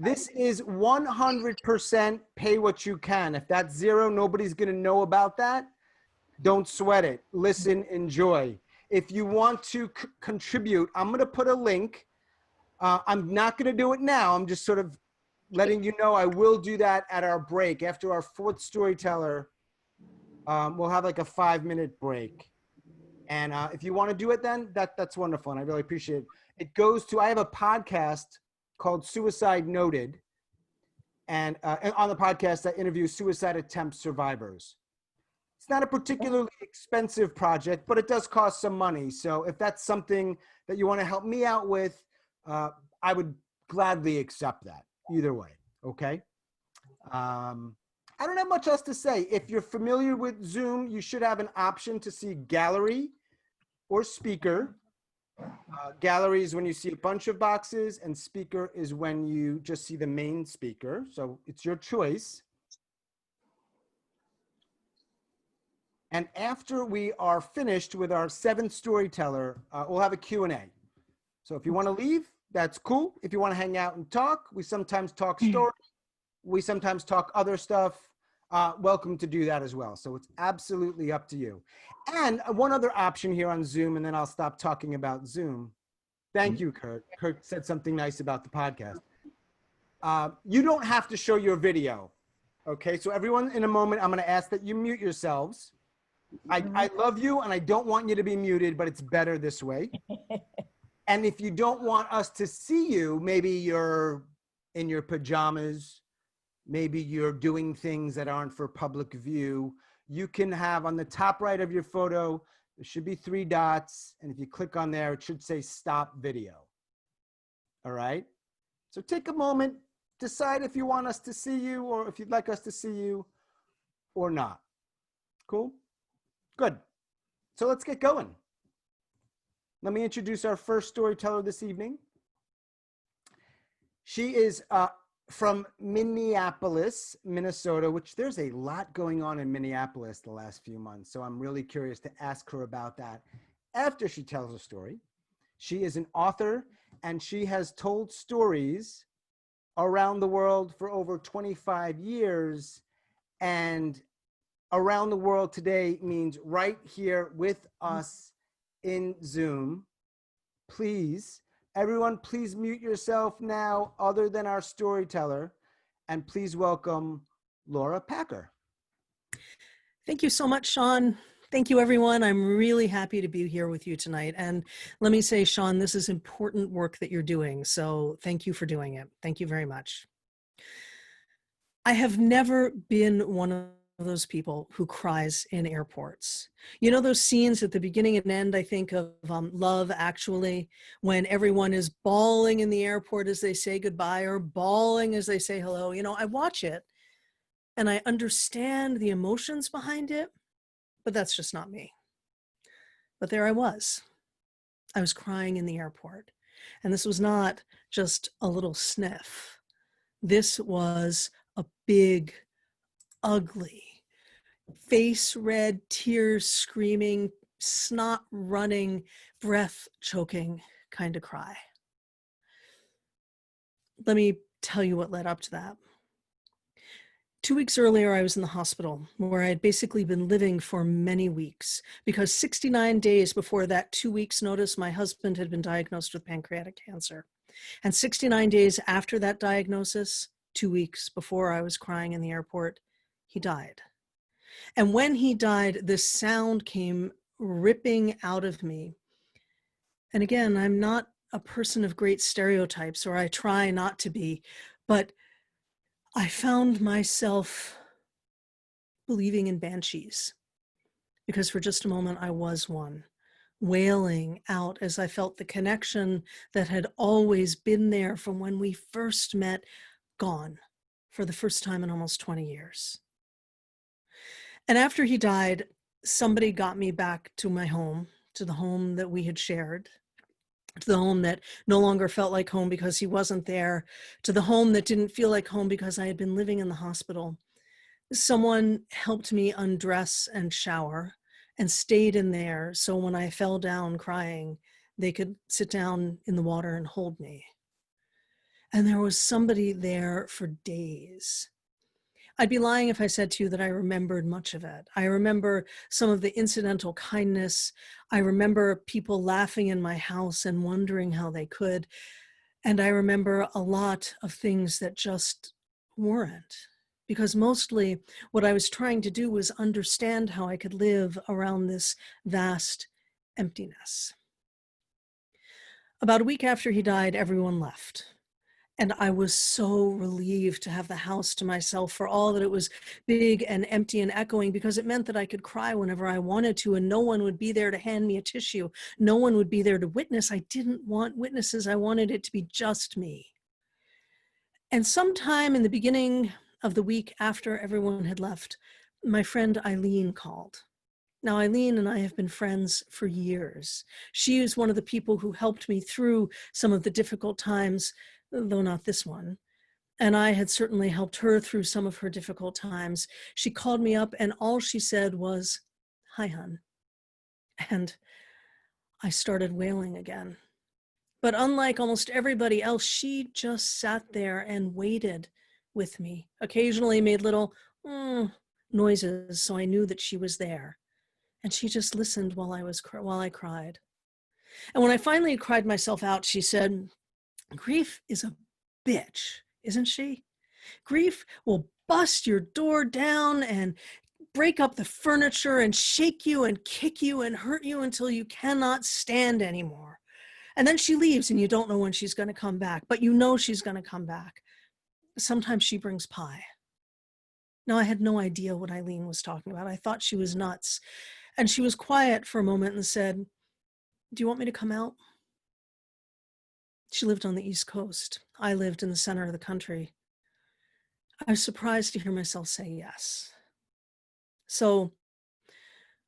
This is 100% pay what you can. If that's zero, nobody's going to know about that. Don't sweat it. Listen, enjoy. If you want to contribute, I'm going to put a link. I'm not going to do it now. I'm just sort of letting you know I will do that at our break. After our fourth storyteller, we'll have like a 5-minute break. And if you want to do it then, that's wonderful. And I really appreciate it. It goes to, I have a podcast called Suicide Noted. And on the podcast, I interview suicide attempt survivors. It's not a particularly expensive project, but it does cost some money. So if that's something that you want to help me out with, I would gladly accept that either way. Okay. I don't have much else to say. If you're familiar with Zoom, you should have an option to see gallery or speaker. Gallery is when you see a bunch of boxes, and speaker is when you just see the main speaker. So it's your choice. And after we are finished with our 7th storyteller, we'll have a Q&A. So if you want to leave, that's cool. If you want to hang out and talk, we sometimes talk stories. We sometimes talk other stuff. Welcome to do that as well. So it's absolutely up to you. And one other option here on Zoom, and then I'll stop talking about Zoom. Thank you, Kurt. Kurt said something nice about the podcast. You don't have to show your video. Okay, so everyone, in a moment, I'm going to ask that you mute yourselves. I love you, and I don't want you to be muted, but it's better this way. And if you don't want us to see you, maybe you're in your pajamas, maybe you're doing things that aren't for public view, you can have on the top right of your photo, there should be 3 dots. And if you click on there, it should say stop video. All right. So take a moment, decide if you want us to see you or if you'd like us to see you or not. Cool. Good. So let's get going. Let me introduce our first storyteller this evening. She is from Minneapolis, Minnesota, which there's a lot going on in Minneapolis the last few months. So I'm really curious to ask her about that after she tells her story. She is an author, and she has told stories around the world for over 25 years. And around the world today means right here with us in Zoom. Please, everyone, please mute yourself now other than our storyteller, and please welcome Laura Packer. Thank you so much, Sean. Thank you, everyone. I'm really happy to be here with you tonight. And let me say, Sean, this is important work that you're doing. So thank you for doing it. Thank you very much. I have never been one of those people who cries in airports. You know those scenes at the beginning and end, I think, of Love Actually, when everyone is bawling in the airport as they say goodbye or bawling as they say hello. You know, I watch it and I understand the emotions behind it, but that's just not me. But there I was. I was crying in the airport. And this was not just a little sniff. This was a big, ugly, face red, tears screaming, snot running, breath choking kind of cry. Let me tell you what led up to that. 2 weeks earlier, I was in the hospital where I had basically been living for many weeks because 69 days before that 2 weeks notice, my husband had been diagnosed with pancreatic cancer. And 69 days after that diagnosis, 2 weeks before I was crying in the airport, he died. And when he died, this sound came ripping out of me. And again, I'm not a person of great stereotypes, or I try not to be, but I found myself believing in banshees because for just a moment I was one, wailing out as I felt the connection that had always been there from when we first met gone for the first time in almost 20 years. And after he died, somebody got me back to my home, to the home that we had shared, to the home that no longer felt like home because he wasn't there, to the home that didn't feel like home because I had been living in the hospital. Someone helped me undress and shower and stayed in there so when I fell down crying, they could sit down in the water and hold me. And there was somebody there for days. I'd be lying if I said to you that I remembered much of it. I remember some of the incidental kindness. I remember people laughing in my house and wondering how they could. And I remember a lot of things that just weren't. Because mostly what I was trying to do was understand how I could live around this vast emptiness. About a week after he died, everyone left. And I was so relieved to have the house to myself, for all that it was big and empty and echoing, because it meant that I could cry whenever I wanted to, and no one would be there to hand me a tissue. No one would be there to witness. I didn't want witnesses. I wanted it to be just me. And sometime in the beginning of the week after everyone had left, my friend Eileen called. Now, Eileen and I have been friends for years. She is one of the people who helped me through some of the difficult times, though not this one. And I had certainly helped her through some of her difficult times. She called me up and all she said was, "Hi, hon." And I started wailing again. But unlike almost everybody else, she just sat there and waited with me, occasionally made little noises so I knew that she was there. And she just listened while I cried. And when I finally cried myself out, she said, "Grief is a bitch, isn't she? Grief will bust your door down and break up the furniture and shake you and kick you and hurt you until you cannot stand anymore. And then she leaves and you don't know when she's going to come back, but you know she's going to come back. Sometimes she brings pie." Now, I had no idea what Eileen was talking about. I thought she was nuts. And she was quiet for a moment and said, "Do you want me to come out?" She lived on the East Coast. I lived in the center of the country. I was surprised to hear myself say yes. So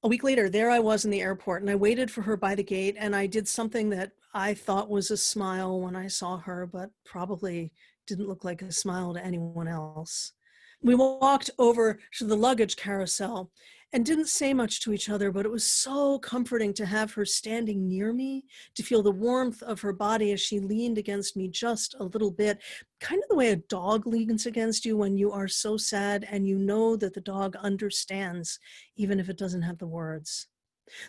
a week later, there I was in the airport, and I waited for her by the gate, and I did something that I thought was a smile when I saw her, but probably didn't look like a smile to anyone else. We walked over to the luggage carousel and didn't say much to each other, but it was so comforting to have her standing near me, to feel the warmth of her body as she leaned against me just a little bit, kind of the way a dog leans against you when you are so sad and you know that the dog understands, even if it doesn't have the words.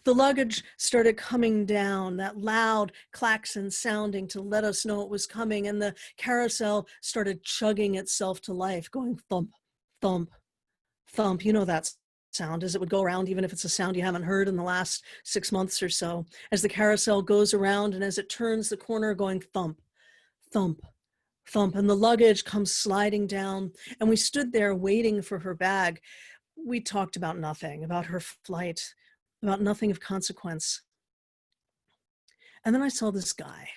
The luggage started coming down, that loud klaxon sounding to let us know it was coming, and the carousel started chugging itself to life, going thump, thump, thump. You know that sound, as it would go around, even if it's a sound you haven't heard in the last 6 months or so, as the carousel goes around and as it turns the corner, going thump, thump, thump, and the luggage comes sliding down. And we stood there waiting for her bag. We talked about nothing, about her flight, about nothing of consequence. And then I saw this guy.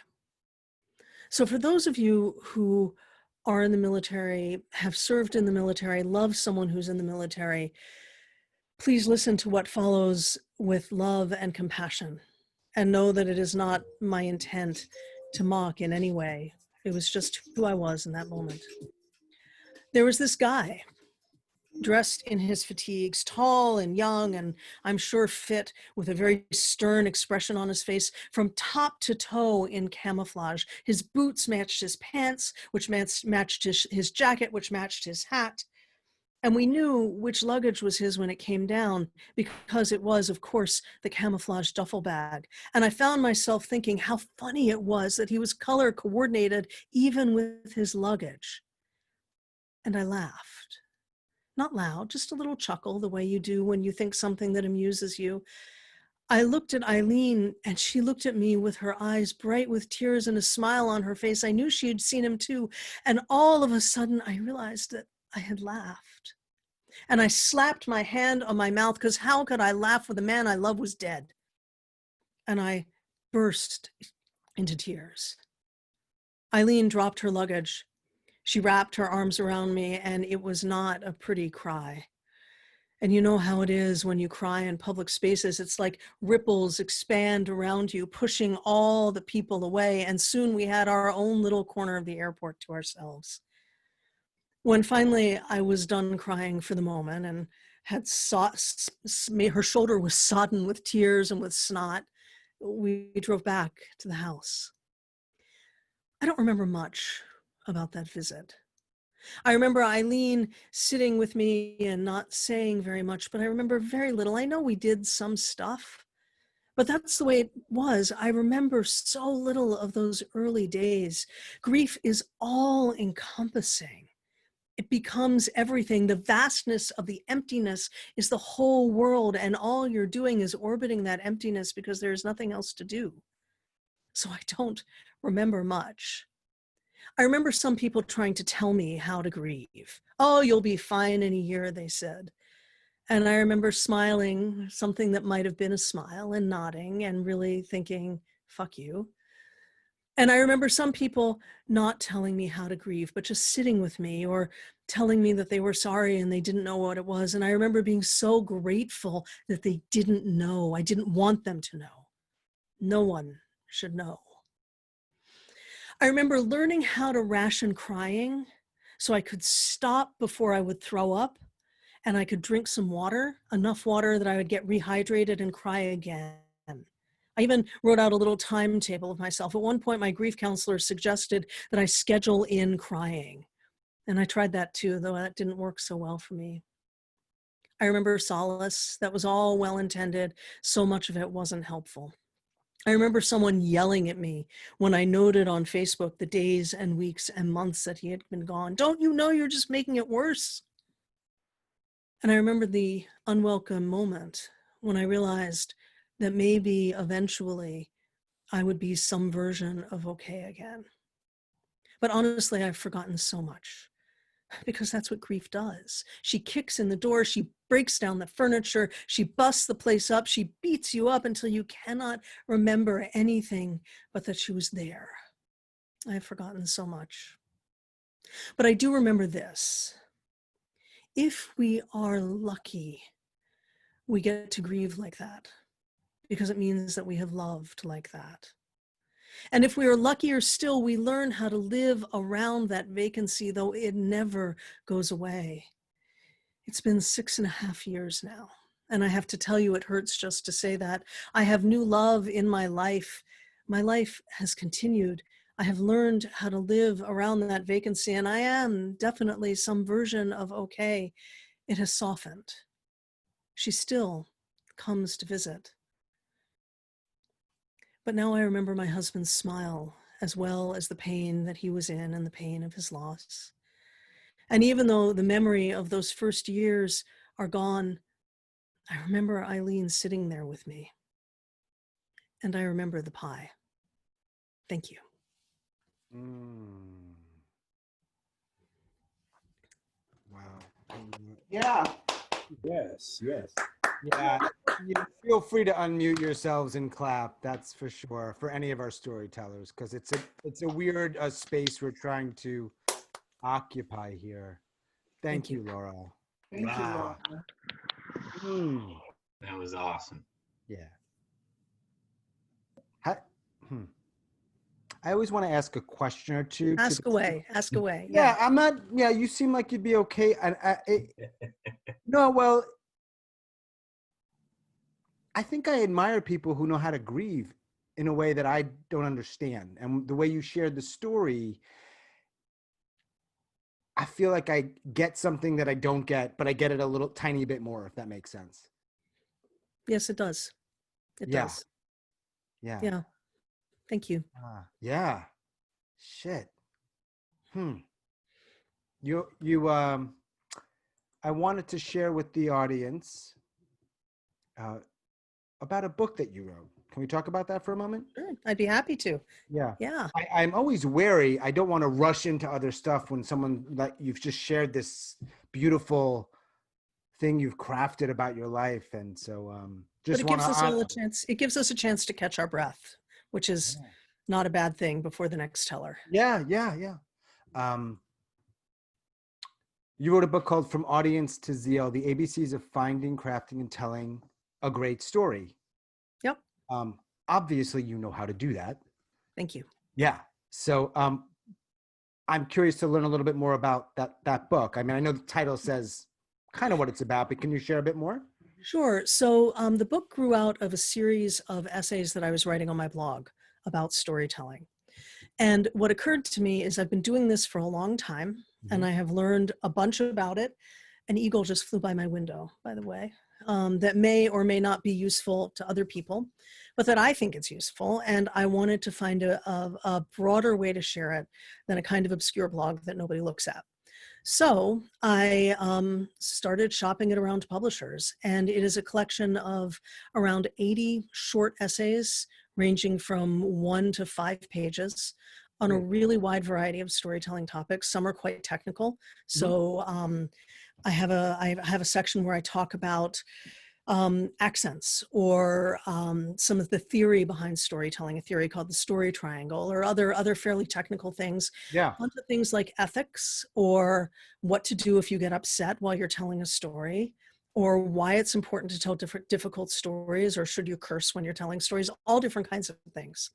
So for those of you who are in the military, have served in the military, love someone who's in the military, please listen to what follows with love and compassion, and know that it is not my intent to mock in any way. It was just who I was in that moment. There was this guy dressed in his fatigues, tall and young, and I'm sure fit, with a very stern expression on his face, from top to toe in camouflage. His boots matched his pants, which matched his jacket, which matched his hat. And we knew which luggage was his when it came down, because it was, of course, the camouflage duffel bag. And I found myself thinking how funny it was that he was color coordinated even with his luggage. And I laughed. Not loud, just a little chuckle, the way you do when you think something that amuses you. I looked at Eileen, and she looked at me with her eyes bright with tears and a smile on her face. I knew she had seen him too. And all of a sudden, I realized that I had laughed. And I slapped my hand on my mouth, because how could I laugh when the man I love was dead? And I burst into tears. Eileen dropped her luggage. She wrapped her arms around me, and it was not a pretty cry. And you know how it is when you cry in public spaces. It's like ripples expand around you, pushing all the people away. And soon we had our own little corner of the airport to ourselves. When finally I was done crying for the moment and had her shoulder was sodden with tears and with snot, we drove back to the house. I don't remember much about that visit. I remember Eileen sitting with me and not saying very much, but I remember very little. I know we did some stuff, but that's the way it was. I remember so little of those early days. Grief is all encompassing. It becomes everything. The vastness of the emptiness is the whole world, and all you're doing is orbiting that emptiness because there's nothing else to do. So I don't remember much. I remember some people trying to tell me how to grieve. Oh, you'll be fine in a year, they said. And I remember smiling, something that might have been a smile, and nodding and really thinking, fuck you. And I remember some people not telling me how to grieve, but just sitting with me or telling me that they were sorry and they didn't know what it was. And I remember being so grateful that they didn't know. I didn't want them to know. No one should know. I remember learning how to ration crying so I could stop before I would throw up, and I could drink some water, enough water that I would get rehydrated and cry again. I even wrote out a little timetable of myself. At one point, my grief counselor suggested that I schedule in crying. And I tried that too, though that didn't work so well for me. I remember solace. That was all well-intended. So much of it wasn't helpful. I remember someone yelling at me when I noted on Facebook the days and weeks and months that he had been gone. Don't you know you're just making it worse? And I remember the unwelcome moment when I realized that maybe eventually I would be some version of okay again. But honestly, I've forgotten so much because that's what grief does. She kicks in the door, she breaks down the furniture, she busts the place up, she beats you up until you cannot remember anything but that she was there. I have forgotten so much. But I do remember this. If we are lucky, we get to grieve like that because it means that we have loved like that. And if we are luckier still, we learn how to live around that vacancy, though it never goes away. It's been 6.5 years now. And I have to tell you, it hurts just to say that. I have new love in my life. My life has continued. I have learned how to live around that vacancy, and I am definitely some version of okay. It has softened. She still comes to visit. But now I remember my husband's smile, as well as the pain that he was in and the pain of his loss. And even though the memory of those first years are gone, I remember Eileen sitting there with me. And I remember the pie. Thank you. Wow. Yeah. Yes, yes. Yeah. You feel free to unmute yourselves and clap. That's for sure for any of our storytellers, because it's a weird space we're trying to occupy here. Thank you, Laura. Thank you, Laura. That was awesome. Yeah. I always want to ask a question or two. Ask away. Ask away. Yeah, I'm not. Yeah, you seem like you'd be okay. No, well, I think I admire people who know how to grieve in a way that I don't understand. And the way you shared the story, I feel like I get something that I don't get, but I get it a little tiny bit more, if that makes sense. Yes, it does. It Yeah. does. Yeah. Yeah. Thank you. Yeah. Shit. I wanted to share with the audience about a book that you wrote. Can we talk about that for a moment? Sure. I'd be happy to. Yeah. Yeah. I'm always wary. I don't want to rush into other stuff when you've just shared this beautiful thing you've crafted about your life. And so But it gives us all a chance. It gives us a chance to catch our breath, which is not a bad thing before the next teller. Yeah. You wrote a book called From Audience to Zeal, the ABCs of Finding, Crafting, and Telling a Great Story. Yep. Obviously, you know how to do that. Thank you. Yeah. So I'm curious to learn a little bit more about that book. I mean, I know the title says kind of what it's about, but can you share a bit more? Sure. So the book grew out of a series of essays that I was writing on my blog about storytelling. And what occurred to me is I've been doing this for a long time, and I have learned a bunch about it. An eagle just flew by my window, by the way, that may or may not be useful to other people, but that I think it's useful. And I wanted to find a broader way to share it than a kind of obscure blog that nobody looks at. So I started shopping it around to publishers, and it is a collection of around 80 short essays ranging from 1 to 5 pages on a really wide variety of storytelling topics. Some are quite technical. So I have a section where I talk about accents or some of the theory behind storytelling, a theory called the story triangle, or other fairly technical things. Yeah. Onto things like ethics, or what to do if you get upset while you're telling a story, or why it's important to tell difficult stories, or should you curse when you're telling stories, all different kinds of things.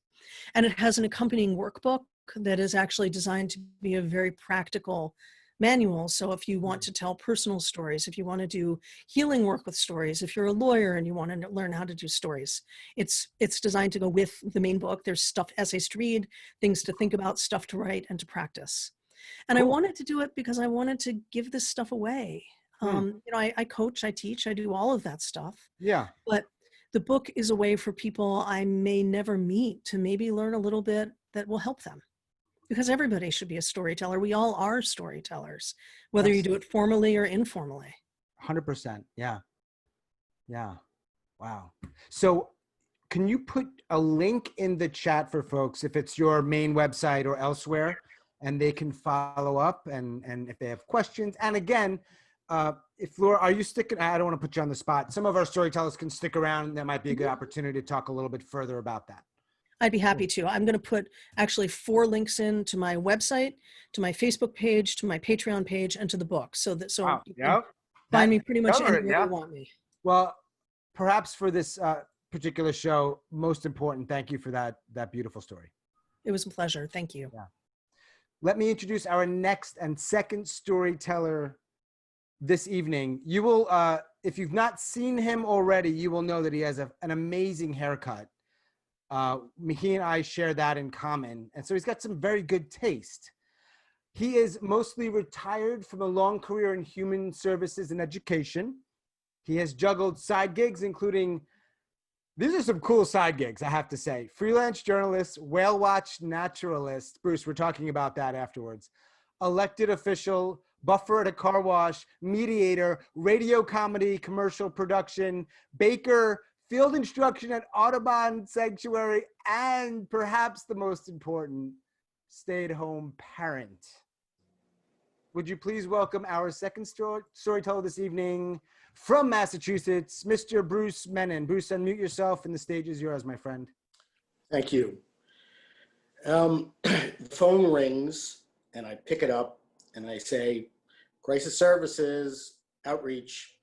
And it has an accompanying workbook that is actually designed to be a very practical manual. So if you want to tell personal stories, if you want to do healing work with stories, if you're a lawyer and you want to learn how to do stories, it's designed to go with the main book. There's essays to read, things to think about, stuff to write, and to practice. And I wanted to do it because I wanted to give this stuff away. I coach, I teach, I do all of that stuff. Yeah. But the book is a way for people I may never meet to maybe learn a little bit that will help them. Because everybody should be a storyteller. We all are storytellers, whether you do it formally or informally. 100%. Yeah. Yeah. Wow. So can you put a link in the chat for folks if it's your main website or elsewhere, and they can follow up and if they have questions? And again, if Laura, are you sticking? I don't want to put you on the spot. Some of our storytellers can stick around. That might be a good opportunity to talk a little bit further about that. I'd be happy to. I'm going to put actually 4 links in to my website, to my Facebook page, to my Patreon page, and to the book. So you can find me pretty much anywhere you want me. Well, perhaps for this particular show, most important, thank you for that beautiful story. It was a pleasure. Thank you. Yeah. Let me introduce our next and second storyteller this evening. You will, if you've not seen him already, you will know that he has an amazing haircut. He and I share that in common. And so he's got some very good taste. He is mostly retired from a long career in human services and education. He has juggled side gigs, including, these are some cool side gigs, I have to say. Freelance journalist, whale watch naturalist. Bruce, we're talking about that afterwards. Elected official, buffer at a car wash, mediator, radio comedy, commercial production, baker, field instruction at Audubon Sanctuary, and perhaps the most important, stay-at-home parent. Would you please welcome our second storyteller this evening from Massachusetts, Mr. Bruce Menin. Bruce, unmute yourself and the stage is yours, my friend. Thank you. The phone rings and I pick it up and I say, Crisis Services, outreach,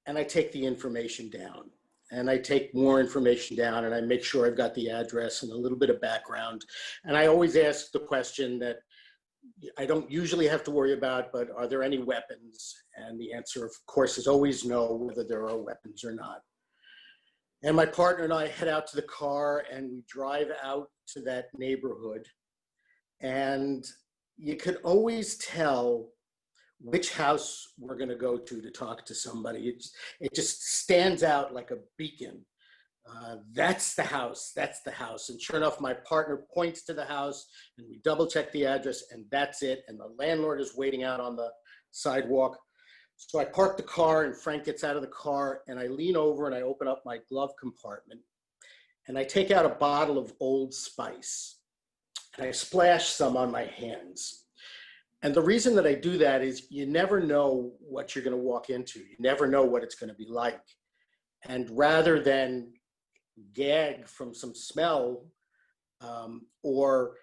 and I take the information down. And I take more information down and I make sure I've got the address and a little bit of background. And I always ask the question that I don't usually have to worry about, but are there any weapons? And the answer, of course, is always no, whether there are weapons or not. And my partner and I head out to the car and we drive out to that neighborhood. And you could always tell which house we're going to go to talk to somebody. It just stands out like a beacon. That's the house, that's the house. And sure enough, my partner points to the house and we double check the address and that's it. And the landlord is waiting out on the sidewalk. So I park the car and Frank gets out of the car and I lean over and I open up my glove compartment and I take out a bottle of Old Spice and I splash some on my hands. And the reason that I do that is you never know what you're going to walk into. You never know what it's going to be like. And rather than gag from some smell or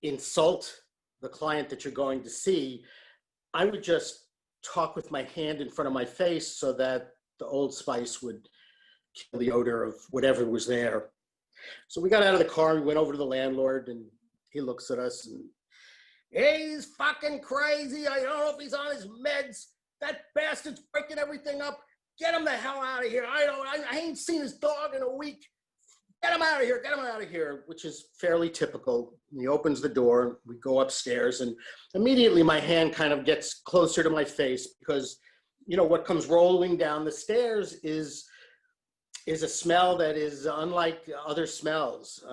insult the client that you're going to see, I would just talk with my hand in front of my face so that the Old Spice would kill the odor of whatever was there. So we got out of the car and we went over to the landlord and he looks at us and, he's fucking crazy. I don't know if he's on his meds. That bastard's breaking everything up. Get him the hell out of here. I ain't seen his dog in a week. get him out of here, get him out of here, which is fairly typical. He opens the door, we go upstairs, and immediately my hand kind of gets closer to my face because, you know, what comes rolling down the stairs is a smell that is unlike other smells.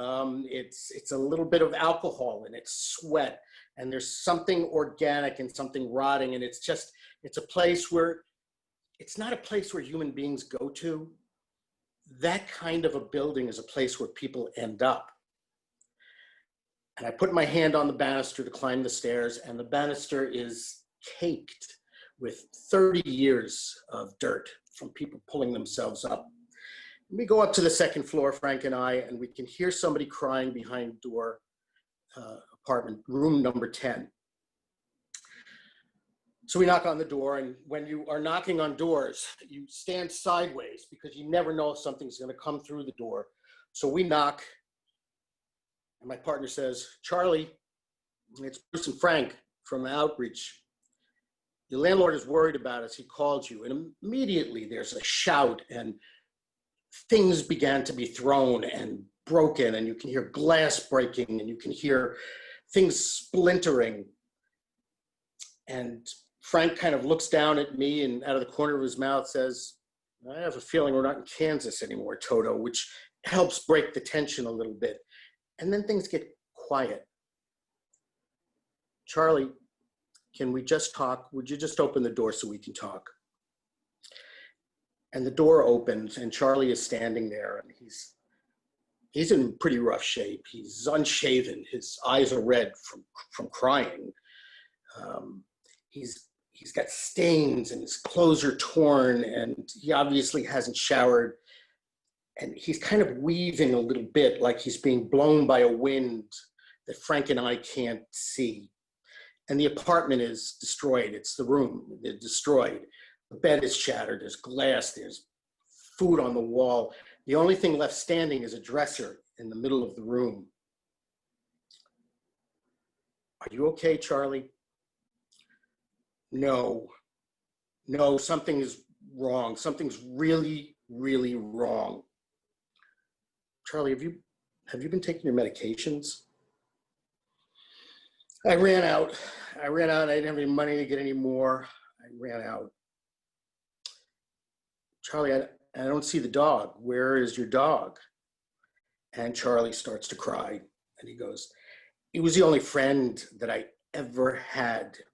It's a little bit of alcohol and it's sweat, and there's something organic and something rotting, and it's a place where, it's not a place where human beings go to. That kind of a building is a place where people end up. And I put my hand on the banister to climb the stairs, and the banister is caked with 30 years of dirt from people pulling themselves up. We go up to the second floor, Frank and I, and we can hear somebody crying behind door, apartment, room number 10. So we knock on the door, and when you are knocking on doors, you stand sideways because you never know if something's going to come through the door. So we knock, and my partner says, "Charlie, it's Bruce and Frank from Outreach. Your landlord is worried about us. He called you." And immediately there's a shout, and things began to be thrown and broken, and you can hear glass breaking, and you can hear things splintering. And Frank kind of looks down at me, and out of the corner of his mouth says, "I have a feeling we're not in Kansas anymore, Toto," which helps break the tension a little bit. And then things get quiet. "Charlie, can we just talk? Would you just open the door so we can talk?" And the door opens, and Charlie is standing there, and he's in pretty rough shape. He's unshaven. His eyes are red from crying. He's got stains, and his clothes are torn, and he obviously hasn't showered. And he's kind of weaving a little bit like he's being blown by a wind that Frank and I can't see. And the apartment is destroyed. It's the room, they're destroyed. The bed is shattered, there's glass, there's food on the wall. The only thing left standing is a dresser in the middle of the room. "Are you okay, Charlie?" No, something is wrong. Something's really, really wrong. "Charlie, have you been taking your medications?" I ran out. I didn't have any money to get any more. I ran out. "Charlie, I don't see the dog. Where is your dog?" And Charlie starts to cry, and he goes, "He was the only friend that I ever had.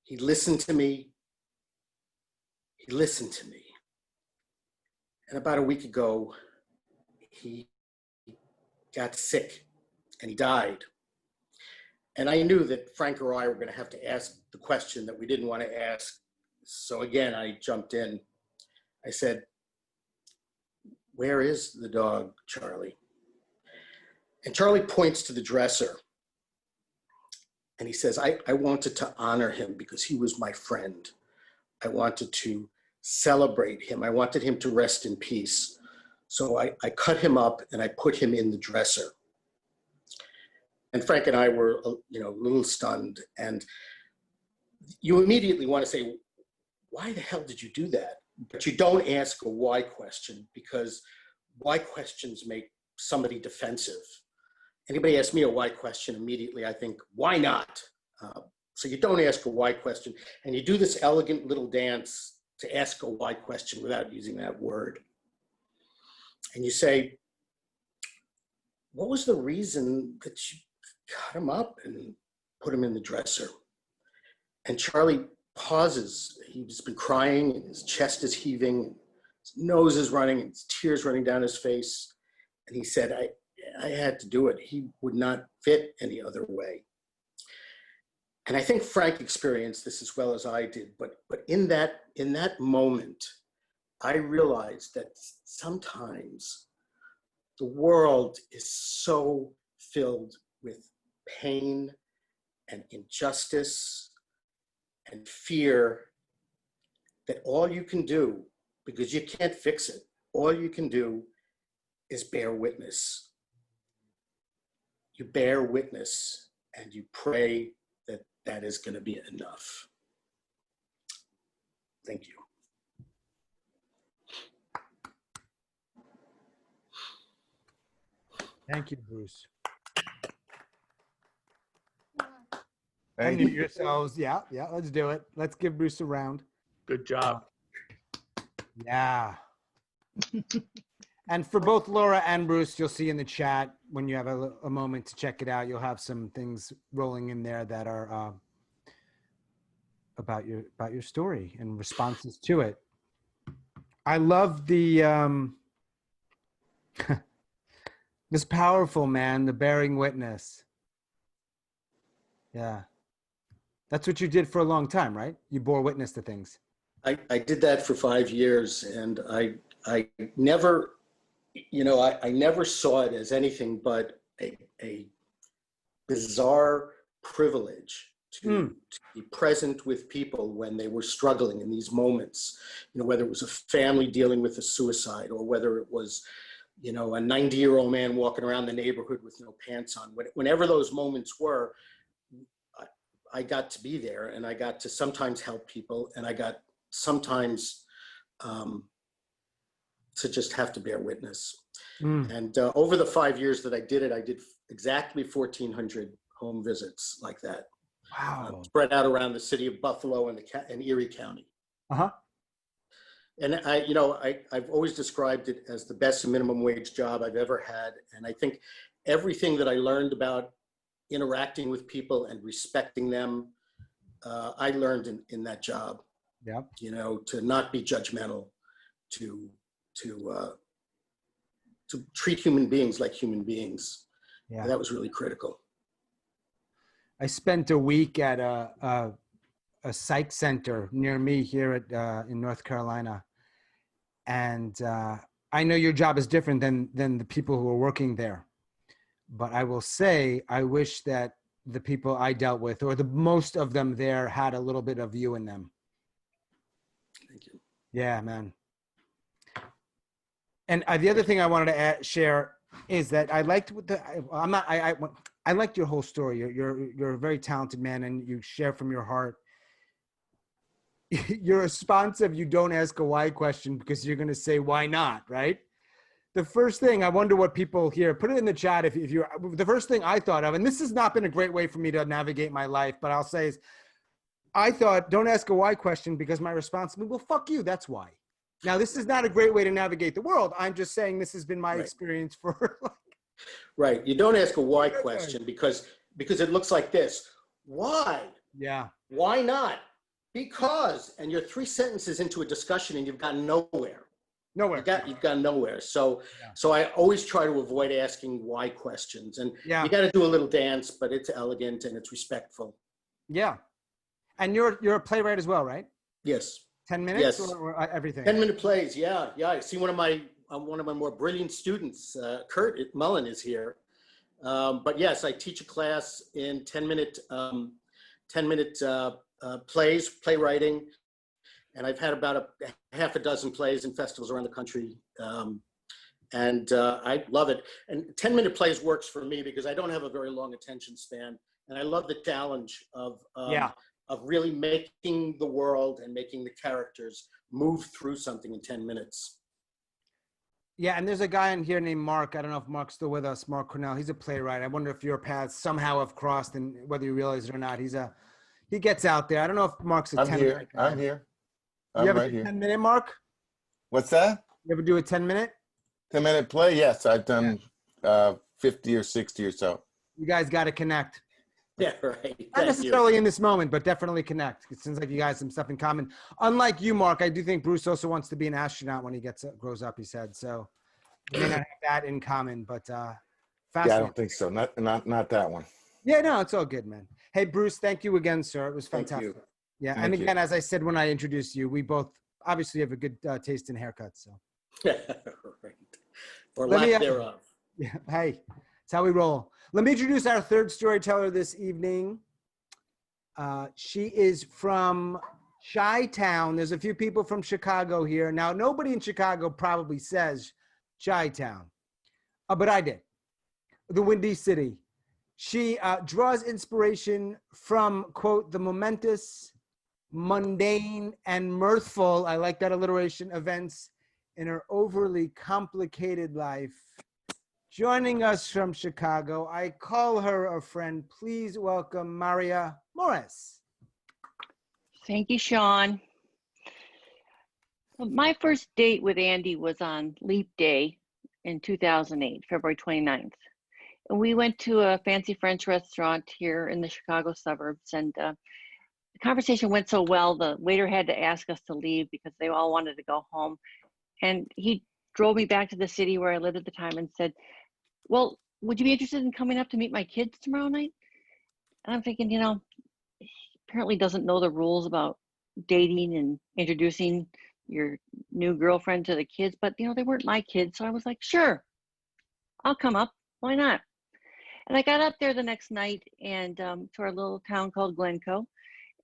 He listened to me. He listened to me. And about a week ago, he got sick and he died." And I knew that Frank or I were going to have to ask the question that we didn't want to ask. So again, I jumped in. I said, "Where is the dog, Charlie?" And Charlie points to the dresser. And he says, I wanted to honor him because he was my friend. I wanted to celebrate him. I wanted him to rest in peace. So I cut him up and I put him in the dresser. And Frank and I were, a little stunned. And you immediately want to say, why the hell did you do that? But you don't ask a why question, because why questions make somebody defensive. Anybody asks me a why question, immediately I think, why not? So you don't ask a why question. And you do this elegant little dance to ask a why question without using that word. And you say, what was the reason that you cut him up and put him in the dresser? And Charlie pauses. He's been crying, and his chest is heaving, his nose is running, and his tears running down his face. And he said, I had to do it. He would not fit any other way. And I think Frank experienced this as well as I did. But in that moment, I realized that sometimes the world is so filled with pain and injustice and fear that all you can do, because you can't fix it, all you can do is bear witness. You bear witness and you pray that that is going to be enough. Thank you. Thank you, Bruce. Thank Unmute you. yourselves. Yeah, let's do it. Let's give Bruce a round. Good job. Yeah. And for both Laura and Bruce, you'll see in the chat when you have a moment to check it out, you'll have some things rolling in there that are about your story and responses to it. I love the this powerful man, the bearing witness. Yeah. That's what you did for a long time, right? You bore witness to things. I did that for 5 years, and I never, I never saw it as anything but a bizarre privilege to be present with people when they were struggling in these moments, whether it was a family dealing with a suicide, or whether it was, a 90-year-old man walking around the neighborhood with no pants on. Whenever those moments were, I got to be there, and I got to sometimes help people, and I got sometimes to just have to bear witness. And over the 5 years that I did it, I did exactly 1,400 home visits like that. Wow. Spread out around the city of Buffalo and Erie County. Uh-huh. And I've always described it as the best minimum wage job I've ever had. And I think everything that I learned about interacting with people and respecting them, I learned in that job. Yeah. To not be judgmental, to treat human beings like human beings. Yeah. And that was really critical. I spent a week at a psych center near me here in North Carolina. And I know your job is different than the people who are working there. But I will say, I wish that the people I dealt with, or the most of them there, had a little bit of you in them. Thank you. Yeah, man. And the other thing I wanted to share is that I liked I liked your whole story. You're a very talented man, and you share from your heart. Your response of you don't ask a why question because you're going to say why not, right? The first thing, I wonder what people here, put it in the chat if you're, the first thing I thought of, and this has not been a great way for me to navigate my life, but I'll say is, I thought, don't ask a why question because my response would be, well, fuck you, that's why. Now, this is not a great way to navigate the world. I'm just saying this has been my experience for Right. You don't ask a why question because it looks like this. Why? Yeah. Why not? Because, and you're 3 sentences into a discussion and you've gotten nowhere. Nowhere. You've gone nowhere. So I always try to avoid asking why questions, and Yeah. you got to do a little dance, but it's elegant and it's respectful. Yeah. And you're a playwright as well, right? Yes. 10 minutes Yes. or everything? 10-minute plays. Yeah. I see one of my more brilliant students, Kurt Mullen, is here. But yes, I teach a class in 10-minute plays, playwriting. And I've had about a half a dozen plays in festivals around the country. And I love it. And 10-minute plays works for me because I don't have a very long attention span. And I love the challenge of really making the world and making the characters move through something in 10 minutes. Yeah, and there's a guy in here named Mark. I don't know if Mark's still with us. Mark Cornell. He's a playwright. I wonder if your paths somehow have crossed, and whether you realize it or not. He gets out there. I don't know if Mark's a 10-minute guy. I'm here. You I'm ever right do a here. 10-minute, Mark? What's that? You ever do a 10-minute? 10-minute play? Yes, I've done 50 or 60 or so. You guys got to connect. Yeah, right. Not necessarily in this moment, but definitely connect. It seems like you guys have some stuff in common. Unlike you, Mark, I do think Bruce also wants to be an astronaut when he grows up, he said. So you may not have that in common, but Yeah, fascinating. I don't think so. Not that one. Yeah, no, it's all good, man. Hey, Bruce, thank you again, sir. It was Thank fantastic. you. Yeah, Thank and you. again, as I said when I introduced you, we both obviously have a good taste in haircuts. So, Right. Or Let lack me, thereof. yeah, hey, that's how we roll. Let me introduce our third storyteller this evening. She is from Chi-Town. There's a few people from Chicago here. Now, nobody in Chicago probably says Chi-Town, but I did. The Windy City. She draws inspiration from, quote, the momentous, mundane, and mirthful, I like that alliteration, events in her overly complicated life. Joining us from Chicago, I call her a friend. Please welcome Marya Morris. Thank you, Sean. My first date with Andy was on Leap Day in 2008, February 29th. And we went to a fancy French restaurant here in the Chicago suburbs. And the conversation went so well, the waiter had to ask us to leave because they all wanted to go home. And he drove me back to the city where I lived at the time and said, well, would you be interested in coming up to meet my kids tomorrow night? And I'm thinking, you know, he apparently doesn't know the rules about dating and introducing your new girlfriend to the kids, but you know, they weren't my kids. So I was like, sure, I'll come up. Why not? And I got up there the next night and to our little town called Glencoe.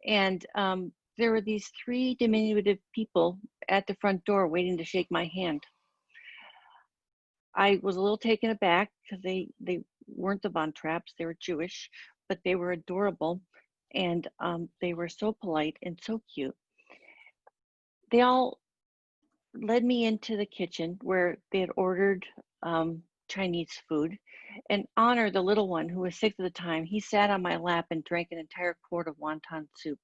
And there were these three diminutive people at the front door waiting to shake my hand. I was a little taken aback because they weren't the Von Trapps, they were Jewish, but they were adorable. And they were so polite and so cute. They all led me into the kitchen where they had ordered Chinese food. And Honor, the little one who was 6 at the time, he sat on my lap and drank an entire quart of wonton soup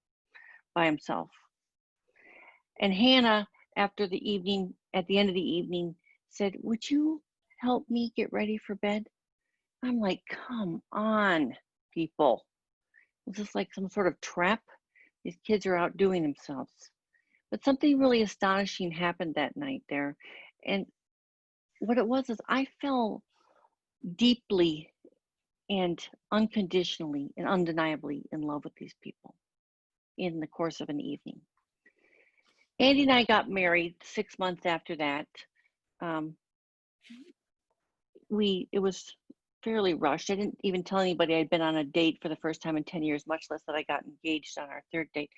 by himself. And Hannah, after the evening, at the end of the evening, said, would you help me get ready for bed? I'm like, come on, people. Is this like some sort of trap? These kids are outdoing themselves. But something really astonishing happened that night there. And what it was is I fell deeply and unconditionally and undeniably in love with these people in the course of an evening. Andy and I got married 6 months after that. It was fairly rushed. I didn't even tell anybody I'd been on a date for the first time in 10 years, much less that I got engaged on our third date.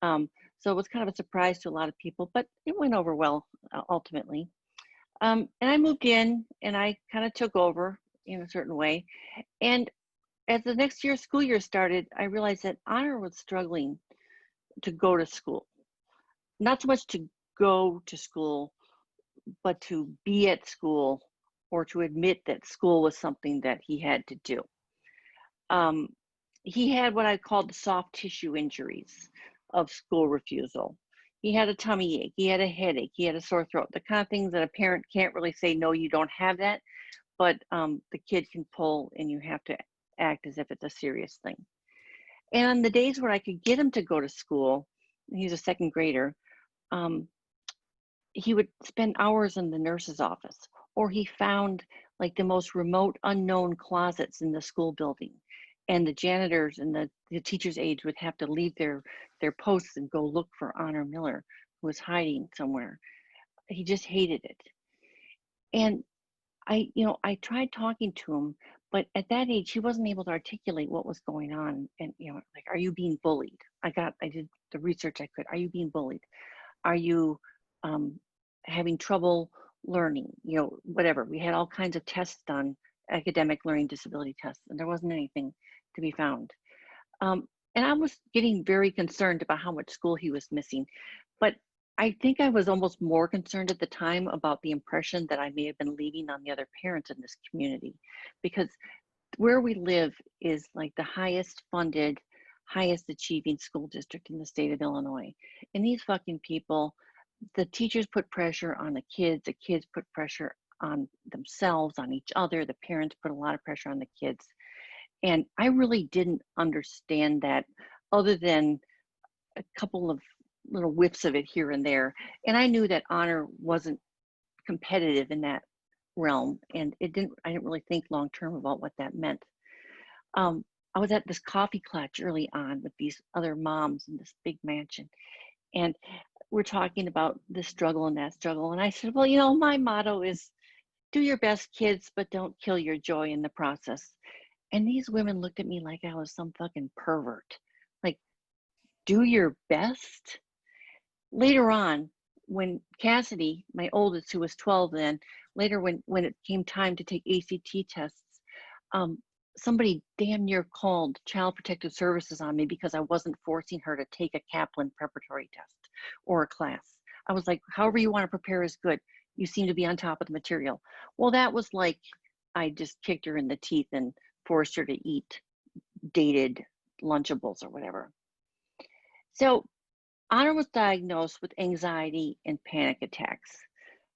So it was kind of a surprise to a lot of people, but it went over well ultimately. And I moved in and I kind of took over in a certain way. And as the next year, school year started, I realized that Honor was struggling to go to school. Not so much to go to school, but to be at school or to admit that school was something that he had to do. He had what I called the soft tissue injuries of school refusal. He had a tummy ache, he had a headache, he had a sore throat, the kind of things that a parent can't really say, no, you don't have that, but the kid can pull and you have to act as if it's a serious thing. And on the days where I could get him to go to school, he's a second grader, he would spend hours in the nurse's office, or he found like the most remote, unknown closets in the school building. And the janitors and the teacher's aides would have to leave their posts and go look for Honor Miller, who was hiding somewhere. He just hated it. And I tried talking to him, but at that age, he wasn't able to articulate what was going on. And, like, are you being bullied? I did the research I could. Are you being bullied? Are you having trouble learning? Whatever. We had all kinds of tests done, academic learning disability tests, and there wasn't anything to be found. And I was getting very concerned about how much school he was missing. But I think I was almost more concerned at the time about the impression that I may have been leaving on the other parents in this community, because where we live is like the highest funded, highest achieving school district in the state of Illinois. And these fucking people, the teachers put pressure on the kids put pressure on themselves, on each other, the parents put a lot of pressure on the kids. And I really didn't understand that, other than a couple of little whiffs of it here and there. And I knew that Honor wasn't competitive in that realm, and I didn't really think long term about what that meant. I was at this coffee clutch early on with these other moms in this big mansion, and we're talking about this struggle and that struggle. And I said, well, my motto is do your best, kids, but don't kill your joy in the process. And these women looked at me like I was some fucking pervert. Like, do your best? Later on, when Cassidy, my oldest, who was 12 then, later when it came time to take ACT tests, somebody damn near called Child Protective Services on me because I wasn't forcing her to take a Kaplan preparatory test or a class. I was like, however you want to prepare is good. You seem to be on top of the material. Well, that was like I just kicked her in the teeth and forced her to eat dated Lunchables or whatever. So Honor was diagnosed with anxiety and panic attacks.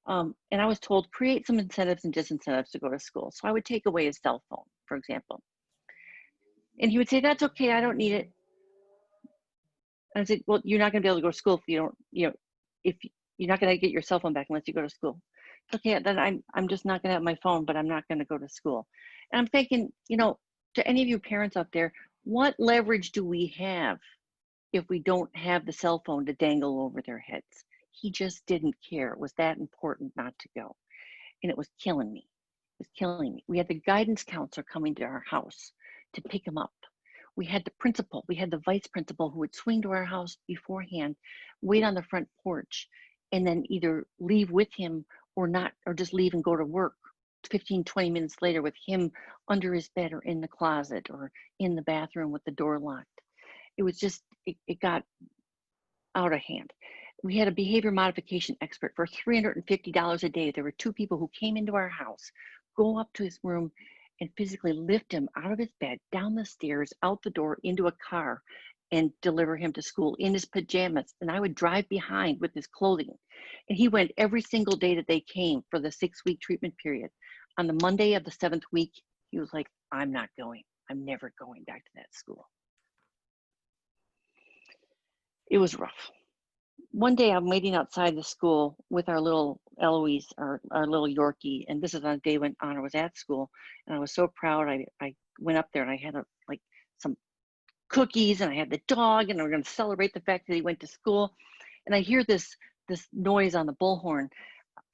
And I was told, create some incentives and disincentives to go to school. So I would take away his cell phone, for example. And he would say, that's okay, I don't need it. And I said, well, you're not gonna be able to go to school if you don't, if you're not gonna get your cell phone back unless you go to school. Okay, then I'm just not gonna have my phone, but I'm not gonna go to school. And I'm thinking, to any of you parents out there, what leverage do we have if we don't have the cell phone to dangle over their heads? He just didn't care. It was that important not to go. And it was killing me. It was killing me. We had the guidance counselor coming to our house to pick him up. We had the principal, we had the vice principal who would swing to our house beforehand, wait on the front porch, and then either leave with him or not, or just leave and go to work 15, 20 minutes later with him under his bed or in the closet or in the bathroom with the door locked. It was just, it got out of hand. We had a behavior modification expert for $350 a day. There were 2 people who came into our house, go up to his room and physically lift him out of his bed, down the stairs, out the door, into a car, and deliver him to school in his pajamas. And I would drive behind with his clothing. And he went every single day that they came for the 6-week treatment period. On the Monday of the 7th week, he was like, I'm not going. I'm never going back to that school. It was rough. One day I'm waiting outside the school with our little Eloise, our little Yorkie, and this is on a day when Honor was at school, and I was so proud. I went up there and I had some cookies, and I had the dog, and we were going to celebrate the fact that he went to school. And I hear this noise on the bullhorn,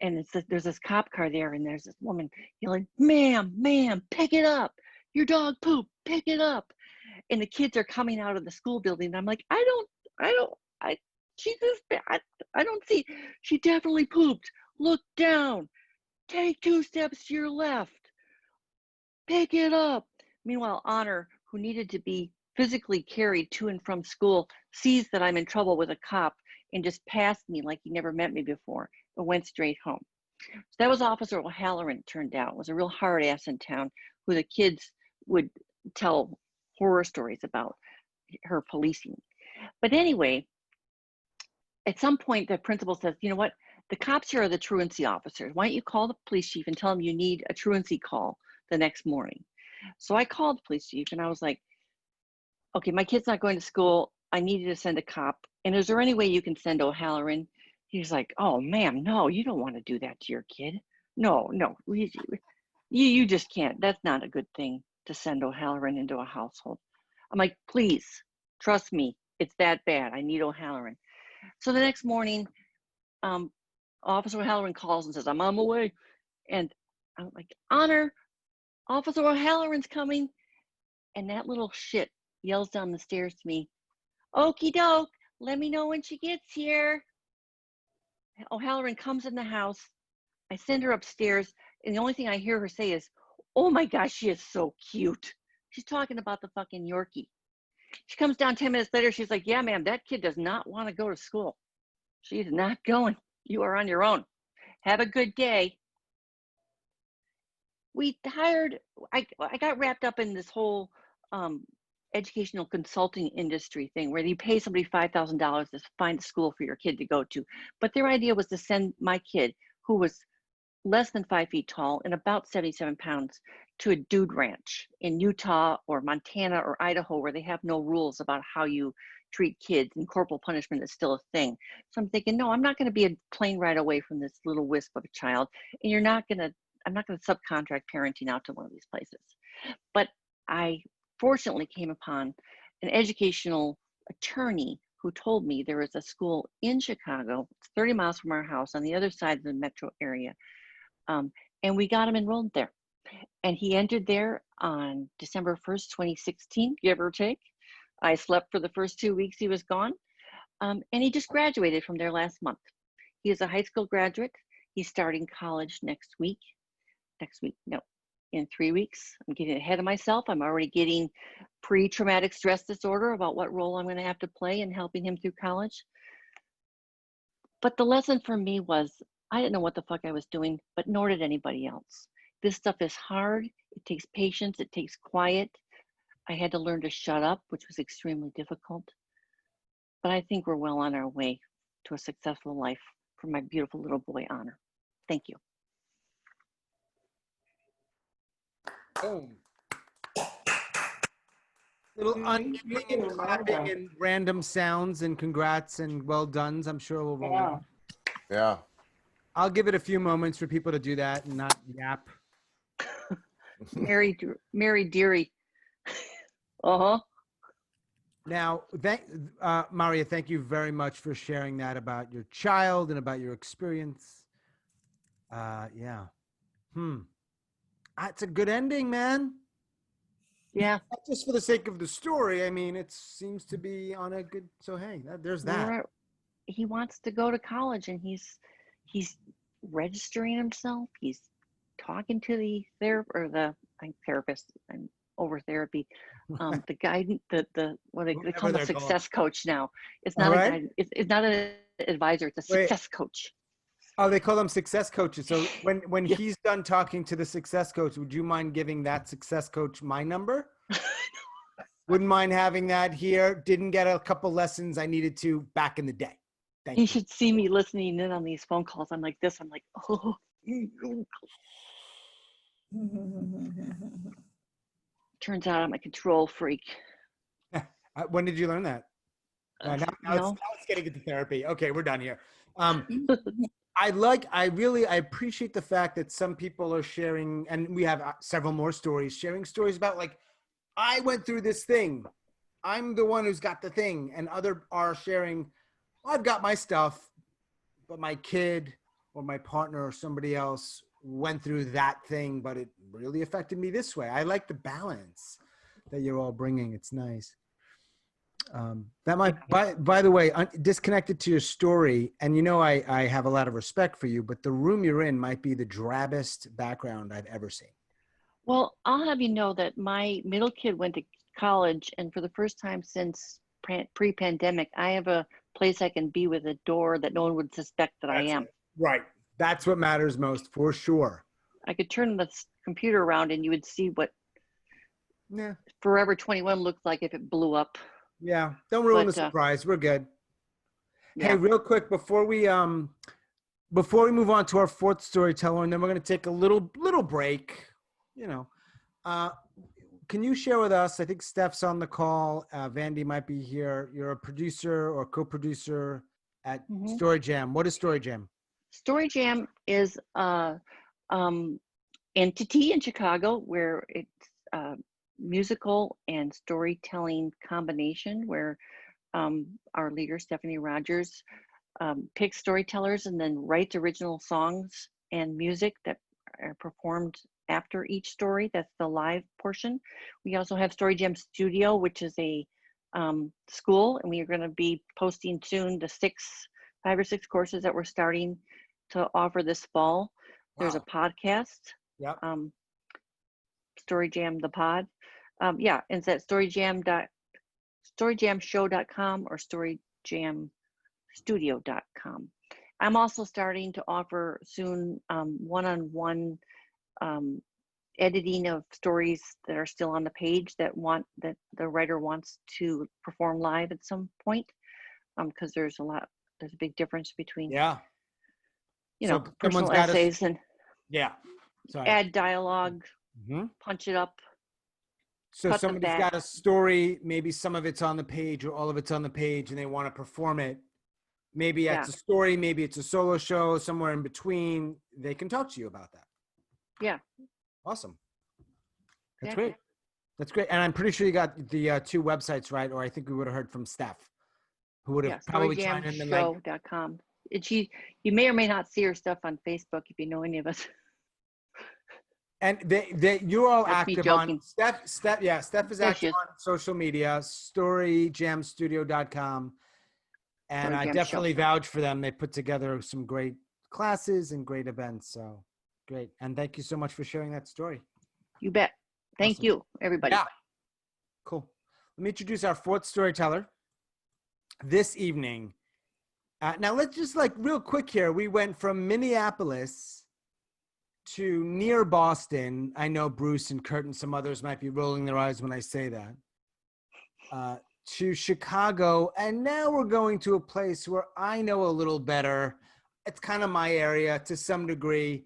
and there's this cop car there, and there's this woman yelling, ma'am, pick it up. Your dog pooped, pick it up. And the kids are coming out of the school building, and I'm like, I don't see. She definitely pooped. Look down. Take 2 steps to your left. Pick it up. Meanwhile, Honor, who needed to be physically carried to and from school, sees that I'm in trouble with a cop and just passed me like he never met me before and went straight home. So that was Officer O'Halloran, it turned out. It was a real hard ass in town who the kids would tell horror stories about her policing. But anyway, at some point, the principal says, you know what? The cops here are the truancy officers. Why don't you call the police chief and tell him you need a truancy call the next morning? So I called the police chief and I was like, okay, my kid's not going to school. I need you to send a cop. And is there any way you can send O'Halloran? He's like, oh, ma'am, no, you don't want to do that to your kid. No, you just can't. That's not a good thing to send O'Halloran into a household. I'm like, please, trust me. It's that bad. I need O'Halloran. So the next morning, Officer O'Halloran calls and says, I'm on my way. And I'm like, Honor, Officer O'Halloran's coming. And that little shit yells down the stairs to me, okie doke, let me know when she gets here. O'Halloran comes in the house. I send her upstairs. And the only thing I hear her say is, oh my gosh, she is so cute. She's talking about the fucking Yorkie. She comes down 10 minutes later. She's like, yeah, ma'am, that kid does not want to go to school. She's not going. You are on your own. Have a good day. I got wrapped up in this whole educational consulting industry thing where you pay somebody $5,000 to find a school for your kid to go to. But their idea was to send my kid, who was less than 5 feet tall and about 77 pounds, to a dude ranch in Utah or Montana or Idaho where they have no rules about how you treat kids, and corporal punishment is still a thing. So I'm thinking, no, I'm not going to be a plane ride away from this little wisp of a child, and I'm not going to subcontract parenting out to one of these places. But I fortunately came upon an educational attorney who told me there is a school in Chicago, it's 30 miles from our house on the other side of the metro area, and we got him enrolled there. And he entered there on December 1st, 2016, give or take. I slept for the first 2 weeks he was gone. And he just graduated from there last month. He is a high school graduate. He's starting college next week. In 3 weeks. I'm getting ahead of myself. I'm already getting pre-traumatic stress disorder about what role I'm going to have to play in helping him through college. But the lesson for me was, I didn't know what the fuck I was doing, but nor did anybody else. This stuff is hard. It takes patience. It takes quiet. I had to learn to shut up, which was extremely difficult. But I think we're well on our way to a successful life for my beautiful little boy, Honor. Thank you. Boom. Little unmuting and clapping and random sounds and congrats and well dones. I'm sure we'll roll Yeah. in. Yeah. I'll give it a few moments for people to do that and not yap. Mary Deary. Uh-huh. Now, Marya, thank you very much for sharing that about your child and about your experience. Yeah. That's a good ending, man. Yeah. Not just for the sake of the story. I mean, it seems to be on a good. So hey, there's that. He wants to go to college, and he's registering himself. He's talking to the therapist and over therapy. The guy, what they call him, a success coach now. It's not a guy. It's not an advisor. It's a success coach. Oh, they call them success coaches. So when he's done talking to the success coach, would you mind giving that success coach my number? Wouldn't mind having that here. Didn't get a couple lessons I needed to back in the day. Thank you. He should see me listening in on these phone calls. I'm like this. I'm like, oh. Turns out I'm a control freak. When did you learn that? Now it's getting into therapy. Okay, we're done here. I appreciate the fact that some people are sharing, and we have several more stories, sharing stories about like, I went through this thing. I'm the one who's got the thing. And other are sharing, I've got my stuff, but my kid or my partner or somebody else went through that thing, but it really affected me this way. I like the balance that you're all bringing. It's nice. That might, by the way, disconnected to your story, and you know I have a lot of respect for you, but the room you're in might be the drabbest background I've ever seen. Well, I'll have you know that my middle kid went to college, and for the first time since pre-pandemic, I have a place I can be with a door that no one would suspect that I am. Right. That's what matters most, for sure. I could turn the computer around and you would see what Forever 21 looked like if it blew up. Yeah, don't ruin the surprise. We're good. Yeah. Hey, real quick before we move on to our fourth storyteller, and then we're going to take a little break. You know, can you share with us? I think Steph's on the call. Vandy might be here. You're a producer or co-producer at Story Jam. What is Story Jam? Story Jam is a entity in Chicago where it's musical and storytelling combination where our leader, Stephanie Rogers, picks storytellers and then writes original songs and music that are performed after each story. That's the live portion. We also have Story Jam Studio, which is a school, and we are going to be posting soon the 5 or 6 courses that we're starting to offer this fall. Wow. There's a podcast. Yep. Story Jam the Pod. Yeah, and it's at storygramshow.com or storygramstudio.com. I'm also starting to offer soon one-on-one editing of stories that are still on the page that the writer wants to perform live at some point, because there's a big difference between personal essays and add dialogue, punch it up. So somebody's got a story, maybe some of it's on the page or all of it's on the page, and they want to perform it. Maybe it's a story, maybe it's a solo show, somewhere in between. They can talk to you about that. Yeah. Awesome. That's great. That's great. And I'm pretty sure you got the 2 websites right, or I think we would have heard from Steph, who would have probably chimed in. Storygramshow.com. You may or may not see her stuff on Facebook if you know any of us. And you're all active on Steph is active on social media, storygramstudio.com. And I definitely vouch for them. They put together some great classes and great events. So great. And thank you so much for sharing that story. You bet. Thank you, everybody. Yeah. Cool. Let me introduce our 4th storyteller this evening. Now let's just real quick here. We went from Minneapolis to near Boston. I know Bruce and Kurt and some others might be rolling their eyes when I say that. To Chicago, and now we're going to a place where I know a little better. It's kind of my area to some degree.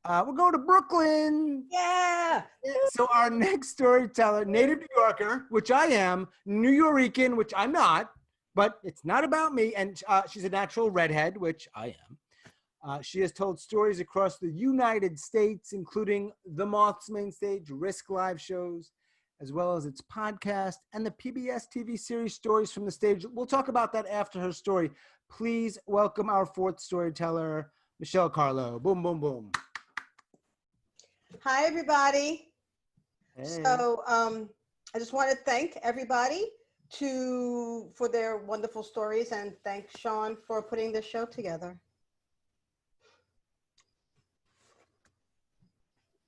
We're going to Brooklyn. Yeah. So our next storyteller, native New Yorker, which I am, New Yorican, which I'm not, but it's not about me. And she's a natural redhead, which I am. She has told stories across the United States, including The Moth's main stage, Risk live shows, as well as its podcast and the PBS TV series Stories from the Stage. We'll talk about that after her story. Please welcome our fourth storyteller, Michele Carlo. Boom, boom, boom. Hi, everybody. Hey. So I just want to thank everybody for their wonderful stories, and thank Sean for putting this show together.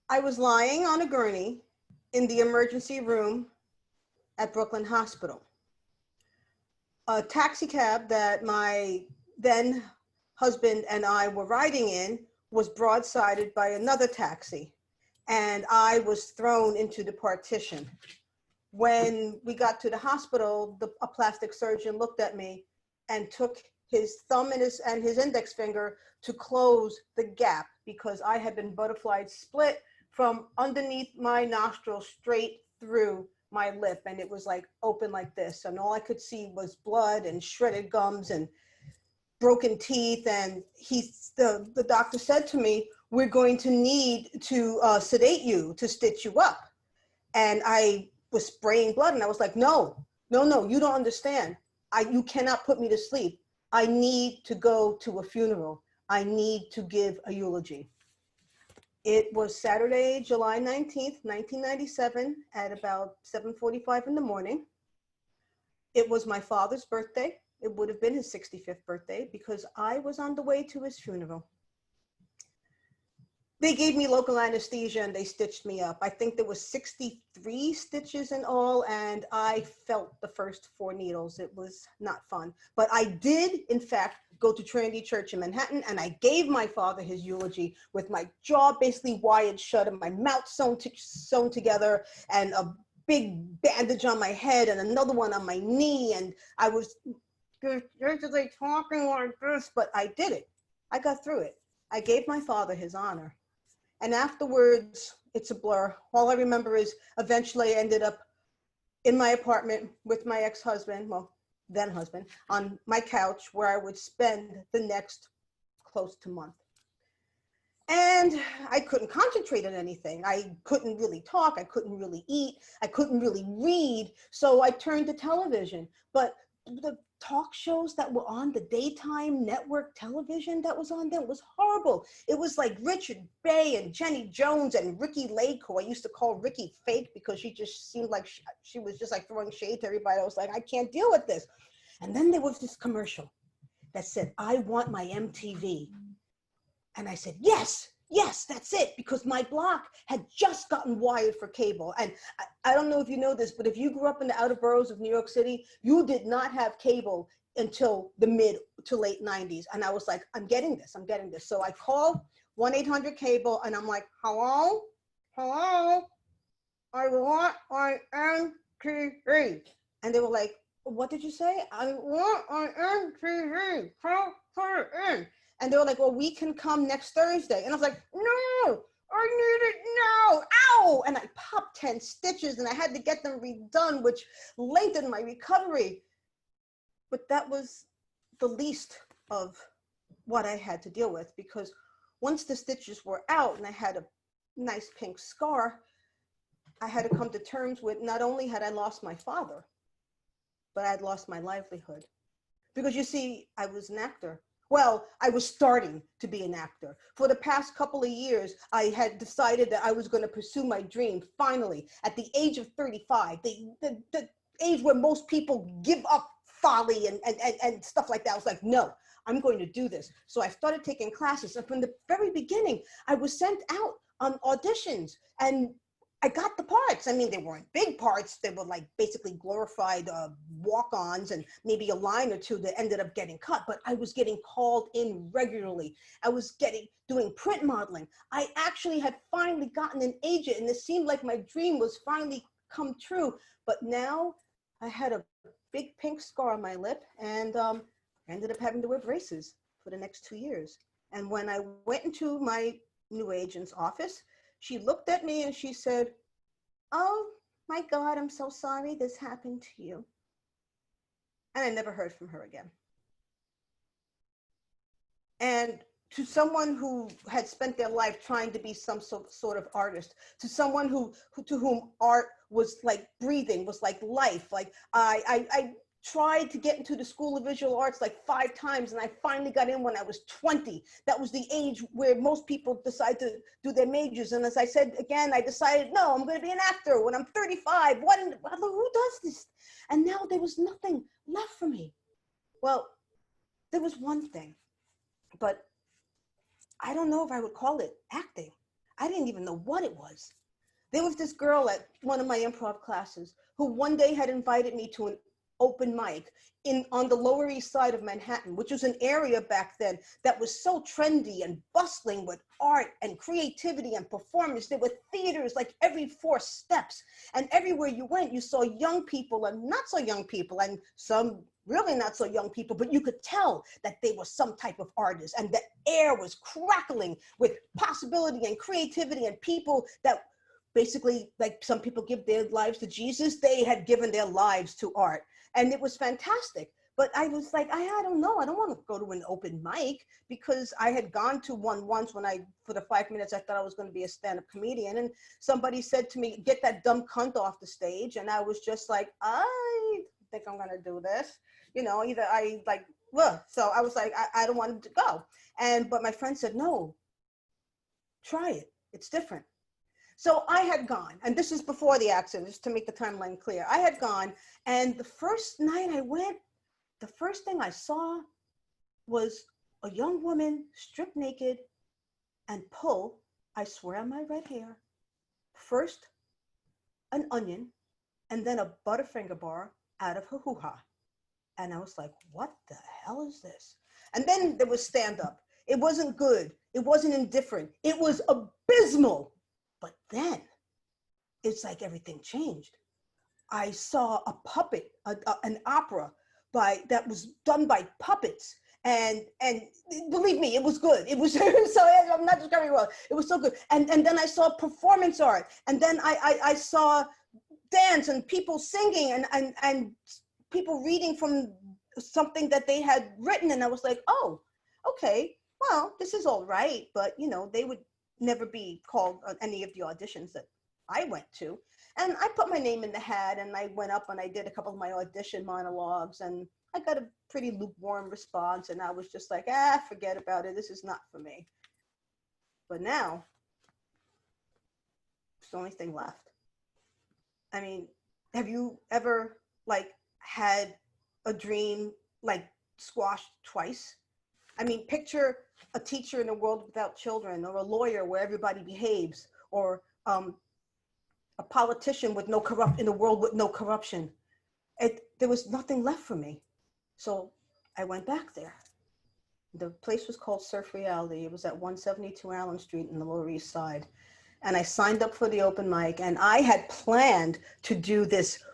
I was lying on a gurney in the emergency room at Brooklyn Hospital. A taxi cab that my then husband and I were riding in was broadsided by another taxi, and I was thrown into the partition. When we got to the hospital, a plastic surgeon looked at me and took his thumb and his index finger to close the gap, because I had been butterfly split from underneath my nostril straight through my lip, and it was like open like this, and all I could see was blood and shredded gums and broken teeth. And the doctor said to me, "We're going to need to sedate you to stitch you up." And I was spraying blood, and I was like, no, you don't understand. You cannot put me to sleep. I need to go to a funeral. I need to give a eulogy. It was Saturday, July 19th, 1997 at about 7:45 in the morning. It was my father's birthday. It would have been his 65th birthday, because I was on the way to his funeral. They gave me local anesthesia and they stitched me up. I think there was 63 stitches in all, and I felt the first 4 needles. It was not fun. But I did, in fact, go to Trinity Church in Manhattan, and I gave my father his eulogy with my jaw basically wired shut and my mouth sewn together, and a big bandage on my head and another one on my knee. And I was basically talking like this, but I did it. I got through it. I gave my father his honor. And afterwards, it's a blur. All I remember is eventually I ended up in my apartment with my ex-husband, well, then husband, on my couch, where I would spend the next close to month. And I couldn't concentrate on anything. I couldn't really talk. I couldn't really eat. I couldn't really read. So I turned to television. But the talk shows that were on the daytime network television that was on then was horrible. It was like Richard Bay and Jenny Jones and Ricky Lake, who I used to call Ricky Fake, because she just seemed like she was just like throwing shade to everybody. I was like, I can't deal with this. And then there was this commercial that said, "I want my MTV." And I said, yes, that's it, because my block had just gotten wired for cable. And I don't know if you know this, but if you grew up in the outer boroughs of New York City, you did not have cable until the mid to late 90s. And I was like, I'm getting this. So I called 1-800-CABLE, and I'm like, hello, I want my MTV. And they were like, what did you say? I want my MTV. Put it in. And they were like, well, we can come next Thursday. And I was like, no, I need it now. Ow! And I popped 10 stitches, and I had to get them redone, which lengthened my recovery. But that was the least of what I had to deal with, because once the stitches were out and I had a nice pink scar, I had to come to terms with not only had I lost my father, but I had lost my livelihood. Because you see, I was an actor. Well, I was starting to be an actor. For the past couple of years, I had decided that I was going to pursue my dream. Finally, at the age of 35, the age where most people give up folly and stuff like that. I was like, no, I'm going to do this. So I started taking classes. And from the very beginning, I was sent out on auditions. And I got the parts. I mean, they weren't big parts. They were like basically glorified walk-ons and maybe a line or two that ended up getting cut, but I was getting called in regularly. I was doing print modeling. I actually had finally gotten an agent, and it seemed like my dream was finally come true. But now I had a big pink scar on my lip, and ended up having to wear braces for the next 2 years. And when I went into my new agent's office, she looked at me and she said, "Oh my God, I'm so sorry this happened to you." And I never heard from her again. And to someone who had spent their life trying to be some sort of artist, to someone to whom art was like breathing, was like life. Like I tried to get into the School of Visual Arts like 5 times, and I finally got in when I was 20. That was the age where most people decide to do their majors. And as I said again, I decided, no, I'm going to be an actor when I'm 35. Who does this? And now there was nothing left for me. Well, there was one thing, but I don't know if I would call it acting. I didn't even know what it was. There was this girl at one of my improv classes who one day had invited me to an open mic on the Lower East Side of Manhattan, which was an area back then that was so trendy and bustling with art and creativity and performance. There were theaters like every 4 steps, and everywhere you went, you saw young people and not so young people, and some really not so young people, but you could tell that they were some type of artist, and the air was crackling with possibility and creativity, and people that basically, like some people give their lives to Jesus, they had given their lives to art. And it was fantastic. But I was like, I don't know. I don't want to go to an open mic, because I had gone to one once when for the 5 minutes, I thought I was going to be a stand-up comedian. And somebody said to me, "Get that dumb cunt off the stage." And I was just like, I think I'm going to do this. You know, either I like, well, so I was like, I don't want to go. But my friend said, "No, try it. It's different." So I had gone, and this is before the accident, just to make the timeline clear. I had gone, and the first night I went, the first thing I saw was a young woman stripped naked and pull, I swear on my red hair, first an onion and then a Butterfinger bar out of her hoo-ha. And I was like, what the hell is this? And then there was stand-up. It wasn't good. It wasn't indifferent. It was abysmal. But then it's like everything changed. I saw a puppet, an opera that was done by puppets. And believe me, it was good. It was, so I'm not just going well. It was so good. And then I saw performance art. And then I saw dance and people singing and people reading from something that they had written. And I was like, oh, okay, well, this is all right. But, you know, they would never be called on any of the auditions that I went to. And I put my name in the hat, and I went up and I did a couple of my audition monologues, and I got a pretty lukewarm response. And I was just like, forget about it. This is not for me. But now it's the only thing left. I mean, have you ever like had a dream like squashed twice? I mean, picture a teacher in a world without children, or a lawyer where everybody behaves, or a politician with in a world with no corruption. There was nothing left for me. So I went back there. The place was called Surf Reality. It was at 172 Allen Street in the Lower East Side. And I signed up for the open mic, and I had planned to do this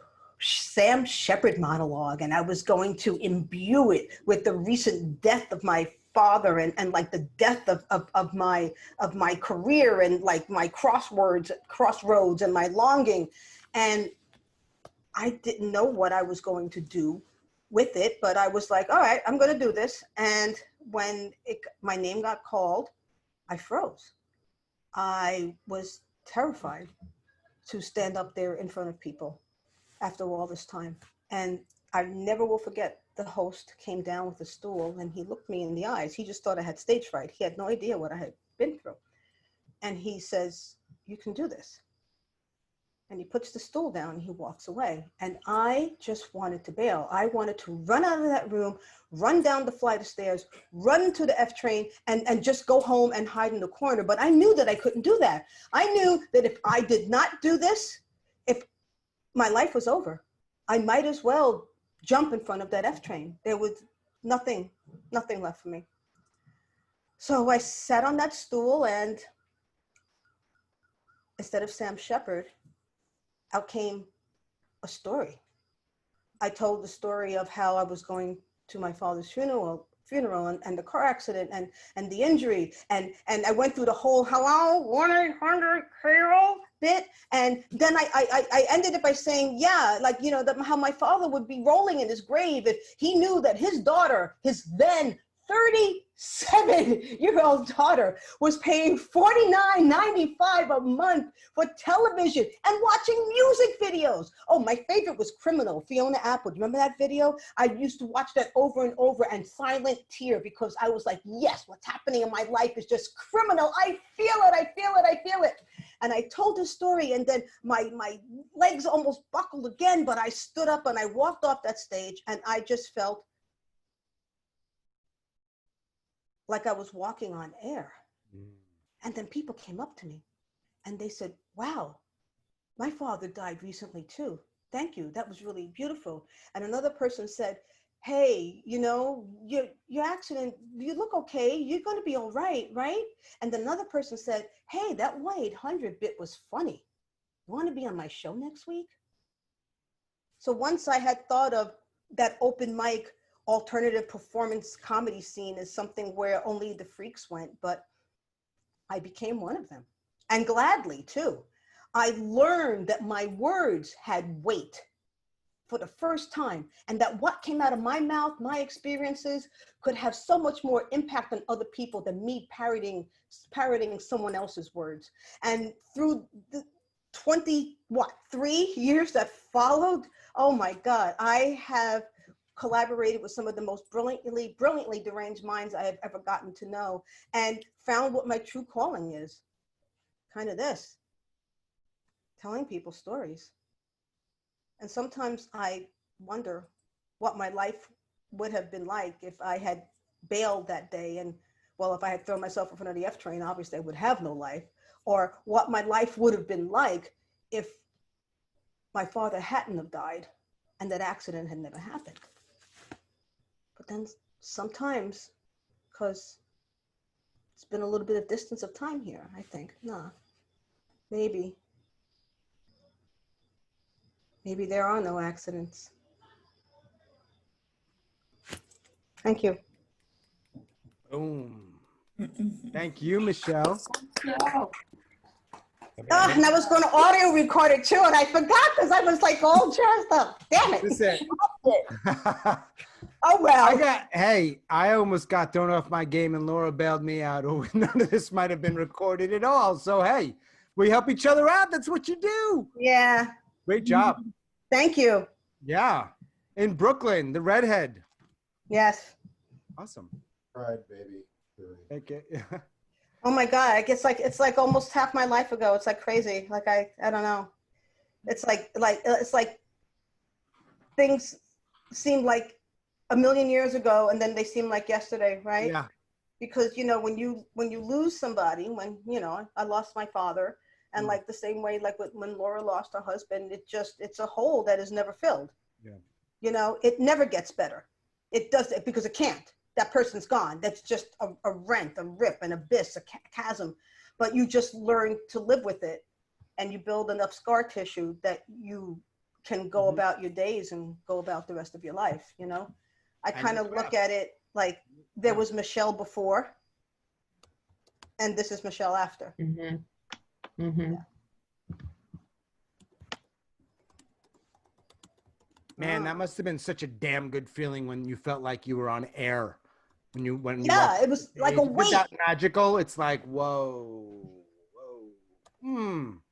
Sam Shepard monologue, and I was going to imbue it with the recent death of my father and like the death of my career, and like my crossroads and my longing. And I didn't know what I was going to do with it, but I was like, all right, I'm going to do this. And when my name got called, I froze. I was terrified to stand up there in front of people after all this time. And I never will forget, the host came down with a stool and he looked me in the eyes. He just thought I had stage fright. He had no idea what I had been through. And he says, you can do this. And he puts the stool down and he walks away. And I just wanted to bail. I wanted to run out of that room, run down the flight of stairs, run to the F train, and just go home and hide in the corner. But I knew that I couldn't do that. I knew that if I did not do this, if my life was over, I might as well jump in front of that F train. There was nothing left for me. So I sat on that stool, and instead of Sam Shepard, out came a story. I told the story of how I was going to my father's funeral and the car accident and the injury. And I went through the whole hello, 1-800-KO bit. And then I ended it by saying, yeah, like, you know, how my father would be rolling in his grave if he knew that his daughter, his then 37-year-old daughter, was paying $49.95 a month for television and watching music videos. Oh, my favorite was Criminal, Fiona Apple. Do you remember that video? I used to watch that over and over and silent tear because I was like, yes, what's happening in my life is just criminal. I feel it, I feel it, I feel it. And I told this story, and then my legs almost buckled again, but I stood up and I walked off that stage, and I just felt like I was walking on air. And then people came up to me and they said, wow, my father died recently too. Thank you, that was really beautiful. And another person said, hey, you know, your accident, you look okay, you're gonna be all right, right? And then another person said, hey, that 1-800 bit was funny. You wanna be on my show next week? So once I had thought of that open mic alternative performance comedy scene is something where only the freaks went, but I became one of them, and gladly too. I learned that my words had weight for the first time, and that what came out of my mouth, my experiences, could have so much more impact on other people than me parroting someone else's words. And through the 3 years that followed, oh my God, I have collaborated with some of the most brilliantly deranged minds I have ever gotten to know, and found what my true calling is. Kind of this, telling people stories. And sometimes I wonder what my life would have been like if I had bailed that day. And well, if I had thrown myself in front of the F train, obviously I would have no life. Or what my life would have been like if my father hadn't have died and that accident had never happened. But then sometimes, because it's been a little bit of distance of time here, I think, maybe there are no accidents. Thank you. Boom. Thank you, Michele. And I was going to audio record it too, and I forgot because I was like all dressed up. Damn it. Listen. Oh, well. I almost got thrown off my game and Laura bailed me out. Oh, none of this might have been recorded at all. So, hey, we help each other out. That's what you do. Yeah. Great job. Thank you. Yeah. In Brooklyn, the redhead. Yes. Awesome. Pride, baby. Okay. Oh my God. It's like almost half my life ago. It's like crazy. Like, I don't know. It's like things seem like a million years ago, and then they seem like yesterday, right? Yeah. Because, you know, when you lose somebody, you know, I lost my father, and like the same way, like when Laura lost her husband, it's a hole that is never filled. Yeah. You know, it never gets better. It does it because it can't. That person's gone. That's just a rent, a rip, an abyss, a chasm. But you just learn to live with it, and you build enough scar tissue that you can go about your days and go about the rest of your life, you know? I kind of look at it like there was Michele before, and this is Michele after. Mm-hmm. Mm-hmm. Yeah. Man, that must have been such a damn good feeling when you felt like you were on air. When you Yeah, it was like a weight. That magical. It's like, whoa.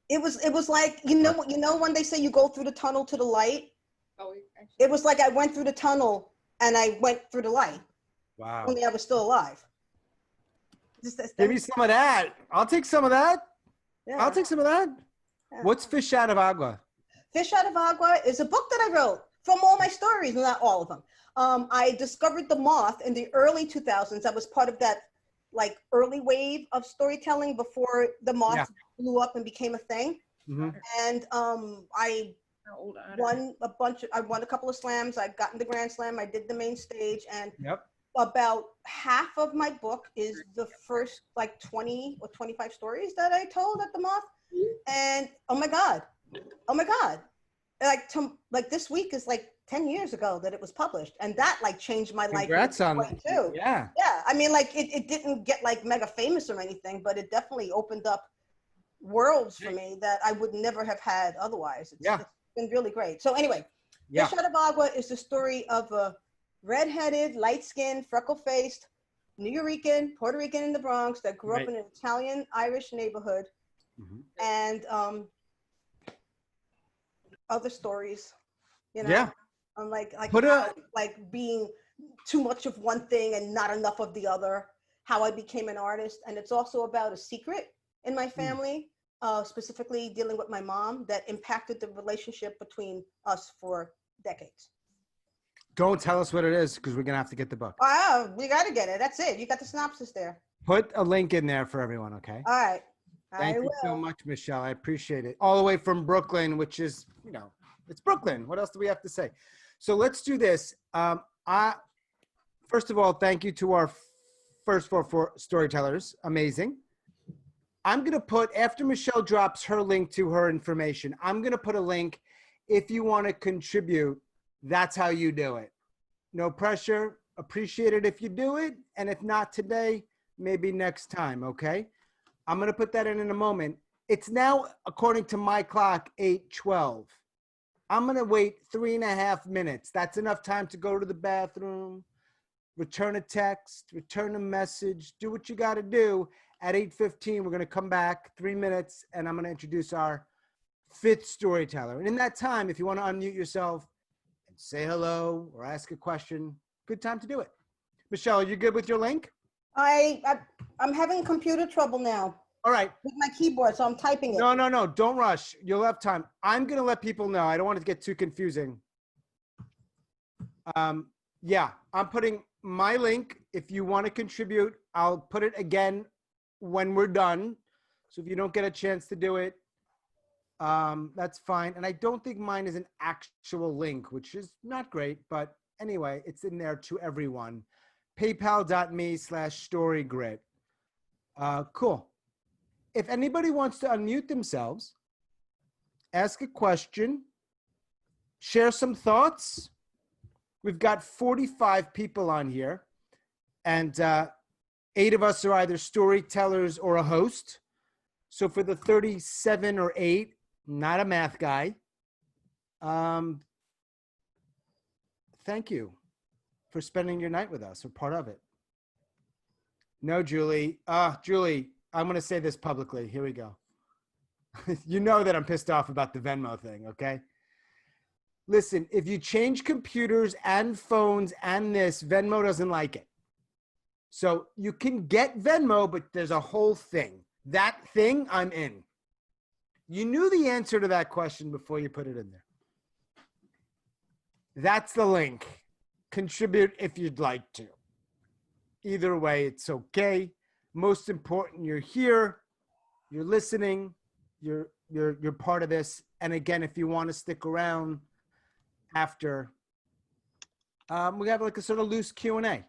It was like, you know when they say you go through the tunnel to the light? Oh, It was like I went through the tunnel and I went through the light. Wow. Only I was still alive. Give me some of that. I'll take some of that. Yeah. I'll take some of that. What's Fish Out of Agua? Fish Out of Agua is a book that I wrote from all my stories, not all of them. I discovered the moth in the early 2000s. I was part of that like early wave of storytelling before the moth blew up and became a thing. Mm-hmm. And I won a couple of slams. I've gotten the Grand Slam. I did the main stage, and about half of my book is the first like 20 or 25 stories that I told at the moth. And oh my God, like this week is like 10 years ago that it was published, and that like changed my life. Congrats on that too. Yeah. I mean, like it didn't get like mega famous or anything, but it definitely opened up worlds for me that I would never have had otherwise. It's been really great. So anyway, Fish Out of Agua is the story of a redheaded, light-skinned, freckle-faced Puerto Rican in the Bronx that grew up in an Italian-Irish neighborhood, and other stories, you know. I'm like being too much of one thing and not enough of the other. How I became an artist, and it's also about a secret in my family, specifically dealing with my mom, that impacted the relationship between us for decades. Don't tell us what it is, because we're gonna have to get the book. Oh, we got to get it. That's it. You got the synopsis there. Put a link in there for everyone, okay? All right. Thank you so much, Michele. I appreciate it. All the way from Brooklyn, which is, you know, it's Brooklyn. What else do we have to say? So let's do this. First of all, thank you to our first four storytellers. Amazing. I'm going to put, after Michele drops her link to her information, I'm going to put a link. If you want to contribute, that's how you do it. No pressure. Appreciate it if you do it. And if not today, maybe next time, okay? I'm going to put that in a moment. It's now, according to my clock, 8:12. I'm going to wait 3.5 minutes. That's enough time to go to the bathroom, return a text, return a message, do what you got to do. At 8:15, we're going to come back 3 minutes, and I'm going to introduce our 5th storyteller. And in that time, if you want to unmute yourself and say hello or ask a question, good time to do it. Michele, are you good with your link? I'm having computer trouble now. All right. With my keyboard, so I'm typing it. No. Don't rush. You'll have time. I'm going to let people know. I don't want it to get too confusing. Yeah, I'm putting my link. If you want to contribute, I'll put it again when we're done. So if you don't get a chance to do it, that's fine. And I don't think mine is an actual link, which is not great. But anyway, it's in there to everyone. PayPal.me/storygrit. Cool. If anybody wants to unmute themselves, ask a question, share some thoughts. We've got 45 people on here, and 8 of us are either storytellers or a host. So for the 37 or 8, not a math guy. Thank you for spending your night with us, or part of it. No, Julie. Julie, I'm going to say this publicly. Here we go. You know that I'm pissed off about the Venmo thing, okay? Listen, if you change computers and phones and this, Venmo doesn't like it. So you can get Venmo, but there's a whole thing. That thing, I'm in. You knew the answer to that question before you put it in there. That's the link. Contribute if you'd like to. Either way, it's okay. Most important, you're here, you're listening, you're part of this. And again, if you want to stick around after, we have like a sort of loose Q&A.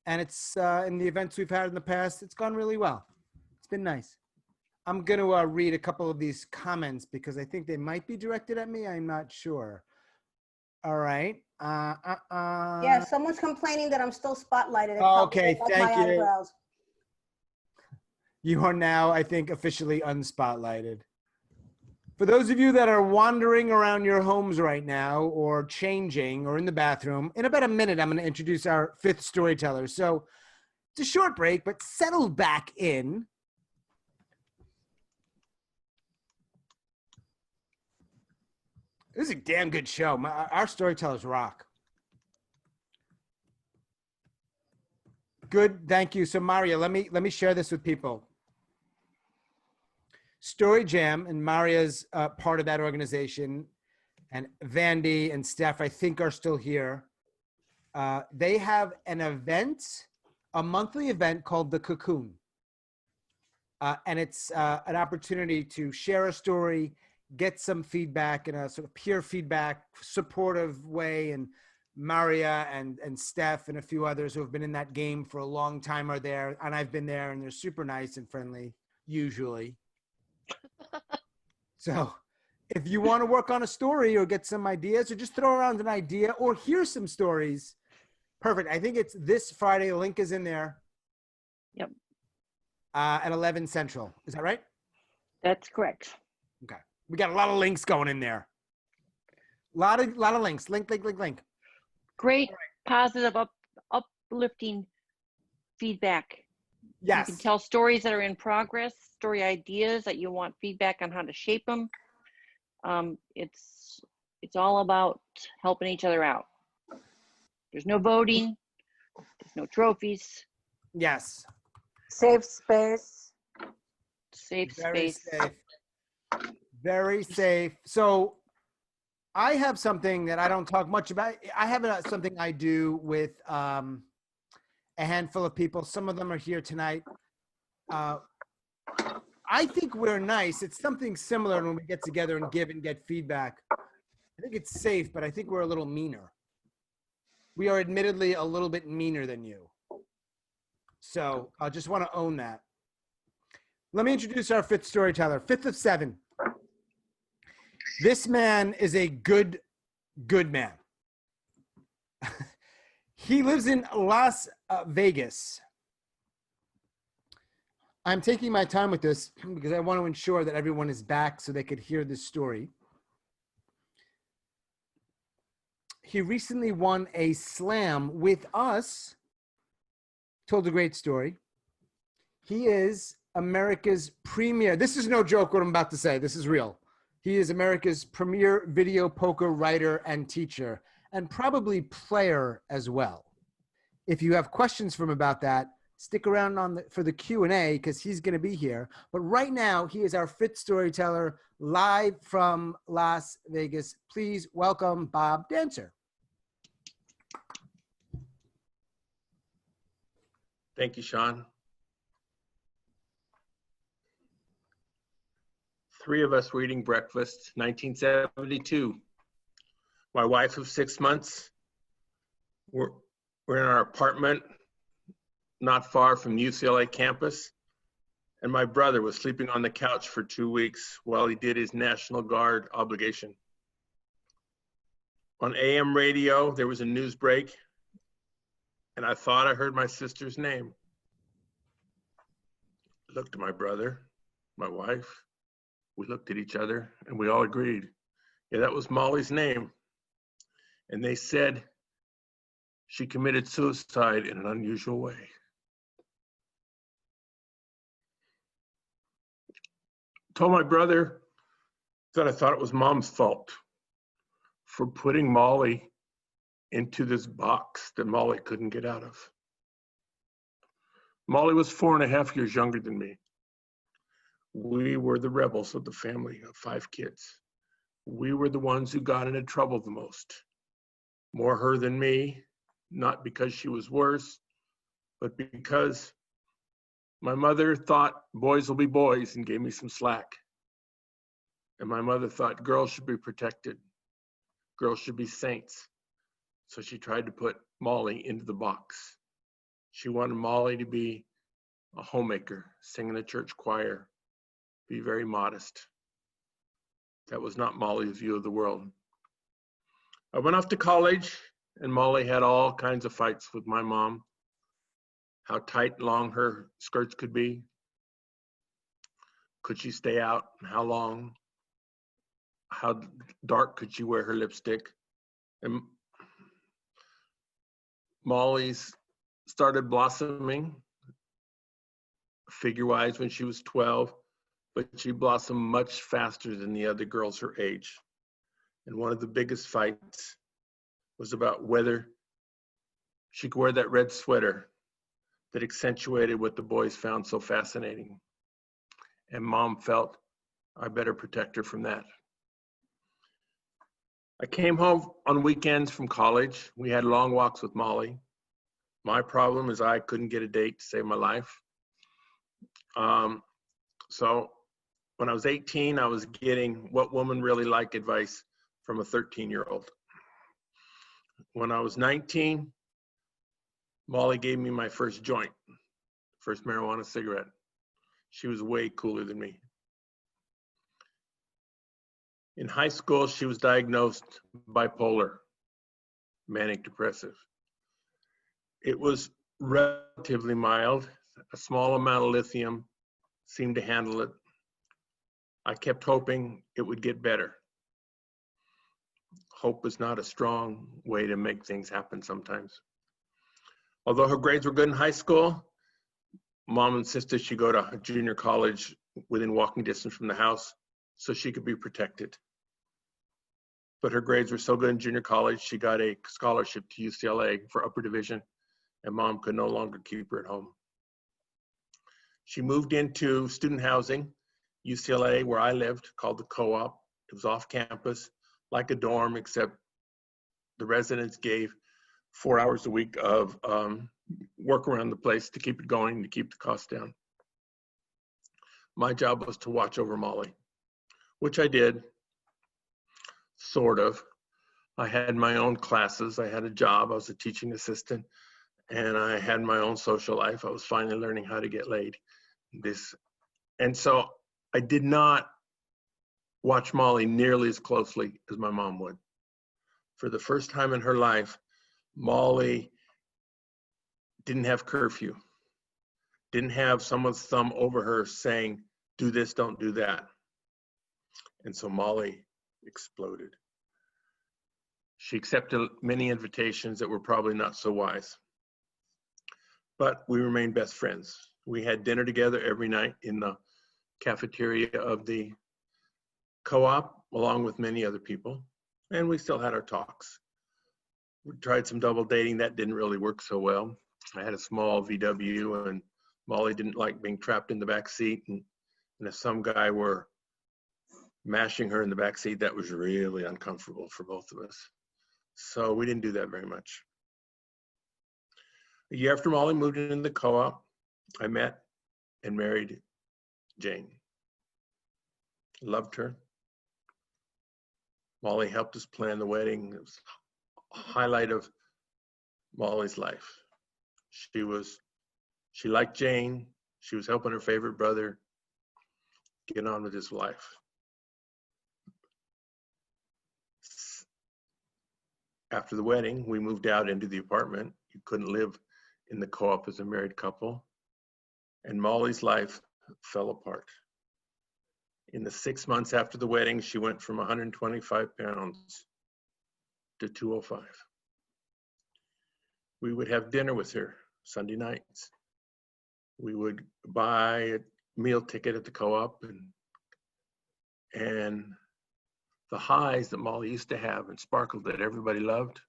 And it's in the events we've had in the past, it's gone really well. It's been nice. I'm going to read a couple of these comments because I think they might be directed at me. I'm not sure. All right. Yeah, someone's complaining that I'm still spotlighted. Okay, thank you. Eyebrows. You are now, I think, officially unspotlighted. For those of you that are wandering around your homes right now or changing or in the bathroom, in about a minute, I'm going to introduce our 5th storyteller. So it's a short break, but settle back in. This is a damn good show. Our storytellers rock. Good, thank you. So Marya, let me share this with people. Story Jam, and Marya's part of that organization, and Vandy and Steph, I think, are still here. They have an event, a monthly event called The Cocoon. And it's an opportunity to share a story, get some feedback in a sort of peer feedback, supportive way. And Marya and Steph and a few others who have been in that game for a long time are there. And I've been there, and they're super nice and friendly, usually. So if you want to work on a story or get some ideas or just throw around an idea or hear some stories, perfect. I think it's this Friday. The link is in there. Yep. At 11 Central. Is that right? That's correct. Okay. We got a lot of links going in there. Lot of links. Link. Great, positive, uplifting feedback. Yes. You can tell stories that are in progress, story ideas that you want feedback on how to shape them. It's all about helping each other out. There's no voting. There's no trophies. Yes. Safe space. Safe Very space. safe. Very safe. So I have something that I don't talk much about. I have something I do with a handful of people. Some of them are here tonight. I think we're nice. It's something similar when we get together and give and get feedback. I think it's safe, but I think we're a little meaner. We are admittedly a little bit meaner than you. So I just want to own that. Let me introduce our fifth storyteller, fifth of seven. This man is a good man. He lives in Las Vegas. I'm taking my time with this because I want to ensure that everyone is back so they could hear this story. He recently won a slam with us. Told a great story. He is America's premier. This is no joke what I'm about to say. This is real. He is America's premier video poker writer and teacher, and probably player as well. If you have questions for him about that, stick around for the Q&A because he's going to be here. But right now, he is our fifth storyteller live from Las Vegas. Please welcome Bob Dancer. Thank you, Sean. Three of us were eating breakfast, 1972. My wife of 6 months, we're in our apartment not far from the UCLA campus, and my brother was sleeping on the couch for 2 weeks while he did his National Guard obligation. On AM radio, there was a news break, and I thought I heard my sister's name. I looked at my brother, my wife. We looked at each other, and we all agreed, yeah, that was Molly's name. And they said she committed suicide in an unusual way. Told my brother that I thought it was Mom's fault for putting Molly into this box that Molly couldn't get out of. Molly was 4.5 years younger than me. We were the rebels of the family of 5 kids. We were the ones who got into trouble the most. More her than me, not because she was worse, but because my mother thought boys will be boys and gave me some slack. And my mother thought girls should be protected. Girls should be saints. So she tried to put Molly into the box. She wanted Molly to be a homemaker, sing in the church choir, be very modest. That was not Molly's view of the world. I went off to college, and Molly had all kinds of fights with my mom. How tight and long her skirts could be. Could she stay out, and how long? How dark could she wear her lipstick? And Molly's started blossoming figure-wise when she was 12, but she blossomed much faster than the other girls her age. And one of the biggest fights was about whether she could wear that red sweater that accentuated what the boys found so fascinating. And Mom felt I better protect her from that. I came home on weekends from college. We had long walks with Molly. My problem is I couldn't get a date to save my life. So when I was 18, I was getting what women really like advice from a 13-year-old. When I was 19, Molly gave me my first joint, first marijuana cigarette. She was way cooler than me. In high school, she was diagnosed bipolar, manic depressive. It was relatively mild. A small amount of lithium seemed to handle it. I kept hoping it would get better. Hope is not a strong way to make things happen sometimes. Although her grades were good in high school, Mom insisted she go to a junior college within walking distance from the house so she could be protected. But her grades were so good in junior college, she got a scholarship to UCLA for upper division, and Mom could no longer keep her at home. She moved into student housing, UCLA, where I lived, called the Co-op. It was off campus, like a dorm, except the residents gave 4 hours a week of work around the place to keep it going, to keep the costs down. My job was to watch over Molly, which I did, sort of. I had my own classes. I had a job. I was a teaching assistant, and I had my own social life. I was finally learning how to get laid. And so I did not watch Molly nearly as closely as my mom would. For the first time in her life, Molly didn't have curfew, didn't have someone's thumb over her saying, do this, don't do that. And so Molly exploded. She accepted many invitations that were probably not so wise. But we remained best friends. We had dinner together every night in the cafeteria of the Co-op, along with many other people. And we still had our talks. We tried some double dating. That didn't really work so well. I had a small VW, and Molly didn't like being trapped in the back seat. And if some guy were mashing her in the back seat, that was really uncomfortable for both of us. So we didn't do that very much. A year after Molly moved into the Co-op, I met and married Jane. Loved her. Molly helped us plan the wedding. It was a highlight of Molly's life. She liked Jane. She was helping her favorite brother get on with his life. After the wedding, we moved out into the apartment. You couldn't live in the Co-op as a married couple. And Molly's life fell apart. In the 6 months after the wedding, she went from 125 pounds to 205. We would have dinner with her Sunday nights. We would buy a meal ticket at the Co-op, and the highs that Molly used to have and sparkled that everybody loved,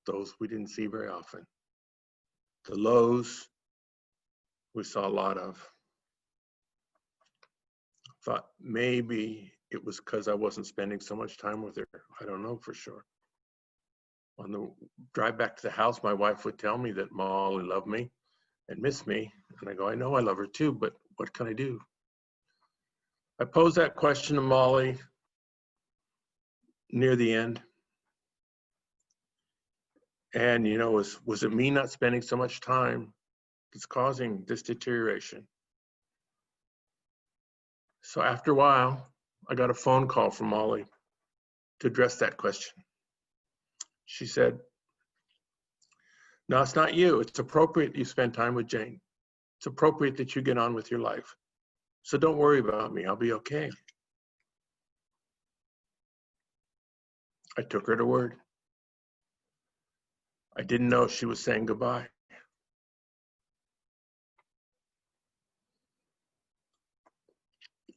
those we didn't see very often. The lows we saw a lot of. Thought maybe it was because I wasn't spending so much time with her. I don't know for sure. On the drive back to the house, my wife would tell me that Molly loved me and missed me. And I go, I know I love her too, but what can I do? I posed that question to Molly near the end. And, you know, was it me not spending so much time that's causing this deterioration? So after a while, I got a phone call from Molly to address that question. She said, no, it's not you. It's appropriate you spend time with Jane. It's appropriate that you get on with your life. So don't worry about me. I'll be okay. I took her at her word. I didn't know she was saying goodbye.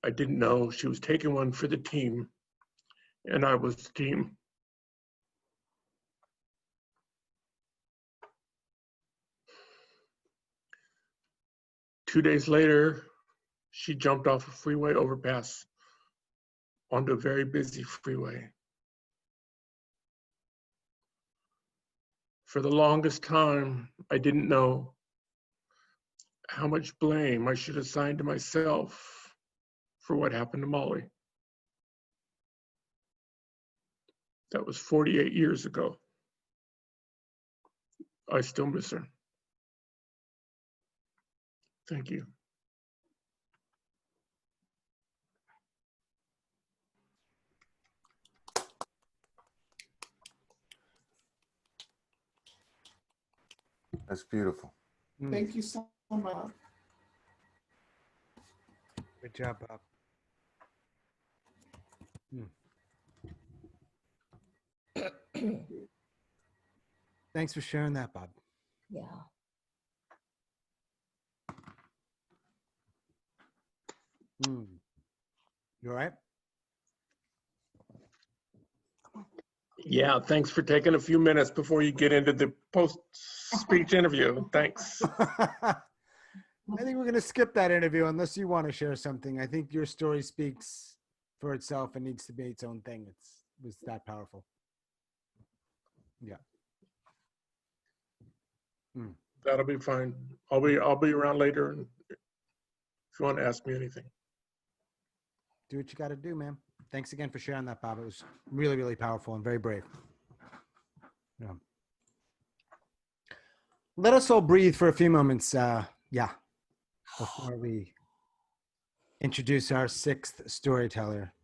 I didn't know she was taking one for the team, and I was the team. Two days later, She jumped off a freeway overpass onto a very busy freeway. For the longest time, I didn't know how much blame I should assign to myself for what happened to Molly. That was 48 years ago. I still miss her. Thank you. That's beautiful. Thank you so much. Good job, Bob. Thanks for sharing that, Bob. Yeah. You all right? Yeah, thanks for taking a few minutes before you get into the post-speech interview. Thanks. I think we're going to skip that interview unless you want to share something. I think your story speaks for itself and needs to be its own thing. It was that powerful. Yeah. That'll be fine. I'll be around later if you want to ask me anything. Do what you got to do, man. Thanks again for sharing that, Bob. It was really, really powerful and very brave. Yeah. Let us all breathe for a few moments. Before we introduce our sixth storyteller.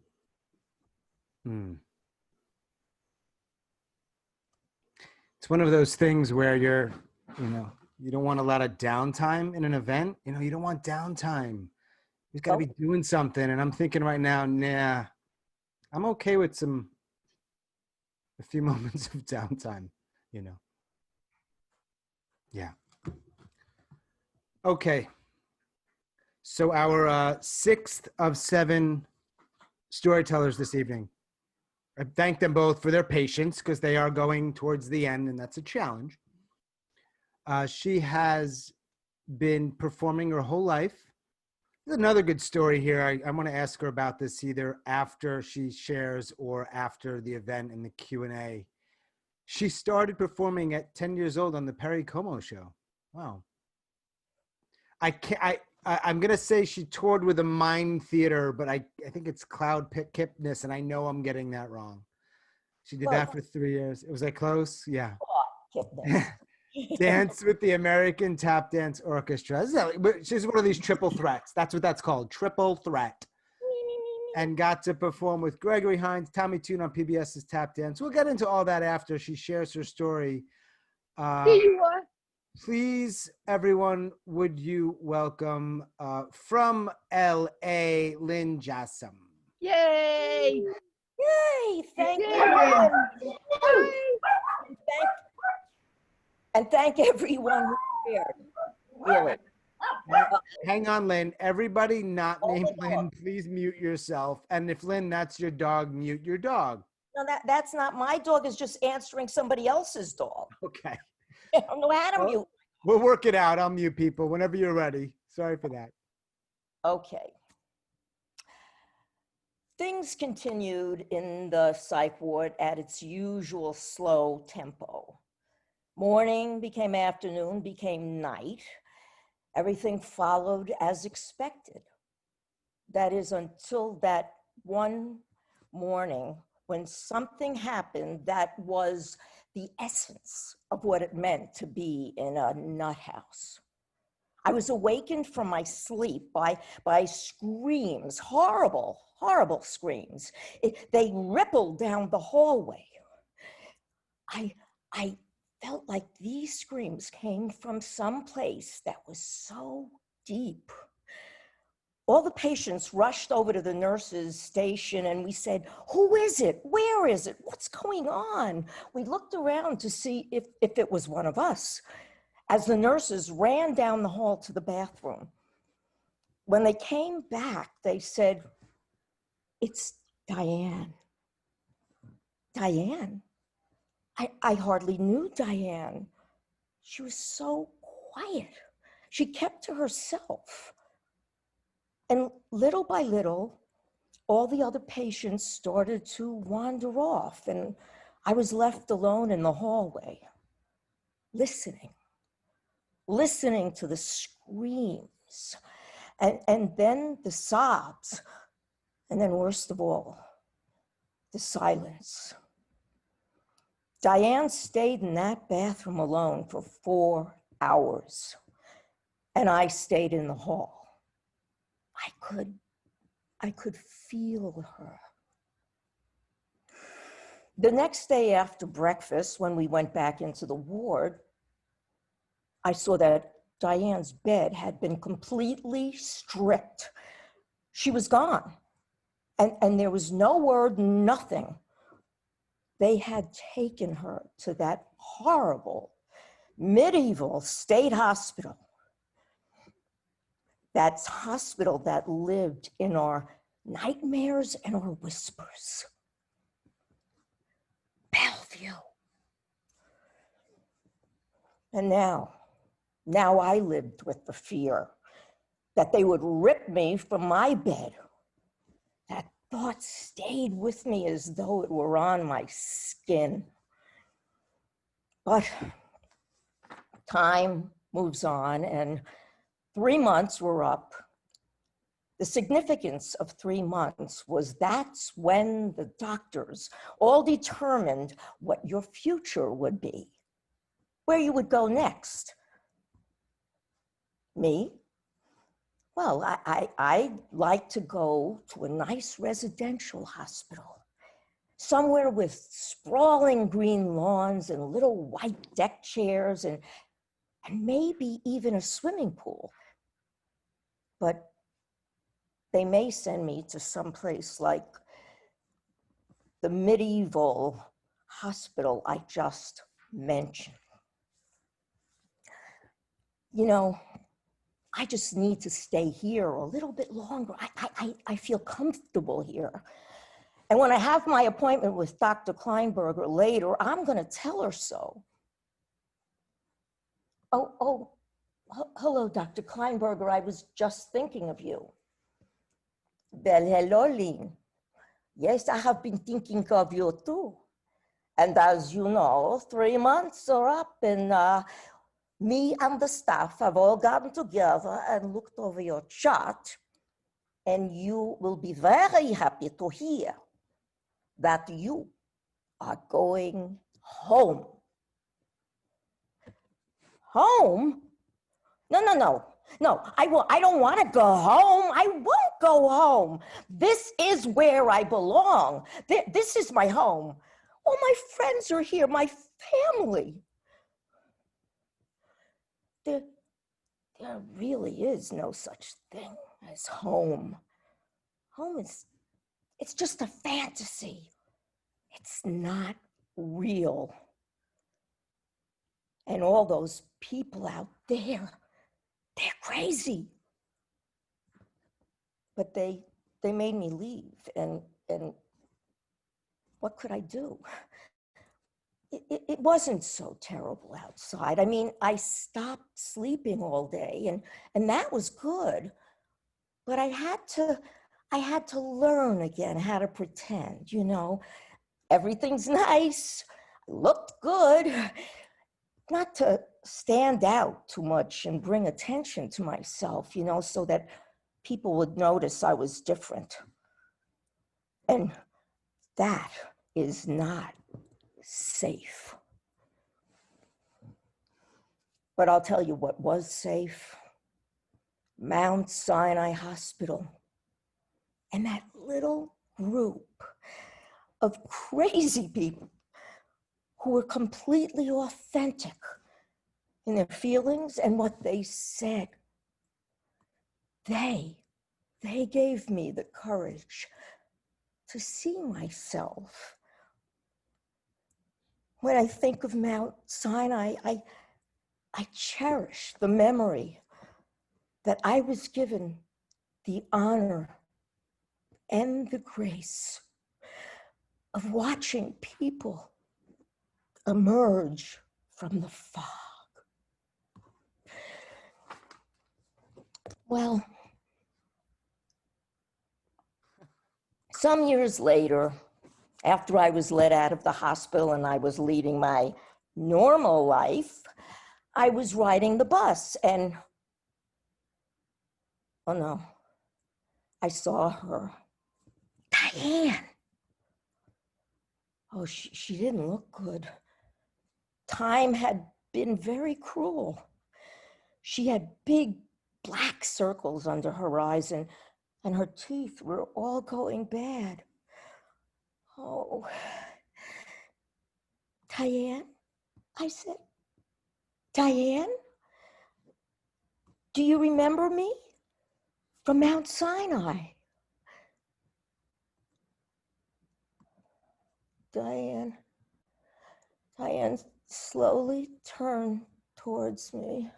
It's one of those things where you don't want a lot of downtime in an event. You don't want downtime. You've got to be doing something. And I'm thinking right now, nah, I'm okay with a few moments of downtime, Yeah. Okay. So our sixth of seven storytellers this evening. I thank them both for their patience because they are going towards the end, and that's a challenge. She has been performing her whole life. There's another good story here. I want to ask her about this either after she shares or after the event in the Q&A. She started performing at 10 years old on the Perry Como show. Wow. I'm going to say she toured with the Mime Theater, but I think it's Cloud Kipnis, and I know I'm getting that wrong. She did that for 3 years. Was I close? Yeah. Dance with the American Tap Dance Orchestra. She's one of these triple threats. That's what that's called, triple threat. And got to perform with Gregory Hines, Tommy Tune on PBS's Tap Dance. We'll get into all that after she shares her story. Here you are. Please, everyone, would you welcome from LA, Lynne Jassem. Yay! Yay! Thank Yay. you. Yay. And thank everyone who shared. Really. Hang on, Lynn. Everybody not named Lynn, please mute yourself. And if Lynn, that's your dog, mute your dog. No, that's not my dog. Is just answering somebody else's dog. Okay. I don't know how to mute. We'll work it out. I'll mute people whenever you're ready. Sorry for that. Okay. Things continued in the psych ward at its usual slow tempo. Morning became afternoon, became night. Everything followed as expected. That is until that one morning when something happened that was the essence of what it meant to be in a nut house. I was awakened from my sleep by screams, horrible, horrible screams. They rippled down the hallway. I felt like these screams came from some place that was so deep. All the patients rushed over to the nurses' station and we said, "Who is it? Where is it? What's going on?" We looked around to see if it was one of us as the nurses ran down the hall to the bathroom. When they came back, they said, "It's Diane." Diane? I hardly knew Diane. She was so quiet. She kept to herself. And little by little, all the other patients started to wander off, and I was left alone in the hallway, listening to the screams, and then the sobs, and then worst of all, the silence. Diane stayed in that bathroom alone for 4 hours, and I stayed in the hall. I could feel her. The next day after breakfast, when we went back into the ward, I saw that Diane's bed had been completely stripped. She was gone. And there was no word, nothing. They had taken her to that horrible medieval state hospital. That hospital that lived in our nightmares and our whispers. Bellevue. And now I lived with the fear that they would rip me from my bed. That thought stayed with me as though it were on my skin. But time moves on, and 3 months were up. The significance of 3 months was that's when the doctors all determined what your future would be, where you would go next. Me? Well, I'd like to go to a nice residential hospital, somewhere with sprawling green lawns and little white deck chairs and maybe even a swimming pool. But they may send me to someplace like the medieval hospital I just mentioned. You know, I just need to stay here a little bit longer. I feel comfortable here. And when I have my appointment with Dr. Kleinberger later, I'm going to tell her so. Hello, Dr. Kleinberger. I was just thinking of you. Well, hello, Lynne. Yes, I have been thinking of you too. And as you know, 3 months are up, and me and the staff have all gotten together and looked over your chart, and you will be very happy to hear that you are going home. Home? No, I don't want to go home. I won't go home. This is where I belong. This is my home. All my friends are here, my family. There really is no such thing as home. Home it's just a fantasy. It's not real. And all those people out there, they're crazy. But they made me leave, and what could I do? It wasn't so terrible outside. I mean, I stopped sleeping all day, and that was good. But I had to learn again how to pretend, you know. Everything's nice, looked good. Not to stand out too much and bring attention to myself, you know, so that people would notice I was different. And that is not safe. But I'll tell you what was safe. Mount Sinai Hospital. And that little group of crazy people who were completely authentic in their feelings and what they said. They gave me the courage to see myself. When I think of Mount Sinai, I cherish the memory that I was given the honor and the grace of watching people emerge from the fog. Well, Some years later, after I was let out of the hospital and I was leading my normal life, I was riding the bus and, oh no, I saw her. Diane. Oh, she didn't look good. Time had been very cruel. She had big black circles under her eyes and her teeth were all going bad. Oh, Diane, I said, Diane, do you remember me from Mount Sinai? Diane slowly turned towards me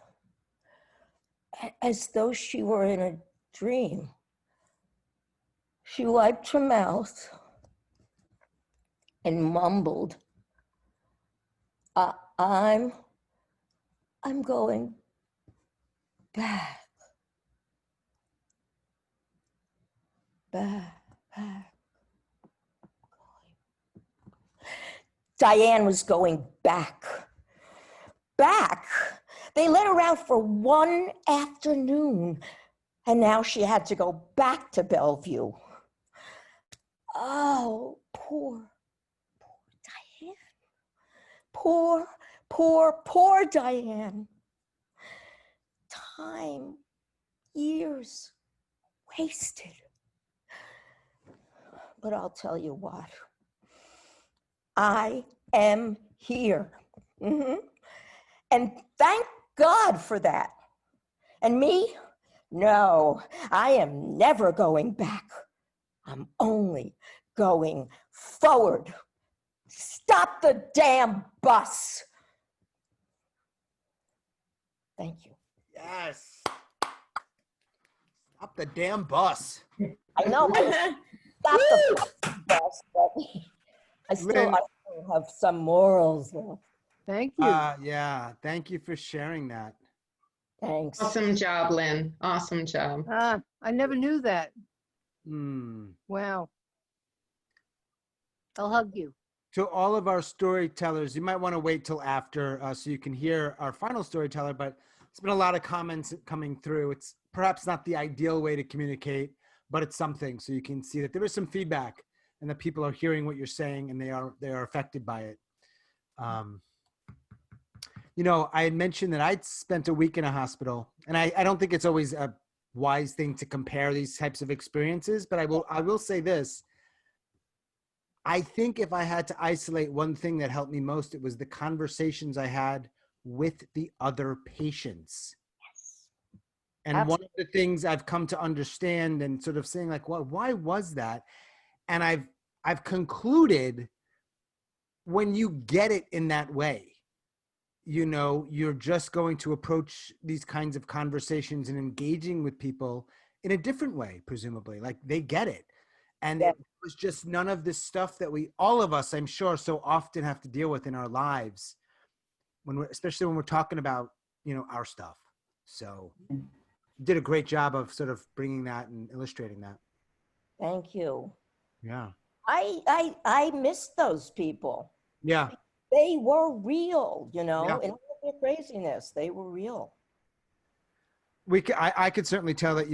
as though she were in a dream. She wiped her mouth and mumbled, I'm going back. Diane was going back. They let her out for one afternoon, and now she had to go back to Bellevue. Oh, poor Diane. Poor Diane. Time, years wasted. But I'll tell you what, I am here. And thank God for that. And me? No, I am never going back. I'm only going forward. Stop the damn bus. Thank you. Yes. Stop the damn bus. I know. Stop the bus, but I still have some morals left. Thank you. Yeah, thank you for sharing that. Thanks. Awesome job, Lynn. Awesome job. I never knew that. Mm. Wow. I'll hug you. To all of our storytellers, you might want to wait till after so you can hear our final storyteller, but it's been a lot of comments coming through. It's perhaps not the ideal way to communicate, but it's something, so you can see that there is some feedback and that people are hearing what you're saying and they are affected by it. You know, I had mentioned that I'd spent a week in a hospital, and I don't think it's always a wise thing to compare these types of experiences, but I will say this. I think if I had to isolate one thing that helped me most, it was the conversations I had with the other patients. Yes. And Absolutely. one of the things I've come to understand and sort of saying like, well, why was that? And I've concluded when you get it in that way, you know, you're just going to approach these kinds of conversations and engaging with people in a different way, presumably, like they get it. And it was just none of this stuff that all of us, I'm sure, so often have to deal with in our lives, especially when we're talking about, you know, our stuff. So you did a great job of sort of bringing that and illustrating that. Thank you. Yeah. I miss those people. Yeah. They were real, you know, Yeah. in all their craziness, they were real. I could certainly tell that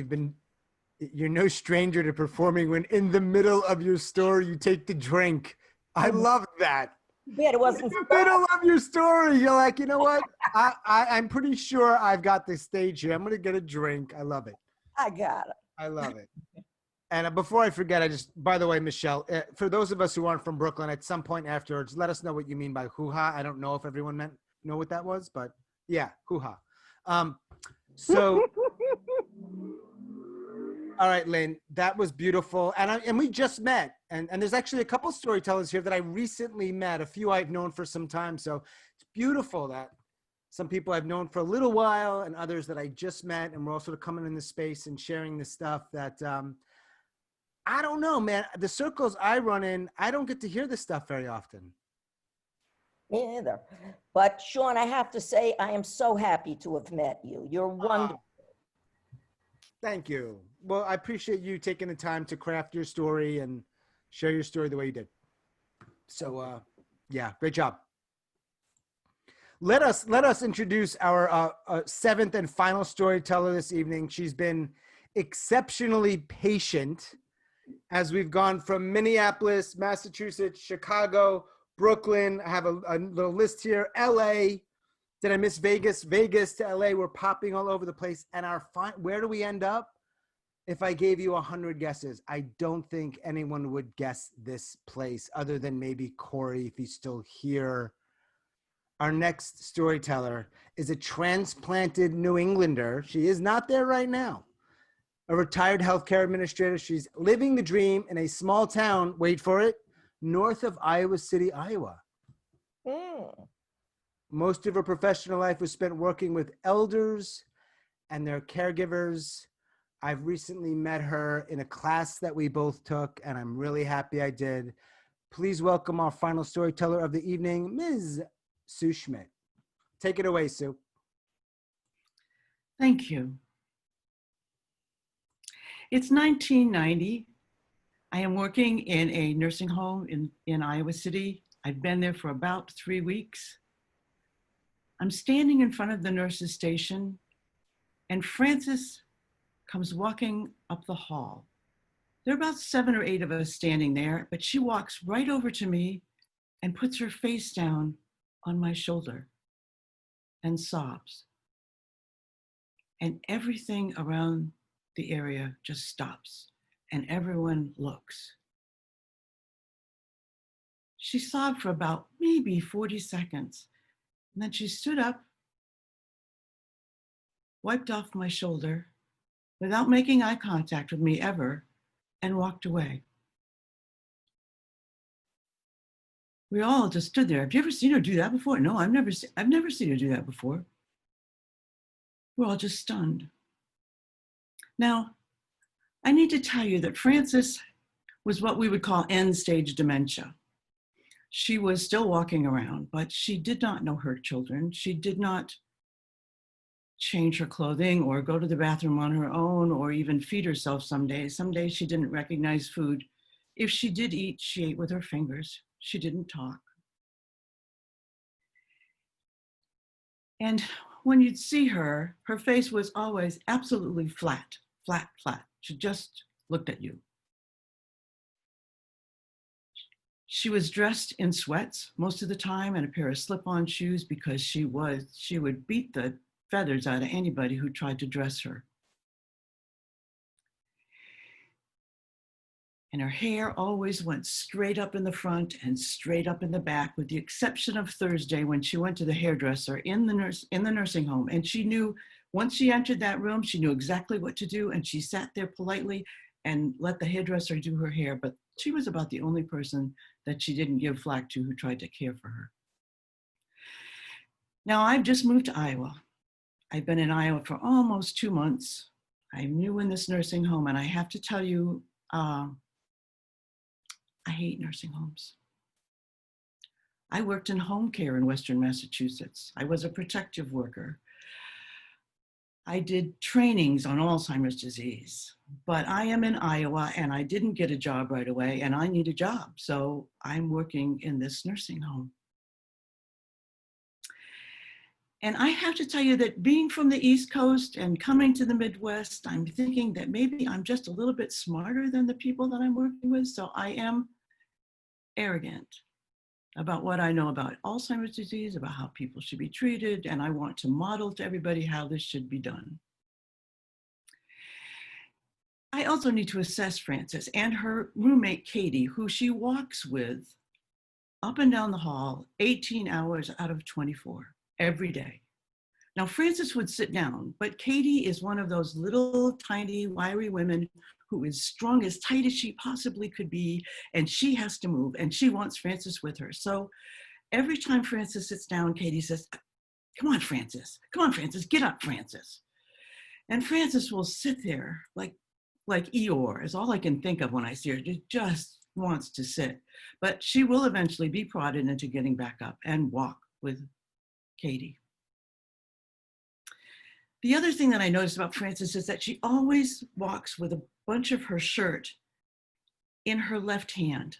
you're no stranger to performing when in the middle of your story, you take the drink. I love that. Yeah, it wasn't In the middle of your story, you're like, you know what? I'm pretty sure I've got the stage here. I'm going to get a drink. I love it. I got it. I love it. And before I forget, by the way, Michele, for those of us who aren't from Brooklyn, at some point afterwards, let us know what you mean by hoo-ha. I don't know if everyone know what that was, but yeah, hoo-ha. So, all right, Lynne, that was beautiful. And we just met. And there's actually a couple storytellers here that I recently met, a few I've known for some time. So it's beautiful that some people I've known for a little while and others that I just met. And we're all sort of coming in this space and sharing this stuff that, I don't know, man. The circles I run in, I don't get to hear this stuff very often. Me either. But Sean, I have to say, I am so happy to have met you. You're wonderful. Thank you. Well, I appreciate you taking the time to craft your story and share your story the way you did. So, yeah, great job. Let us introduce our seventh and final storyteller this evening. She's been exceptionally patient as we've gone from Minneapolis, Massachusetts, Chicago, Brooklyn. I have a little list here. LA. Did I miss Vegas? Vegas to LA. We're popping all over the place. And where do we end up? If I gave you 100 guesses, I don't think anyone would guess this place other than maybe Corey, if he's still here. Our next storyteller is a transplanted New Englander. She is not there right now. A retired healthcare administrator. She's living the dream in a small town, wait for it, north of Iowa City, Iowa. Most of her professional life was spent working with elders and their caregivers. I've recently met her in a class that we both took, and I'm really happy I did. Please welcome our final storyteller of the evening, Ms. Sue Schmitt. Take it away, Sue. Thank you. It's 1990. I am working in a nursing home in Iowa City. I've been there for about 3 weeks. I'm standing in front of the nurse's station, and Frances comes walking up the hall. There are about 7 or 8 of us standing there, but she walks right over to me and puts her face down on my shoulder and sobs. And everything around the area just stops and everyone looks. She sobbed for about maybe 40 seconds. And then she stood up, wiped off my shoulder without making eye contact with me ever, and walked away. We all just stood there. Have you ever seen her do that before? No, I've never seen her do that before. We're all just stunned. Now, I need to tell you that Frances was what we would call end-stage dementia. She was still walking around, but she did not know her children. She did not change her clothing or go to the bathroom on her own or even feed herself some days. Some days she didn't recognize food. If she did eat, she ate with her fingers. She didn't talk. And when you'd see her, her face was always absolutely flat, flat, flat. She just looked at you. She was dressed in sweats most of the time and a pair of slip-on shoes because she would beat the feathers out of anybody who tried to dress her. And her hair always went straight up in the front and straight up in the back, with the exception of Thursday when she went to the hairdresser in the nursing home. And she knew, once she entered that room, she knew exactly what to do. And she sat there politely and let the hairdresser do her hair. But she was about the only person that she didn't give flack to who tried to care for her. Now, I've just moved to Iowa. I've been in Iowa for almost 2 months. I'm new in this nursing home, and I have to tell you, I hate nursing homes. I worked in home care in Western Massachusetts. I was a protective worker. I did trainings on Alzheimer's disease, but I am in Iowa and I didn't get a job right away and I need a job. So I'm working in this nursing home. And I have to tell you that being from the East Coast and coming to the Midwest, I'm thinking that maybe I'm just a little bit smarter than the people that I'm working with. So I am arrogant about what I know about Alzheimer's disease, about how people should be treated, and I want to model to everybody how this should be done. I also need to assess Frances and her roommate, Katie, who she walks with up and down the hall 18 hours out of 24 every day. Now, Frances would sit down, but Katie is one of those little tiny wiry women who is strong, as tight as she possibly could be, and she has to move, and she wants Frances with her. So every time Frances sits down, Katie says, come on, Frances, get up, Frances. And Frances will sit there like Eeyore is all I can think of when I see her. She just wants to sit, but she will eventually be prodded into getting back up and walk with Katie. The other thing that I noticed about Frances is that she always walks with a bunch of her shirt in her left hand.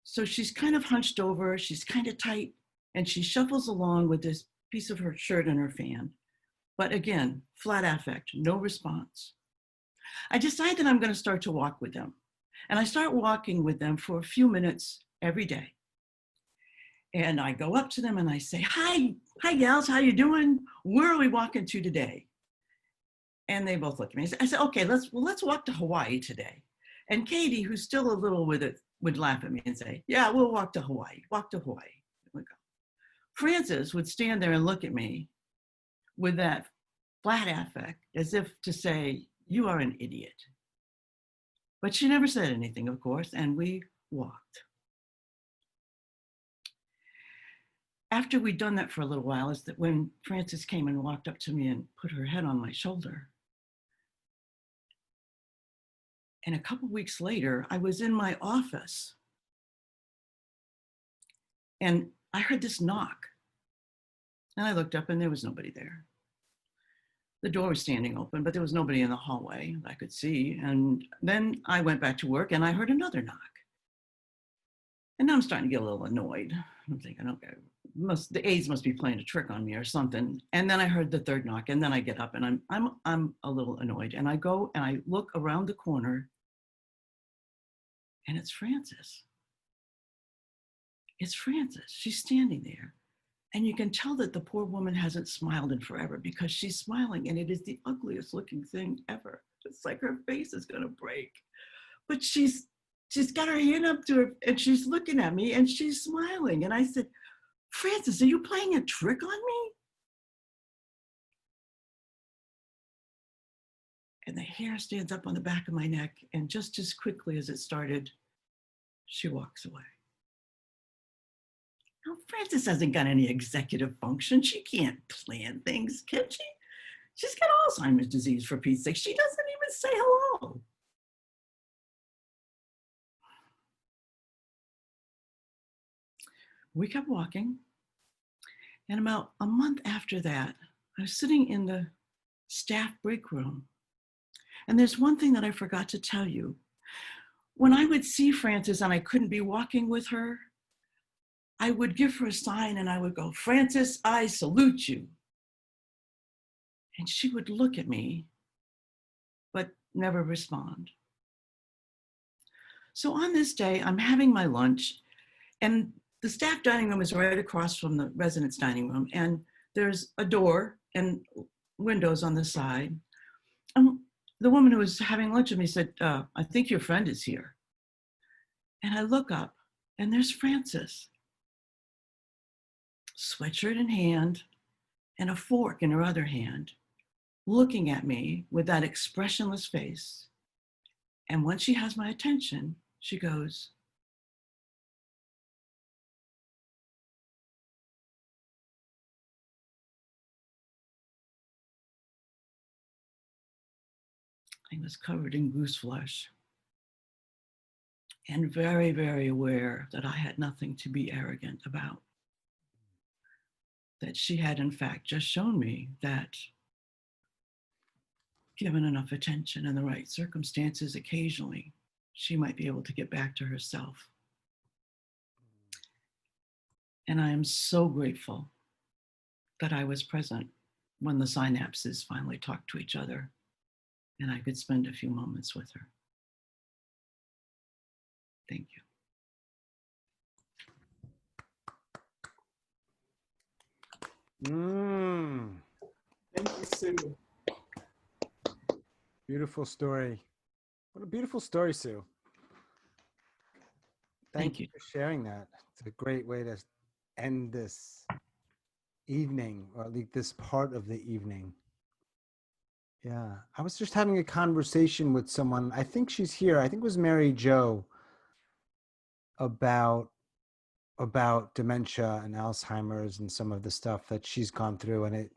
So she's kind of hunched over, she's kind of tight, and she shuffles along with this piece of her shirt in her fan. But again, flat affect, no response. I decide that I'm going to start to walk with them. And I start walking with them for a few minutes every day. And I go up to them and I say, hi gals, how you doing? Where are we walking to today? And they both look at me. I said, okay, let's walk to Hawaii today. And Katie, who's still a little with it, would laugh at me and say, yeah, we'll walk to Hawaii, walk to Hawaii. We go. Frances would stand there and look at me with that flat affect as if to say, you are an idiot. But she never said anything, of course, and we walked. After we'd done that for a little while, is that when Frances came and walked up to me and put her head on my shoulder. And a couple weeks later, I was in my office and I heard this knock. And I looked up and there was nobody there. The door was standing open, but there was nobody in the hallway I could see. And then I went back to work and I heard another knock. And now I'm starting to get a little annoyed. I'm thinking, okay, the aides must be playing a trick on me or something. And then I heard the third knock, and then I get up and I'm a little annoyed. And I go and I look around the corner, and it's Frances. It's Frances. She's standing there. And you can tell that the poor woman hasn't smiled in forever because she's smiling, and it is the ugliest looking thing ever. It's like her face is gonna break. But she's got her hand up to her and she's looking at me and she's smiling. And I said, Frances, are you playing a trick on me? And the hair stands up on the back of my neck, and just as quickly as it started, she walks away. Now, Frances hasn't got any executive function. She can't plan things, can she? She's got Alzheimer's disease, for Pete's sake. She doesn't even say hello. We kept walking. And about a month after that, I was sitting in the staff break room. And there's one thing that I forgot to tell you. When I would see Frances and I couldn't be walking with her, I would give her a sign and I would go, Frances, I salute you. And she would look at me, but never respond. So on this day, I'm having my lunch, and the staff dining room is right across from the residence dining room, and there's a door and windows on the side. And the woman who was having lunch with me said, I think your friend is here. And I look up, and there's Frances, sweatshirt in hand and a fork in her other hand, looking at me with that expressionless face. And once she has my attention, she goes, I was covered in goose flesh and very, very aware that I had nothing to be arrogant about. That she had, in fact, just shown me that given enough attention and the right circumstances, occasionally, she might be able to get back to herself. And I am so grateful that I was present when the synapses finally talked to each other and I could spend a few moments with her. Thank you. Thank you, Sue. Beautiful story. What a beautiful story, Sue. Thank you for sharing that. It's a great way to end this evening, or at least this part of the evening. Yeah, I was just having a conversation with someone, I think she's here, I think it was Mary Jo, about dementia and Alzheimer's and some of the stuff that she's gone through. And it,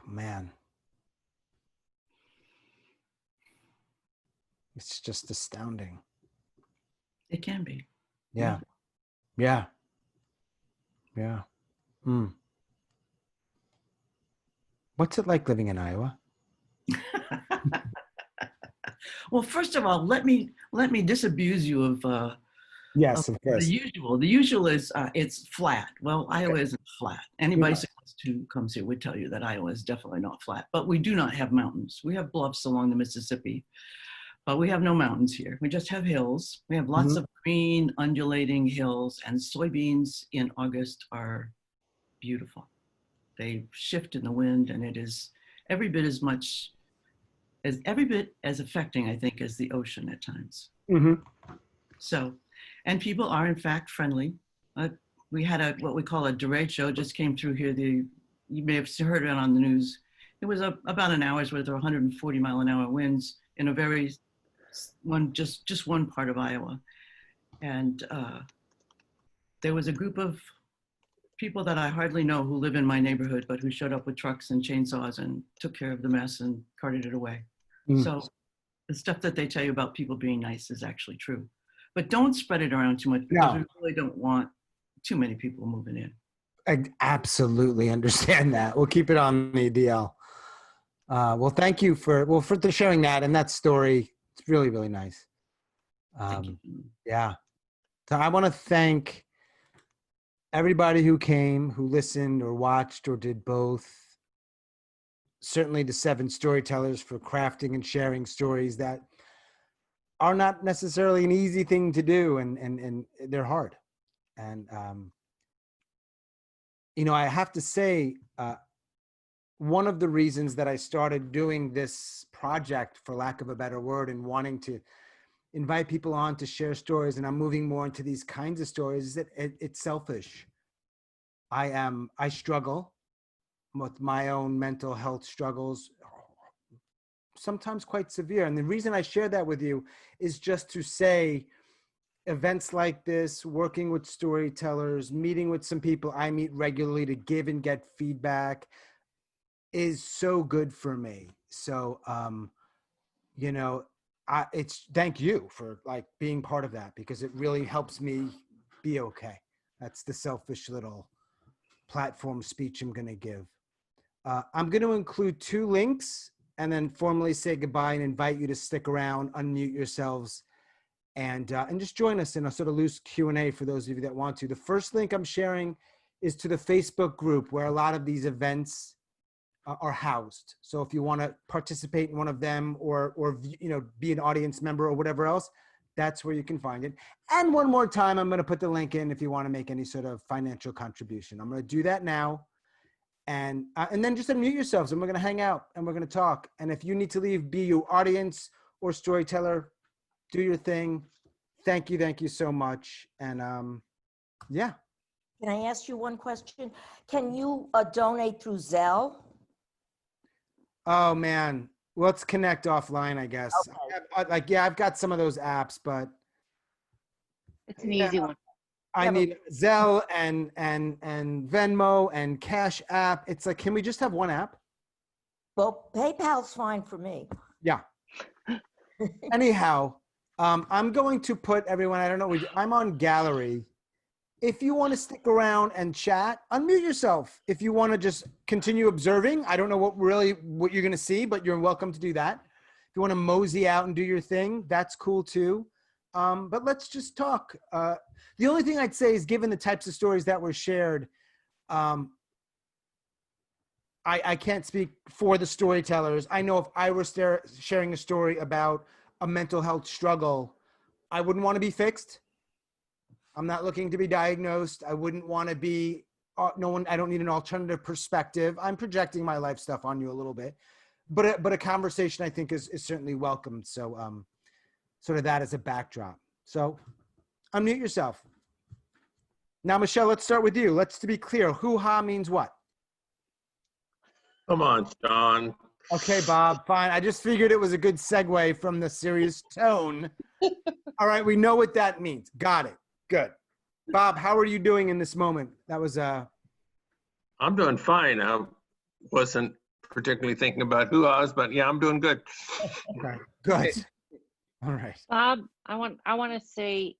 man, it's just astounding. It can be. Yeah. Yeah. Yeah. Mm. What's it like living in Iowa? Well, first of all, let me disabuse you of Yes, of the course. usual. The usual is it's flat. Well, Iowa isn't flat. Any No. bicyclist who comes here would tell you that Iowa is definitely not flat. But we do not have mountains. We have bluffs along the Mississippi, but we have no mountains here. We just have hills. We have lots of green, undulating hills, and soybeans in August are beautiful. They shift in the wind, and it is every bit as affecting, I think, as the ocean at times. So, and people are in fact friendly. We had what we call a derecho just came through here. You may have heard it on the news. It was about an hour's worth of 140-mile-an-hour winds in a just one part of Iowa. And there was a group of people that I hardly know who live in my neighborhood, but who showed up with trucks and chainsaws and took care of the mess and carted it away. So the stuff that they tell you about people being nice is actually true. But don't spread it around too much because we really don't want too many people moving in. I absolutely understand that. We'll keep it on the DL. Well, thank you for sharing that and that story. It's really, really nice. Yeah. So I want to thank everybody who came, who listened or watched or did both. Certainly the 7 storytellers for crafting and sharing stories that are not necessarily an easy thing to do, and they're hard. And, I have to say, one of the reasons that I started doing this project, for lack of a better word, and wanting to invite people on to share stories, and I'm moving more into these kinds of stories, is that it's selfish. I struggle with my own mental health struggles, sometimes quite severe. And the reason I share that with you is just to say events like this, working with storytellers, meeting with some people I meet regularly to give and get feedback is so good for me. So, it's thank you for being part of that, because it really helps me be okay. That's the selfish little platform speech I'm going to give. I'm going to include 2 links and then formally say goodbye and invite you to stick around, unmute yourselves, and just join us in a sort of loose Q&A for those of you that want to. The first link I'm sharing is to the Facebook group where a lot of these events are housed. So if you want to participate in one of them or be an audience member or whatever else, that's where you can find it. And one more time, I'm going to put the link in if you want to make any sort of financial contribution. I'm going to do that now. And then just unmute yourselves and we're going to hang out and we're going to talk. And if you need to leave, be you audience or storyteller, do your thing. Thank you so much. And yeah. Can I ask you one question? Can you donate through Zelle? Oh man, let's connect offline, I guess. Okay. I've got some of those apps, but it's an easy one. I need Zelle and Venmo and Cash App. It's like, can we just have one app? Well, PayPal's fine for me. Yeah. Anyhow, I'm going to put everyone, I don't know, I'm on gallery. If you want to stick around and chat, unmute yourself. If you want to just continue observing, I don't know what you're going to see, but you're welcome to do that. If you want to mosey out and do your thing, that's cool too. But let's just talk. The only thing I'd say is, given the types of stories that were shared, I can't speak for the storytellers. I know if I were sharing a story about a mental health struggle, I wouldn't want to be fixed. I'm not looking to be diagnosed. I wouldn't want to be, I don't need an alternative perspective. I'm projecting my life stuff on you a little bit, but a conversation I think is certainly welcomed. So sort of that as a backdrop. So unmute yourself. Now, Michele, let's start with you. To be clear, hoo-ha means what? Come on, Sean. Okay, Bob, fine. I just figured it was a good segue from the serious tone. All right, we know what that means. Got it. Good. Bob, how are you doing in this moment? That was I'm doing fine. I wasn't particularly thinking about hoo-has, but yeah, I'm doing good. Okay, good. All right. Bob, I want to say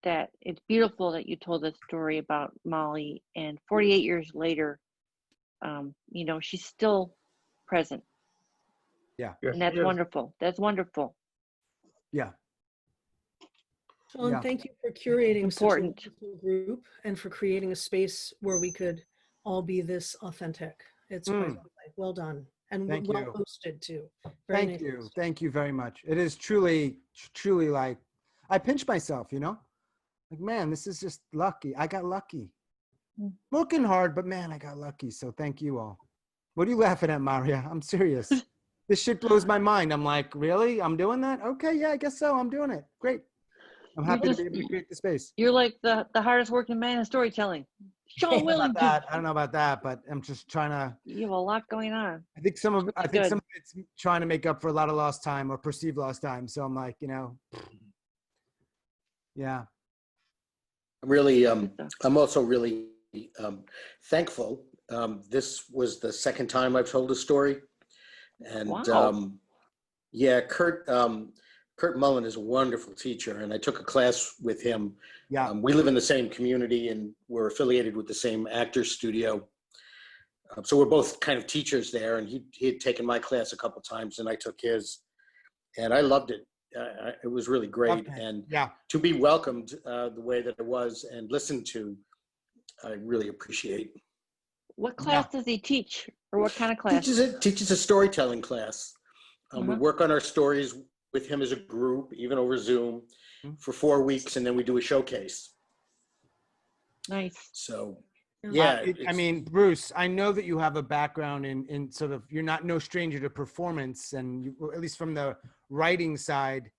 that it's beautiful that you told this story about Molly, and 48 years later, she's still present. Yes, And that's it is. wonderful. That's wonderful. Yeah. Sean, Yeah. thank you for curating such a Important. wonderful group and for creating a space where we could all be this authentic. It's quite Mm. lovely. Well done. And Thank well you. hosted too. Very Thank nice. you. Thank you very much. It is truly, truly like, I pinch myself, you know? Like, man, this is just lucky. I got lucky. Working hard, but man, I got lucky. So thank you all. What are you laughing at, Marya? I'm serious. This shit blows my mind. I'm like, really? I'm doing that? Okay, yeah, I guess so. I'm doing it. Great. I'm happy to be able to create the space. You're like the hardest working man in storytelling. Sean I don't know about Willington. that. I don't know about that, but I'm just trying to. You have a lot going on. I think some of Good. it's trying to make up for a lot of lost time or perceived lost time. So I'm like, you know, yeah. I'm really, I'm also really thankful. This was the second time I've told a story. And Wow. yeah, Kurt Mullen is a wonderful teacher, and I took a class with him. Yeah. We live in the same community, and we're affiliated with the same actors studio. So we're both kind of teachers there, and he had taken my class a couple times, and I took his, and I loved it. It was really great, Okay. and Yeah. to be welcomed the way that it was and listened to, I really appreciate. What class does he teach, or what kind of class? Teaches a storytelling class. We work on our stories with him as a group, even over Zoom, for 4 weeks, and then we do a showcase. Nice. So, yeah. I mean, Bruce, I know that you have a background in sort of, you're not no stranger to performance, and you, at least from the writing side,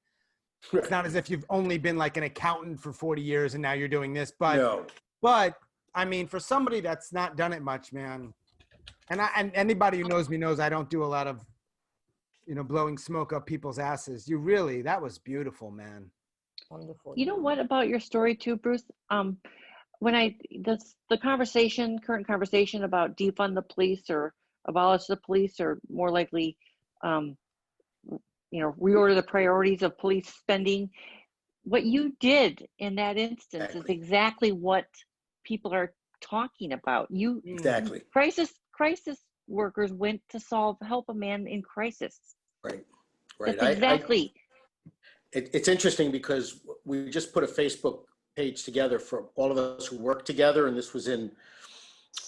it's not as if you've only been like an accountant for 40 years and now you're doing this, but No. But I mean, for somebody that's not done it much, man, and anybody who knows me knows I don't do a lot of, you know, blowing smoke up people's asses. You really, that was beautiful, man. Wonderful. You know what about your story too, Bruce? When the current conversation about defund the police or abolish the police, or more likely, you know, reorder the priorities of police spending. What you did in that instance is exactly what people are talking about. You Exactly. crisis workers went to help a man in crisis. Right. That's exactly. It's interesting because we just put a Facebook page together for all of us who work together, and this was in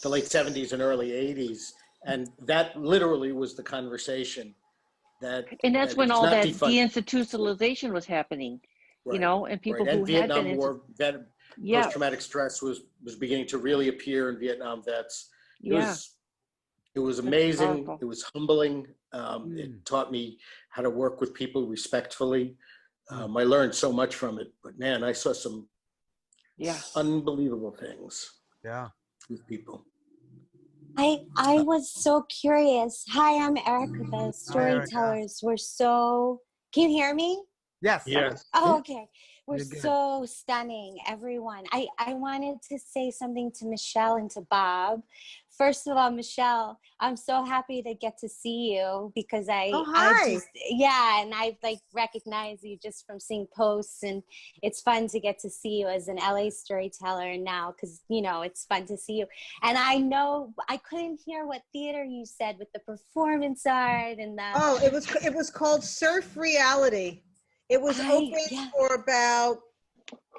the late 70s and early 80s, and that literally was the conversation. And that's when all that deinstitutionalization was happening, right. You know, and people who had Vietnam been War, post-traumatic stress was beginning to really appear in Vietnam vets. It was amazing. It was humbling. It taught me how to work with people respectfully. I learned so much from it, but man, I saw some unbelievable things with people. I was so curious. Hi, I'm Erica. The storytellers were so, can you hear me? Yes. Yes. Oh, okay. We're so stunning, everyone. I wanted to say something to Michele and to Bob. First of all, Michele, I'm so happy to get to see you because I like recognize you just from seeing posts, and it's fun to get to see you as an LA storyteller now because, you know, it's fun to see you. And I know I couldn't hear what theater you said with the performance art and the... Oh, it was called Surf Reality. It was open for about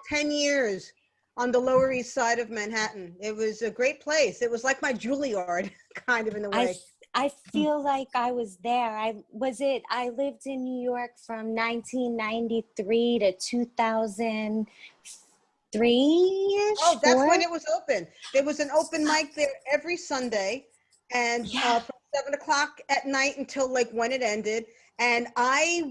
10 years on the Lower East Side of Manhattan. It was a great place. It was like my Juilliard, kind of, in a way. I feel like I was there. I lived in New York from 1993 to 2003-ish. Oh, that's when it was open. There was an open mic there every Sunday, and from 7 o'clock at night until like when it ended. And I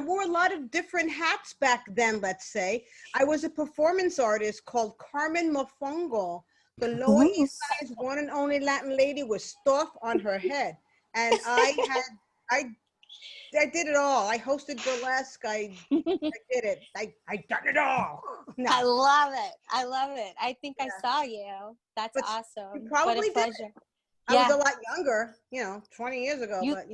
wore a lot of different hats back then, let's say. I was a performance artist called Carmen Mofongo, the Lower East Side's one and only Latin lady with stuff on her head. And I did it all. I hosted burlesque. I did it. I done it all. No. I love it. I love it. I think I saw you. That's awesome. You probably what a pleasure. I was a lot younger, 20 years ago, but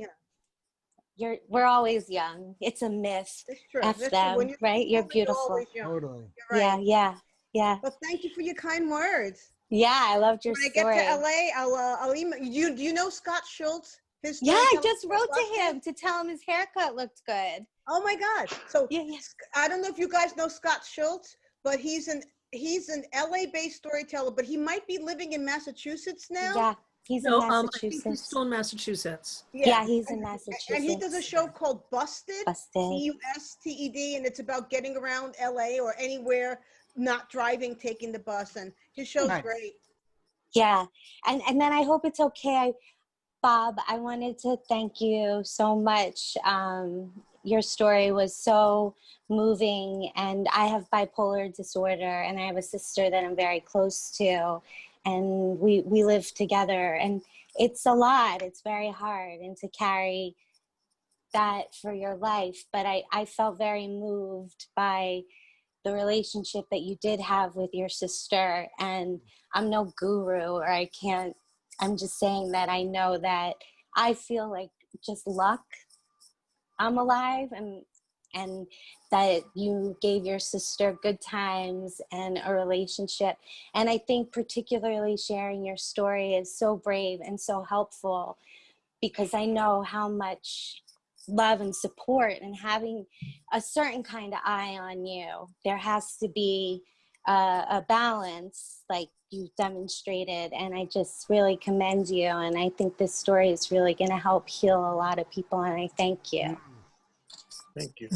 we're always young. It's a myth. It's true. F them, right? You're beautiful. Totally. Right. Yeah. Well, thank you for your kind words. Yeah, I loved your story. When I get to LA, I'll email you. Do you know Scott Schultz? His Yeah, I storytelling just wrote to busted? him to tell him his haircut looked good. Oh my God. So Yeah, yeah. I don't know if you guys know Scott Schultz, but he's an LA based storyteller, but he might be living in Massachusetts now. Yeah, he's in No, I think he's Massachusetts. still in Massachusetts. Yeah, he's in And Massachusetts. he does a show called Busted, Busted. Busted, and it's about getting around LA or anywhere, not driving, taking the bus. And his show's Nice. great. Yeah, and then I hope it's okay. Bob, I wanted to thank you so much. Your story was so moving, and I have bipolar disorder, and I have a sister that I'm very close to, and we live together, and it's a lot. It's very hard, and to carry that for your life. But I felt very moved by the relationship that you did have with your sister, and I'm no guru, or I'm just saying that I know that I feel like just luck I'm alive, and that you gave your sister good times and a relationship. And I think particularly sharing your story is so brave and so helpful, because I know how much love and support and having a certain kind of eye on you. There has to be a balance, like you've demonstrated, and I just really commend you. And I think this story is really going to help heal a lot of people, and I thank you. Thank you.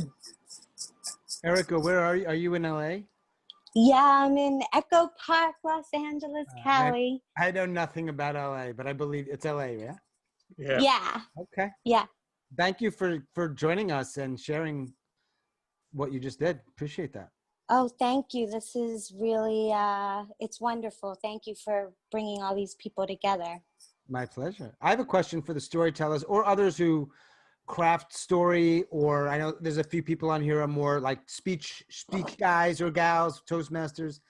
Erica, where are you? Are you in LA? Yeah, I'm in Echo Park, Los Angeles, Cali. I know nothing about LA, but I believe it's LA, yeah? Yeah. Yeah. Okay. Yeah. Thank you for joining us and sharing what you just did. Appreciate that. Oh, thank you. This is really, it's wonderful. Thank you for bringing all these people together. My pleasure. I have a question for the storytellers or others who craft story, or I know there's a few people on here who are more like speech guys or gals, Toastmasters.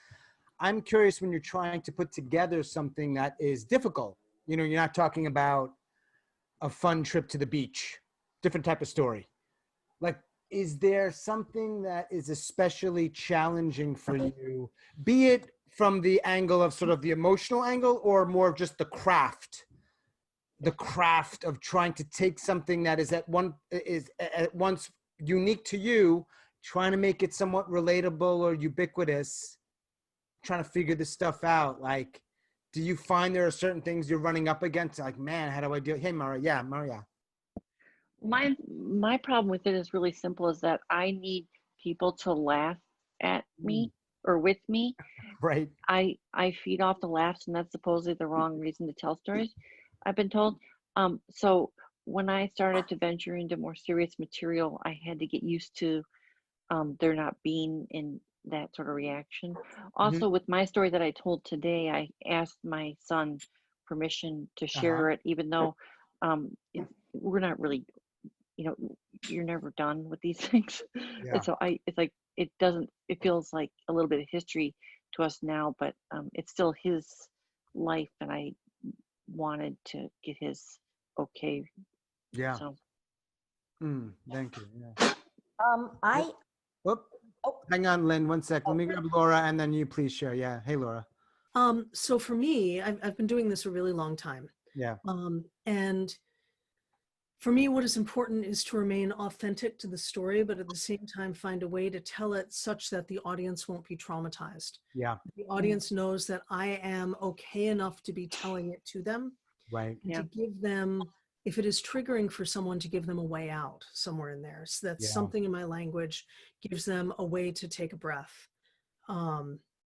I'm curious, when you're trying to put together something that is difficult, you know, you're not talking about a fun trip to the beach, different type of story. Like, is there something that is especially challenging for you, be it from the angle of sort of the emotional angle, or more just the craft of trying to take something that is at once unique to you, trying to make it somewhat relatable or ubiquitous, trying to figure this stuff out? Like, do you find there are certain things you're running up against? Like, man, how do I do it? Hey, Marya. Yeah, Marya. My problem with it is really simple, is that I need people to laugh at me or with me. Right. I feed off the laughs, and that's supposedly the wrong reason to tell stories, I've been told. So when I started to venture into more serious material, I had to get used to there not being in that sort of reaction. Also, with my story that I told today, I asked my son permission to share it, even though we're not really, you're never done with these things. Yeah. And so it feels like a little bit of history to us now, but it's still his life, and I wanted to get his okay. Yeah. So. Thank you. Yeah. I Whoop. Hang on, Lynn, 1 sec. Let me grab Laura, and then you please share. Yeah. Hey, Laura. So for me, I've been doing this a really long time. Yeah. And for me, what is important is to remain authentic to the story, but at the same time, find a way to tell it such that the audience won't be traumatized. Yeah. The audience knows that I am okay enough to be telling it to them. Right. And to give them, if it is triggering for someone, to give them a way out somewhere in there, so that something in my language gives them a way to take a breath.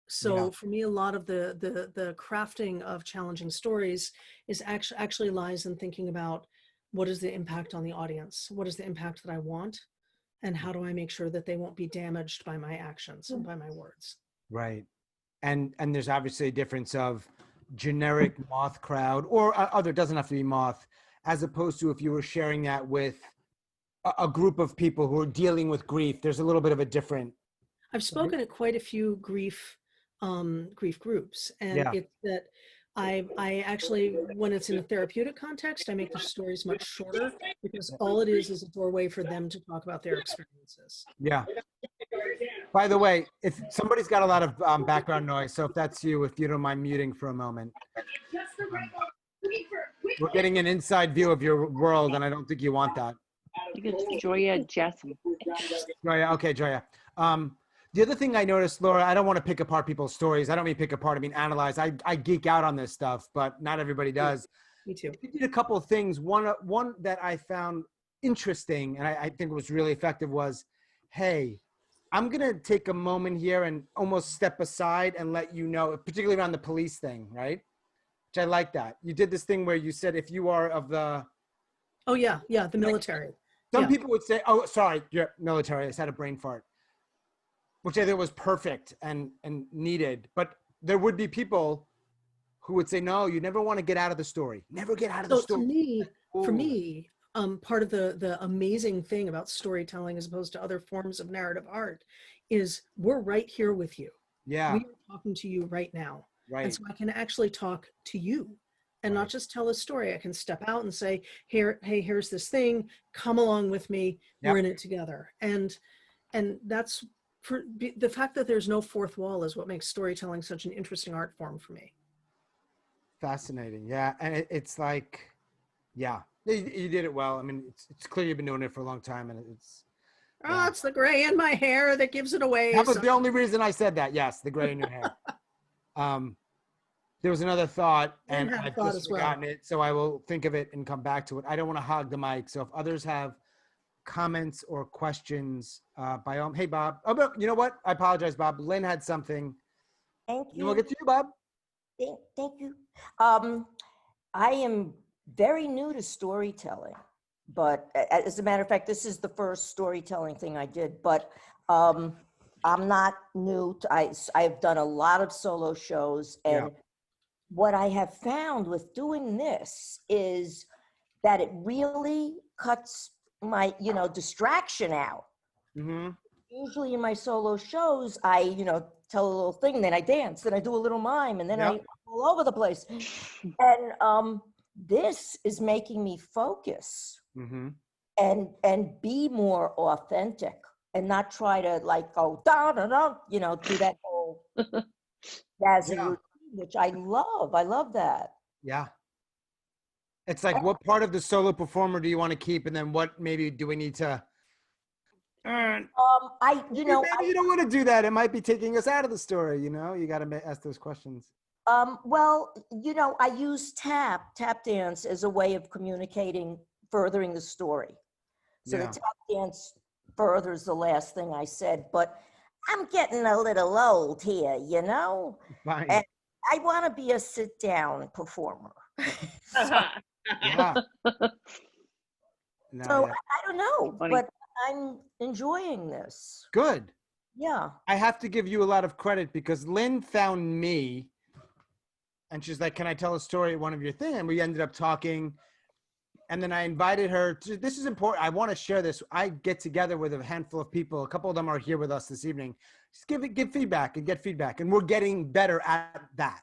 So for me, a lot of the crafting of challenging stories is actually lies in thinking about, what is the impact on the audience? What is the impact that I want? And how do I make sure that they won't be damaged by my actions and by my words? Right. And there's obviously a difference of generic moth crowd, or other, doesn't have to be moth, as opposed to if you were sharing that with a group of people who are dealing with grief. There's a little bit of a different. I've spoken at quite a few grief groups, and it's that I actually, when it's in a therapeutic context, I make the stories much shorter, because all it is a doorway for them to talk about their experiences. Yeah. By the way, if somebody's got a lot of background noise, so if that's you, if you don't mind muting for a moment. We're getting an inside view of your world, and I don't think you want that. I think it's Joya Jassem. Joya, okay, Joya. The other thing I noticed, Laura, I don't want to pick apart people's stories. I don't mean pick apart, I mean analyze. I geek out on this stuff, but not everybody does. Me too. You did a couple of things. One that I found interesting, and I think was really effective was, hey, I'm going to take a moment here and almost step aside and let you know, particularly around the police thing, right? Which I like that. You did this thing where you said, if you are of the... Oh, yeah. Yeah. The military. Some Yeah. people would say, oh, sorry, you're military. I just had a brain fart, which I think was perfect and needed. But there would be people who would say, no, you never want to get out of the story. Never get out of the So story. for me, part of the amazing thing about storytelling as opposed to other forms of narrative art is we're right here with you. Yeah. We are talking to you right now. Right. And so I can actually talk to you and not just tell a story. I can step out and say, hey, here's this thing, come along with me. Yep. We're in it together. And that's the fact that there's no fourth wall is what makes storytelling such an interesting art form for me. Fascinating. Yeah. And it's like, yeah, you did it well. I mean, it's clear you've been doing it for a long time, and it's... Oh, it's the gray in my hair that gives it away. That was the only reason I said that. Yes, the gray in your hair. There was another thought, and I've just forgotten it, so I will think of it and come back to it. I don't want to hog the mic, so if others have comments or questions, by all... Hey, Bob. Oh, but you know what? I apologize, Bob. Lynn had something. Thank you. We'll get to you, Bob. Thank you. I am very new to storytelling, but as a matter of fact, this is the first storytelling thing I did, but I'm not new to, I've done a lot of solo shows, and what I have found with doing this is that it really cuts my, distraction out. Mm-hmm. Usually in my solo shows, I, tell a little thing, then I dance, then I do a little mime, and then I all over the place. And this is making me focus and be more authentic and not try to go da da da, do that whole jazzy routine, which I love. I love that. Yeah. It's like, what part of the solo performer do you want to keep, and then what maybe do we need to... maybe you don't want to do that. It might be taking us out of the story. You got to ask those questions. Well, I use tap dance as a way of communicating, furthering the story. So the tap dance furthers the last thing I said, but I'm getting a little old here, Fine. And I want to be a sit-down performer. Yeah. So I don't know, but I'm enjoying this. Good. Yeah. I have to give you a lot of credit, because Lynn found me and she's like, can I tell a story at one of your things? And we ended up talking, and then I invited her to, this is important. I want to share this. I get together with a handful of people. A couple of them are here with us this evening. Just give feedback and get feedback. And we're getting better at that.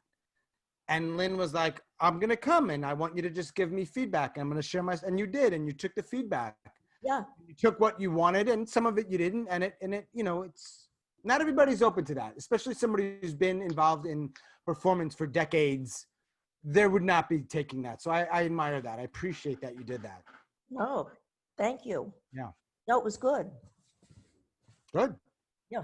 And Lynn was like, I'm going to come and I want you to just give me feedback. I'm going to share and you did, and you took the feedback. Yeah. You took what you wanted, and some of it you didn't. And it, it's not everybody's open to that, especially somebody who's been involved in performance for decades. There would not be taking that. So I admire that. I appreciate that you did that. Oh, thank you. Yeah. No, it was good. Good. Yeah.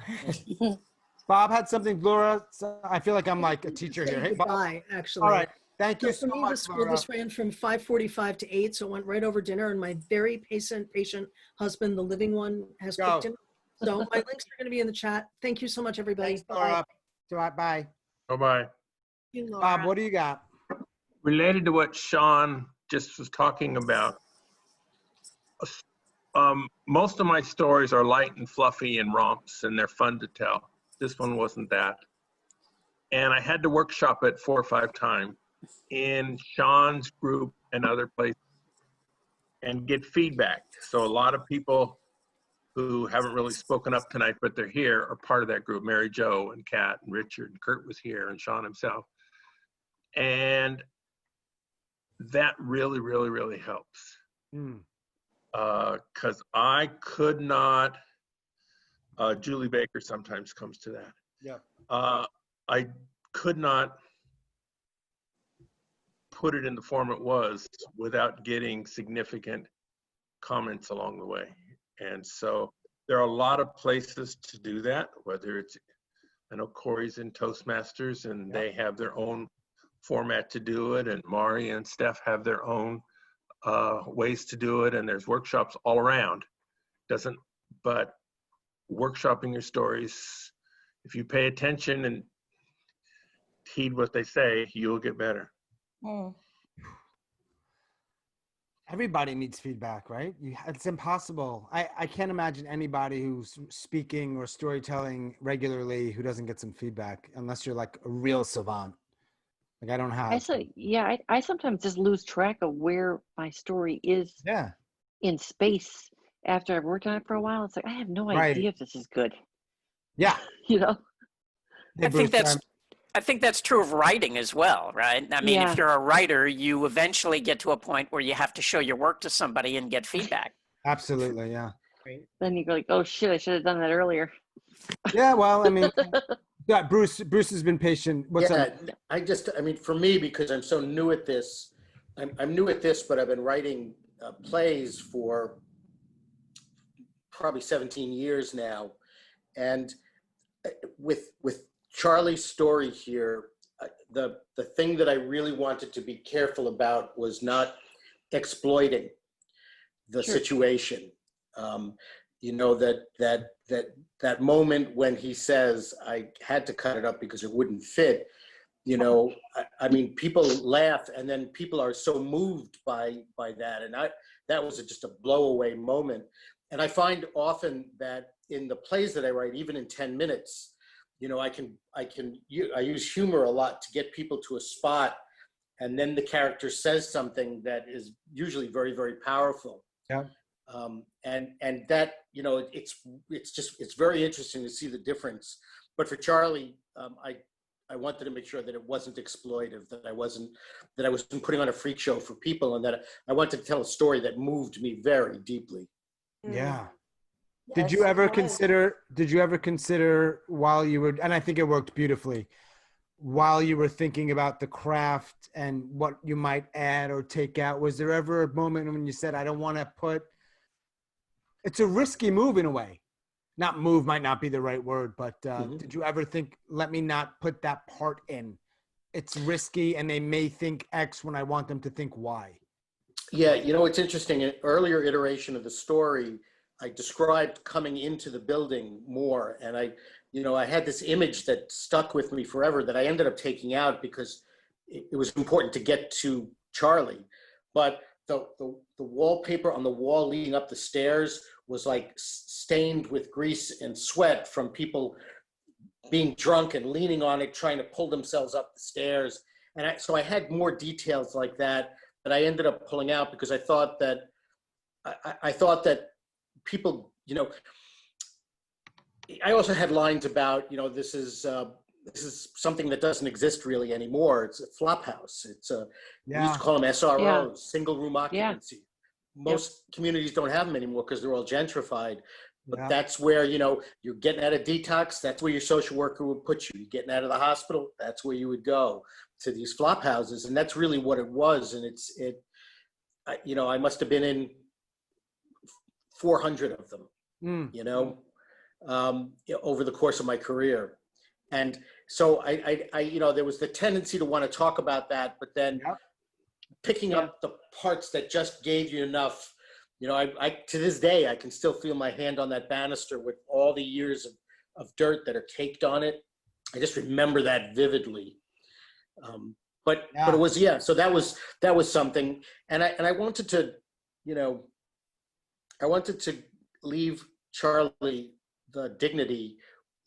Bob had something, Laura. So I feel like I'm like a teacher here. Hey, Bob. Goodbye, actually. All right. Thank you so for me, much, Laura. this ran from 5:45 to 8, so it went right over dinner, and my very patient husband, the living one, has cooked dinner. So my links are going to be in the chat. Thank you so much, everybody. Thanks, Laura. Bye. Bye-bye. Bob, what do you got? Related to what Sean just was talking about, most of my stories are light and fluffy and romps, and they're fun to tell. This one wasn't that. And I had to workshop it 4 or 5 times in Sean's group and other places and get feedback. So a lot of people who haven't really spoken up tonight, but they're here, are part of that group. Mary Jo and Kat and Richard and Kurt was here, and Sean himself. And that really, really, really helps. Because I could not, Julie Baker sometimes comes to that. Yeah. I could not put it in the form it was without getting significant comments along the way. And so there are a lot of places to do that, whether it's, I know Corey's in Toastmasters and they have their own format to do it, and Marya and Steph have their own ways to do it, and there's workshops all around. But workshopping your stories, if you pay attention and heed what they say, you'll get better. Everybody needs feedback, right? It's impossible. I can't imagine anybody who's speaking or storytelling regularly who doesn't get some feedback, unless you're like a real savant. Like I don't have. I sometimes just lose track of where my story is in space after I've worked on it for a while. It's like, I have no idea if this is good. Yeah. You know? Hey, I think that's true of writing as well, right? I mean, if you're a writer, you eventually get to a point where you have to show your work to somebody and get feedback. Absolutely, yeah. Then you go like, oh shit, I should have done that earlier. Yeah, well, I mean, yeah, Bruce has been patient. What's up? I mean, for me, because I'm so new at this, I'm new at this, but I've been writing plays for probably 17 years now. And with Charlie's story here, the thing that I really wanted to be careful about was not exploiting the situation. You know, that moment when he says, I had to cut it up because it wouldn't fit, you know, I mean, people laugh and then people are so moved by that. And that was just a blow away moment. And I find often that in the plays that I write, even in 10 minutes, you know, I use humor a lot to get people to a spot, and then the character says something that is usually very, very powerful. Yeah. And that, you know, it's very interesting to see the difference. But for Charlie, I wanted to make sure that it wasn't exploitive, that I wasn't putting on a freak show for people, and that I wanted to tell a story that moved me very deeply. Yeah. Did you ever consider while you were, and I think it worked beautifully, while you were thinking about the craft and what you might add or take out, was there ever a moment when you said, I don't want to put, it's a risky move in a way, not move might not be the right word, but did you ever think, let me not put that part in? It's risky and they may think X when I want them to think Y. Yeah, you know, it's interesting. An earlier iteration of the story, I described coming into the building more, and I had this image that stuck with me forever that I ended up taking out because it was important to get to Charlie. But the wallpaper on the wall leading up the stairs was like stained with grease and sweat from people being drunk and leaning on it, trying to pull themselves up the stairs. And so I had more details like that I ended up pulling out because I thought that people, you know, I also had lines about, you know, this is something that doesn't exist really anymore. It's a flop house. We used to call them SROs, single room occupancy. Most communities don't have them anymore because they're all gentrified. But that's where, you know, you're getting out of detox. That's where your social worker would put you. You're getting out of the hospital. That's where you would go, to these flop houses. And that's really what it was. And you know, I must have been in 400 of them, you know, over the course of my career. And so I you know, there was the tendency to want to talk about that, but then picking up the parts that just gave you enough. You know, I to this day, I can still feel my hand on that banister with all the years of dirt that are caked on it. I just remember that vividly. But it was, so that was something. And I wanted to, you know, I wanted to leave Charlie the dignity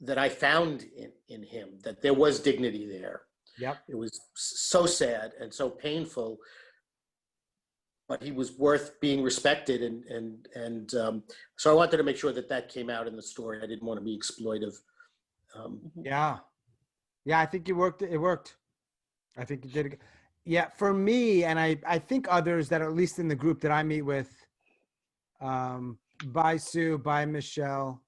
that I found in him, that there was dignity there. Yep. It was so sad and so painful, but he was worth being respected. And so I wanted to make sure that came out in the story. I didn't want to be exploitive. Yeah, I think it worked. It worked. I think it did. Yeah, for me, and I think others that are at least in the group that I meet with, bye Sue, bye Michele.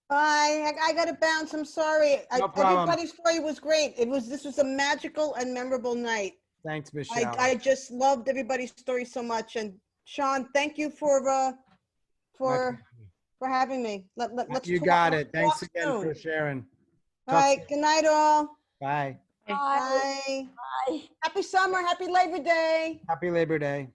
Bye. I got to bounce. I'm sorry. No problem. Everybody's story was great. This was a magical and memorable night. Thanks, Michele. I just loved everybody's story so much. And Sean, thank you for having me. Let's You talk- got let's it. Thanks talk again soon. for sharing. All right. Good night, all. Bye. Bye. Happy summer. Happy Labor Day. Happy Labor Day.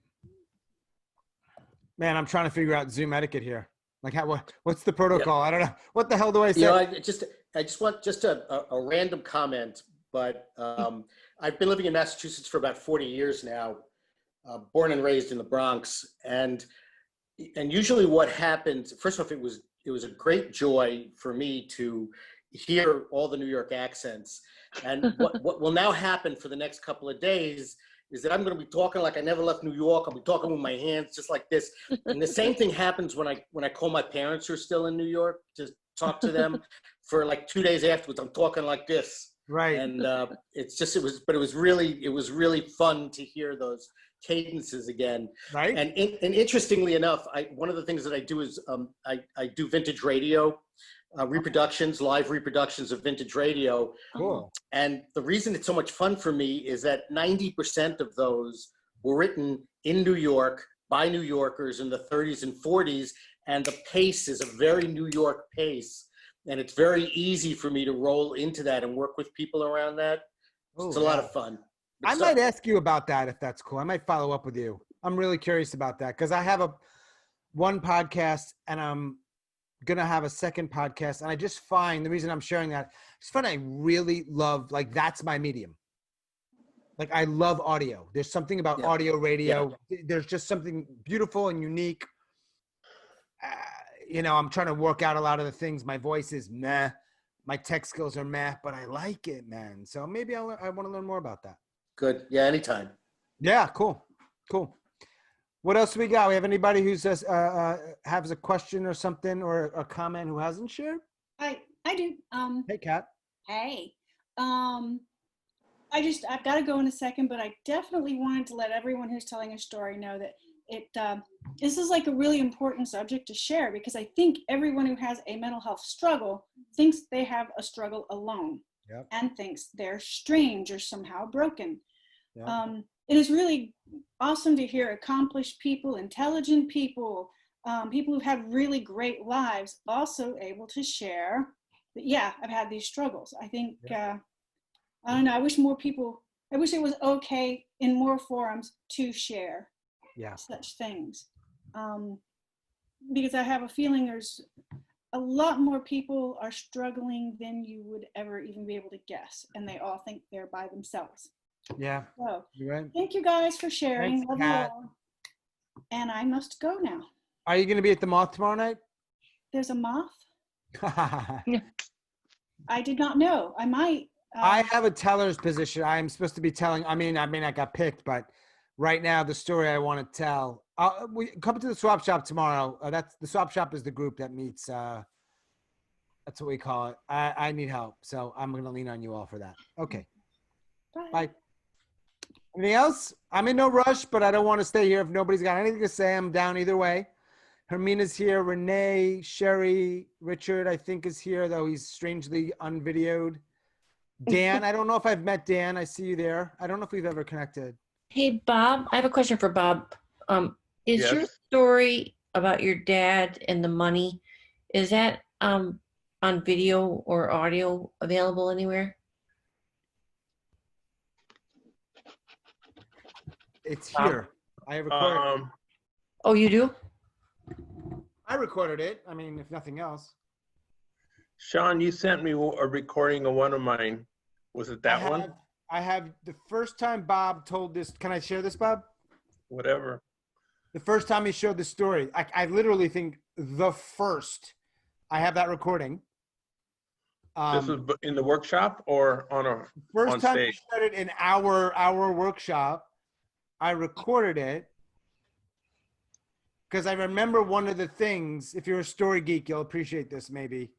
Man, I'm trying to figure out Zoom etiquette here. Like, what's the protocol? I don't know. What the hell do I say? You know, I just want just a random comment, but I've been living in Massachusetts for about 40 years now, born and raised in the Bronx, and usually what happens, first off, it was a great joy for me to hear all the New York accents, and what will now happen for the next couple of days is that I'm going to be talking like I never left New York. I'll be talking with my hands just like this. And the same thing happens when I call my parents who are still in New York to talk to them for like 2 days afterwards. I'm talking like this. Right. And it was really fun to hear those cadences again. Right. And interestingly enough, one of the things that I do is I do vintage radio. Live reproductions of vintage radio. Cool. And the reason it's so much fun for me is that 90% of those were written in New York by New Yorkers in the 30s and 40s. And the pace is a very New York pace. And it's very easy for me to roll into that and work with people around that. It's a lot of fun. I might ask you about that if that's cool. I might follow up with you. I'm really curious about that because I have one podcast and I'm going to have a second podcast. And I just find the reason I'm sharing that, I really love, like, that's my medium. Like, I love audio. There's something about audio radio. Yeah. There's just something beautiful and unique. I'm trying to work out a lot of the things. My voice is meh. My tech skills are meh, but I like it, man. So maybe I want to learn more about that. Good. Yeah, anytime. Yeah, cool. What else we got? We have anybody who's has a question or something or a comment who hasn't shared? I do. Hey, Kat. Hey. I've got to go in a second, but I definitely wanted to let everyone who's telling a story know that this is like a really important subject to share because I think everyone who has a mental health struggle thinks they have a struggle alone. Yep. And thinks they're strange or somehow broken. Yep. It is really awesome to hear accomplished people, intelligent people, people who've had really great lives also able to share that, yeah, I've had these struggles. I think, I don't know, I wish it was okay in more forums to share such things. Because I have a feeling there's a lot more people are struggling than you would ever even be able to guess. And they all think they're by themselves. Yeah. So you're right. Thank you guys for sharing. Thanks, Kat. And I must go now. Are you going to be at the Moth tomorrow night? There's a Moth? I did not know. I might. I have a teller's position. I'm supposed to be telling, I mean, I got picked, but right now the story I want to tell, we come to the swap shop tomorrow. The swap shop is the group that meets, that's what we call it. I need help. So I'm going to lean on you all for that. Okay. Bye. Anything else? I'm in no rush, but I don't want to stay here. If nobody's got anything to say, I'm down either way. Hermina's here. Renee, Sherry, Richard, I think is here, though he's strangely unvideoed. Dan, I don't know if I've met Dan. I see you there. I don't know if we've ever connected. Hey, Bob, I have a question for Bob. Is Yes. your story about your dad and the money, is that on video or audio available anywhere? It's here. I recorded it. Oh, you do? I recorded it. I mean, if nothing else. Sean, you sent me a recording of one of mine. Was it that one? I have the first time Bob told this. Can I share this, Bob? Whatever. The first time he showed the story. I literally think the first. I have that recording. This was in the workshop or on First time stage? he showed it in our workshop. I recorded it because I remember one of the things, if you're a story geek, you'll appreciate this maybe,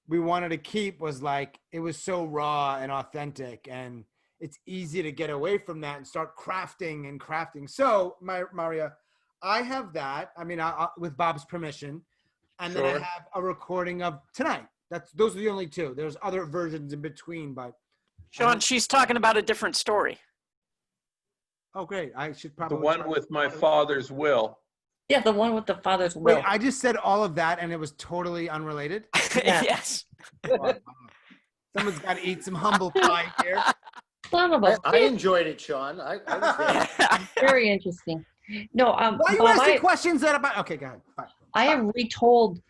we wanted to keep was like, it was so raw and authentic and it's easy to get away from that and start crafting and crafting. So, Marya, I have that, I mean, with Bob's permission, and then I have a recording of tonight. Those are the only two. There's other versions in between, but. Sean, she's talking about a different story. Oh, great. I should The probably. one with my father's will. Yeah, the one with the father's Wait, will. I just said all of that and it was totally unrelated. Yeah. Yes. Wow. Someone's got to eat some humble pie here. Son of a I bitch. enjoyed it, Sean. I was there. Very interesting. No, Why are you Bob, asking questions that about? Okay, go ahead. Fine. I have retold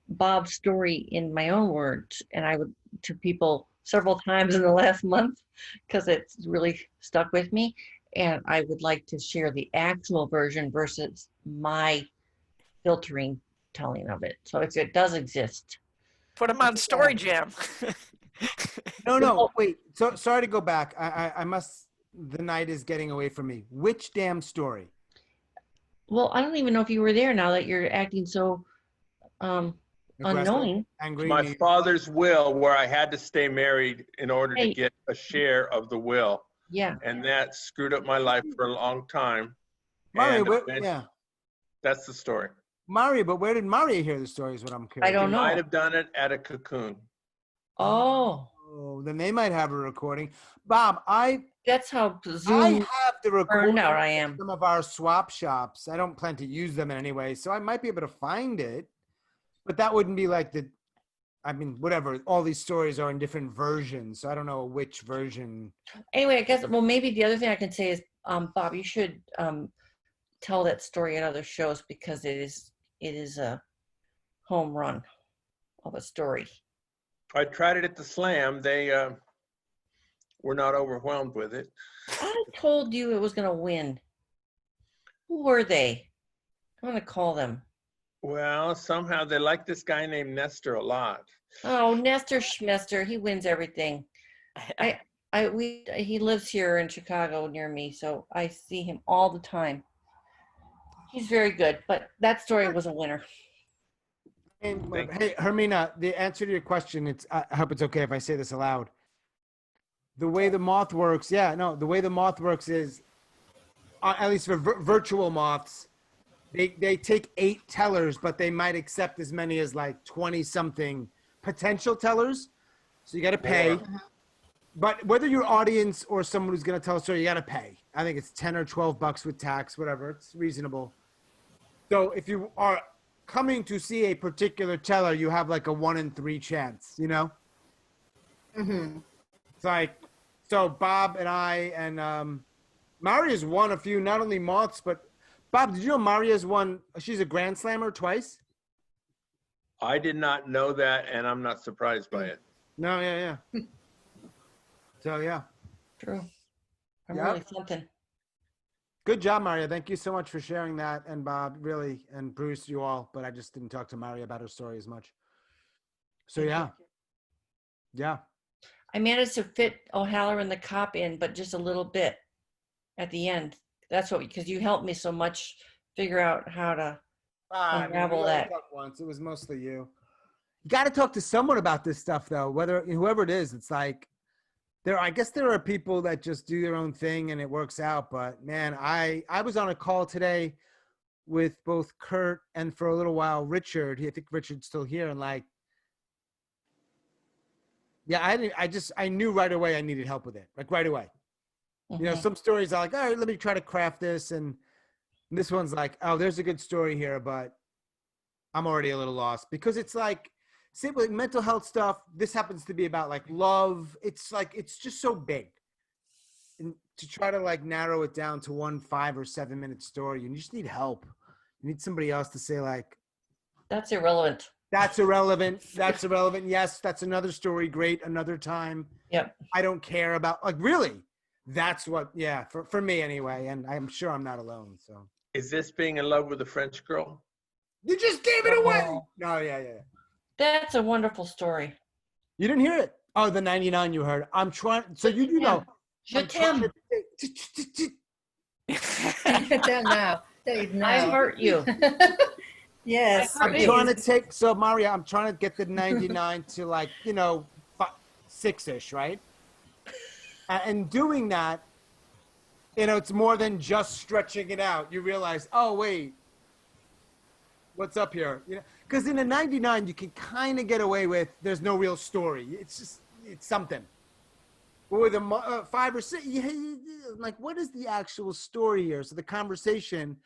Bob's story in my own words, and I would to people several times in the last month because it's really stuck with me. And I would like to share the actual version versus my filtering telling of it. So if it does exist. Put them on Story Jam. No, wait. So sorry to go back. I must. The night is getting away from me. Which damn story? Well, I don't even know if you were there now that you're acting so unknowing. Angry. My father's will, where I had to stay married in order to Hey. get a share of the will. Yeah. And that screwed up my life for a long time. Marya, And where, eventually- yeah. That's the story. Marya, but where did Marya hear the story is what I'm curious. I don't She know. might have done it at a cocoon. Oh. Oh, then they might have a recording. Bob, That's how I Zoom have the recording burned out I of am. some of our swap shops. I don't plan to use them in any way, so I might be able to find it. But that wouldn't be like the, I mean, whatever. All these stories are in different versions, so I don't know which version. Anyway, I guess, well, maybe the other thing I can say is, Bob, you should tell that story at other shows because it is a home run of a story. I tried it at the Slam. They were not overwhelmed with it. I told you it was going to win. Who were they? I'm going to call them. Well, somehow they like this guy named Nestor a lot. Oh, Nestor Schmester, he wins everything. He lives here in Chicago near me, so I see him all the time. He's very good, but that story was a winner. And, hey, Hermina, the answer to your question, I hope it's okay if I say this aloud. The way the moth works, the way the moth works is, at least for virtual moths, they take 8 tellers, but they might accept as many as like 20 something potential tellers. So you got to pay. But whether your audience or someone who's going to tell a story, you got to pay. I think it's 10 or 12 bucks with tax, whatever. It's reasonable. So if you are coming to see a particular teller, you have like a 1 in 3 chance, you know? Mm-hmm. It's like, so Bob and I and Marya's won a few, not only moths, but Bob, did you know Marya's won, she's a Grand Slammer twice? I did not know that, and I'm not surprised by it. No, yeah. So, yeah. True. I'm Yep. really something. Good job, Marya. Thank you so much for sharing that. And Bob, really, and Bruce, you all, but I just didn't talk to Marya about her story as much. So, yeah. Yeah. I managed to fit O'Halloran the cop in, but just a little bit at the end. That's what, because you helped me so much figure out how to unravel we only that. talked once. It was mostly you. You got to talk to someone about this stuff, though. Whether whoever it is, it's like I guess there are people that just do their own thing and it works out. But man, I was on a call today with both Kurt and for a little while Richard. I think Richard's still here, and like, yeah, I knew right away I needed help with it, like right away. You know, some stories are like, all right, let me try to craft this. And this one's like, oh, there's a good story here, but I'm already a little lost because it's like, same with mental health stuff. This happens to be about like love. It's like, it's just so big. And to try to like narrow it down to 1 5 or 7 minute story, you just need help. You need somebody else to say like, that's irrelevant. That's irrelevant. That's irrelevant. Yes, that's another story. Great. Another time. Yep. I don't care about, like, really. That's what, yeah, for me anyway. And I'm sure I'm not alone. So. Is this being in love with a French girl? You just gave it away. No, yeah. That's a wonderful story. You didn't hear it? Oh, the 99 you heard. I'm trying. So you do know. Je t'aime. I hurt you. Yes. I'm trying to take, so Marya, I'm trying to get the 99 to like, 6-ish, right? And doing that, it's more than just stretching it out. You realize, oh, wait, what's up here? Because in a 99, you can kind of get away with, there's no real story. It's just, it's something. But with a 5 or 6, like, what is the actual story here? So the conversation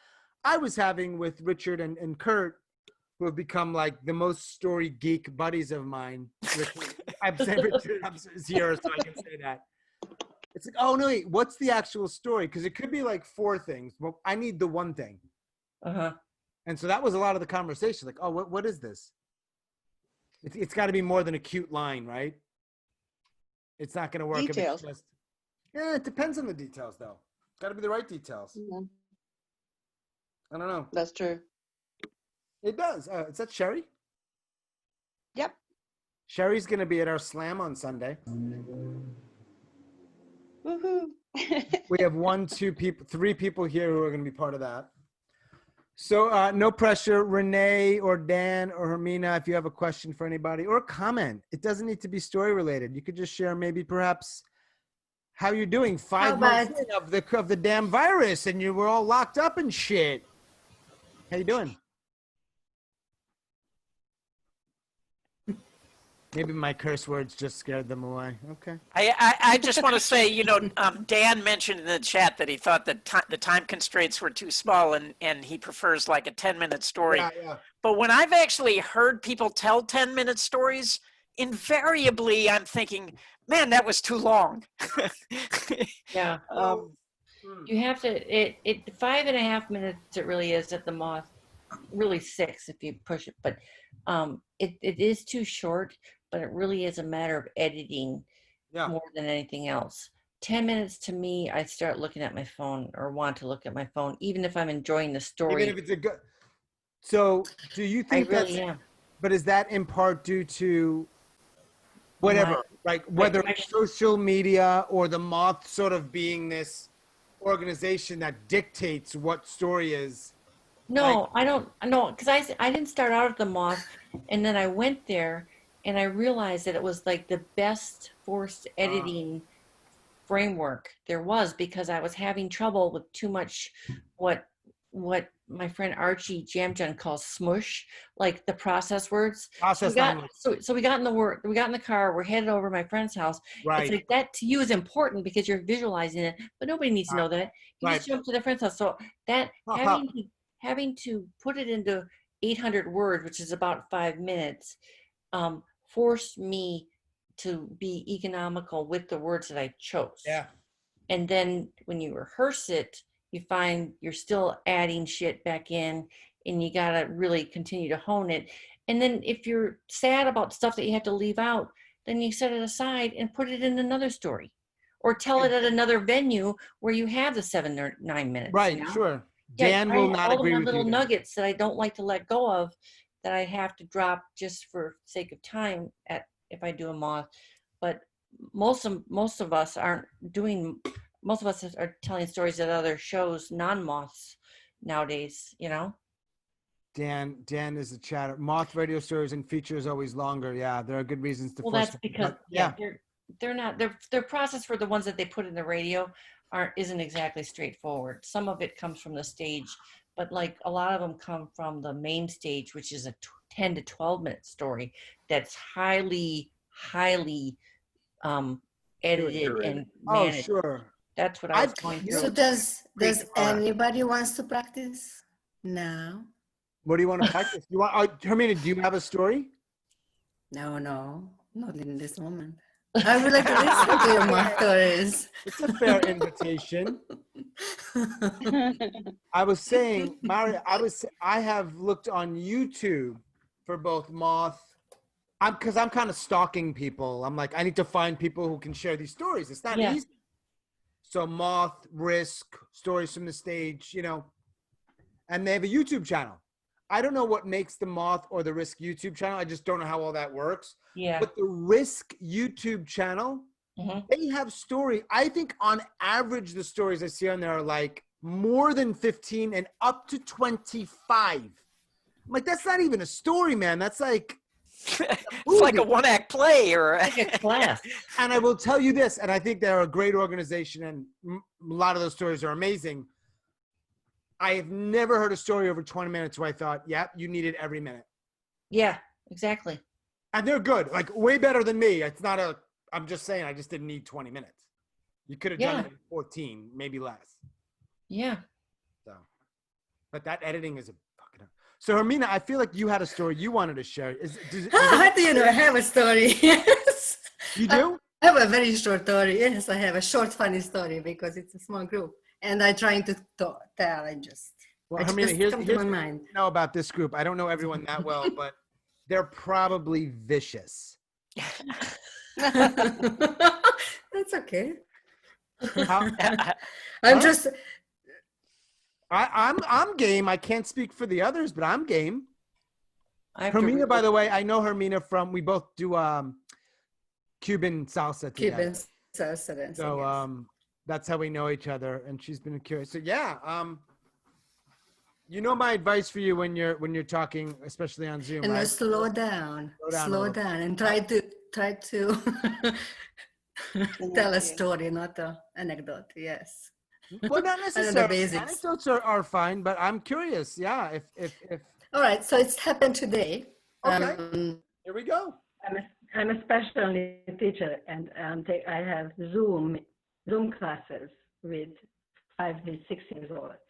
I was having with Richard and Kurt, who have become like the most story geek buddies of mine. I've said Richard is here, so I can say that. It's like, oh no, wait, what's the actual story? Because it could be like 4 things. Well, I need the one thing. And so that was a lot of the conversation. Like, oh, what is this? It's got to be more than a cute line, right? It's not going to work Details. if it's just. Yeah, it depends on the details, though. It's got to be the right details. I don't know. That's true. It does. Is that Sherry? Yep. Sherry's going to be at our slam on Sunday. Woohoo. We have 3 people here who are going to be part of that. So no pressure, Renee or Dan or Hermina, if you have a question for anybody or a comment, it doesn't need to be story related. You could just share maybe perhaps how you're doing 5 months in of the damn virus and you were all locked up and shit. How you doing? Maybe my curse words just scared them away. Okay. I just want to say, Dan mentioned in the chat that he thought that the time constraints were too small and he prefers like a 10-minute story. Yeah. But when I've actually heard people tell 10-minute stories, invariably I'm thinking, man, that was too long. Yeah. You have to, it 5.5 minutes it really is at the most, really 6 if you push it, but it is too short, but it really is a matter of editing more than anything else. 10 minutes to me, I start looking at my phone or want to look at my phone, even if I'm enjoying the story. Even if it's a good. So do you think really am. But is that in part due to whatever, whether it's social media or the Moth sort of being this organization that dictates what story is? No, I don't know, because I didn't start out at the Moth, and then I went there and I realized that it was like the best forced editing framework there was, because I was having trouble with too much what my friend Archie Jamjan calls smush, like the process words. So we got in the car, we're headed over to my friend's house. Right. It's like that to you is important because you're visualizing it, but nobody needs to know that. You just jump to the friend's house. So that having to put it into 800 words, which is about 5 minutes, forced me to be economical with the words that I chose. Yeah. And then when you rehearse it, you find you're still adding shit back in, and you got to really continue to hone it. And then if you're sad about stuff that you have to leave out, then you set it aside and put it in another story, or tell it at another venue where you have the 7 or 9 minutes. Right, sure. Dan will not agree with you. Little nuggets that I don't like to let go of, that I have to drop just for sake of time if I do a Moth. But most of us aren't doing. Most of us are telling stories at other shows, non-Moths nowadays. Dan is a chatter. Moth radio stories and features always longer. Yeah, there are good reasons to. Well, that's because they're not. Their process for the ones that they put in the radio isn't exactly straightforward. Some of it comes from the stage, but like a lot of them come from the main stage, which is a 10 to 12 minute story that's highly edited and managed. Oh, sure. That's what I was going through. So does anybody wants to practice now? What do you want to practice? You want, Hermina, do you have a story? No, not in this moment. I would like to listen to your Moth stories. It's a fair invitation. I was saying, Marya, I have looked on YouTube for both Moth. Because I'm kind of stalking people. I'm like, I need to find people who can share these stories. It's not easy. So Moth, Risk, Stories from the Stage, and they have a YouTube channel. I don't know what makes the Moth or the Risk YouTube channel. I just don't know how all that works. Yeah. But the Risk YouTube channel, they have story. I think on average, the stories I see on there are like more than 15 and up to 25. I'm like, that's not even a story, man. That's like... It's like a one-act play or like a class. And I will tell you this, and I think they're a great organization, and a lot of those stories are amazing. I have never heard a story over 20 minutes where I thought, yep, you need it every minute. Yeah, exactly. And they're good, like way better than me. It's not a I'm just saying, I just didn't need 20 minutes. You could have Yeah. done it in 14, maybe less. Yeah. So, but that editing is a fucking. So Hermina, I feel like you had a story you wanted to share. How do you know? I have a story. Yes. You do? I have a very short story. Yes, I have a short, funny story because it's a small group, and I'm trying to tell. I just, Well, I Hermina, just here's come what to my I mind. know about this group. I don't know everyone that well, but they're probably vicious. That's okay. How, I'm just. I'm game. I can't speak for the others, but I'm game. Hermina, by the way, I know Hermina from. We both do Cuban salsa together. Cuban salsa dancing. So Yes. that's how we know each other, and she's been curious. So yeah, you know my advice for you when you're talking, especially on Zoom, And right? slow down, a little bit. and try to tell a story, not an anecdote. Yes. Well, not I know the necessarily. basics. Anecdotes are fine, but I'm curious. Yeah, if. All right, so it's happened today. Okay. Here we go. I'm a special needs teacher, and I have Zoom classes with 5 to 6 years old.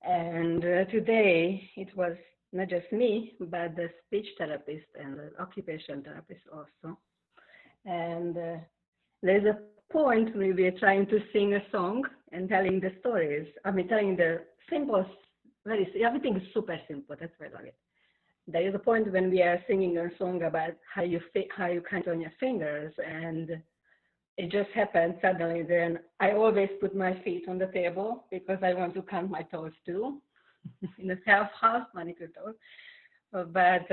And today it was not just me, but the speech therapist and the occupational therapist also. And there's a point where we are trying to sing a song and telling the stories. I mean, telling the simple, everything is super simple. That's why I love it. There is a point when we are singing a song about how you count on your fingers, and it just happened suddenly. Then I always put my feet on the table because I want to count my toes too, in a half manicure toes. But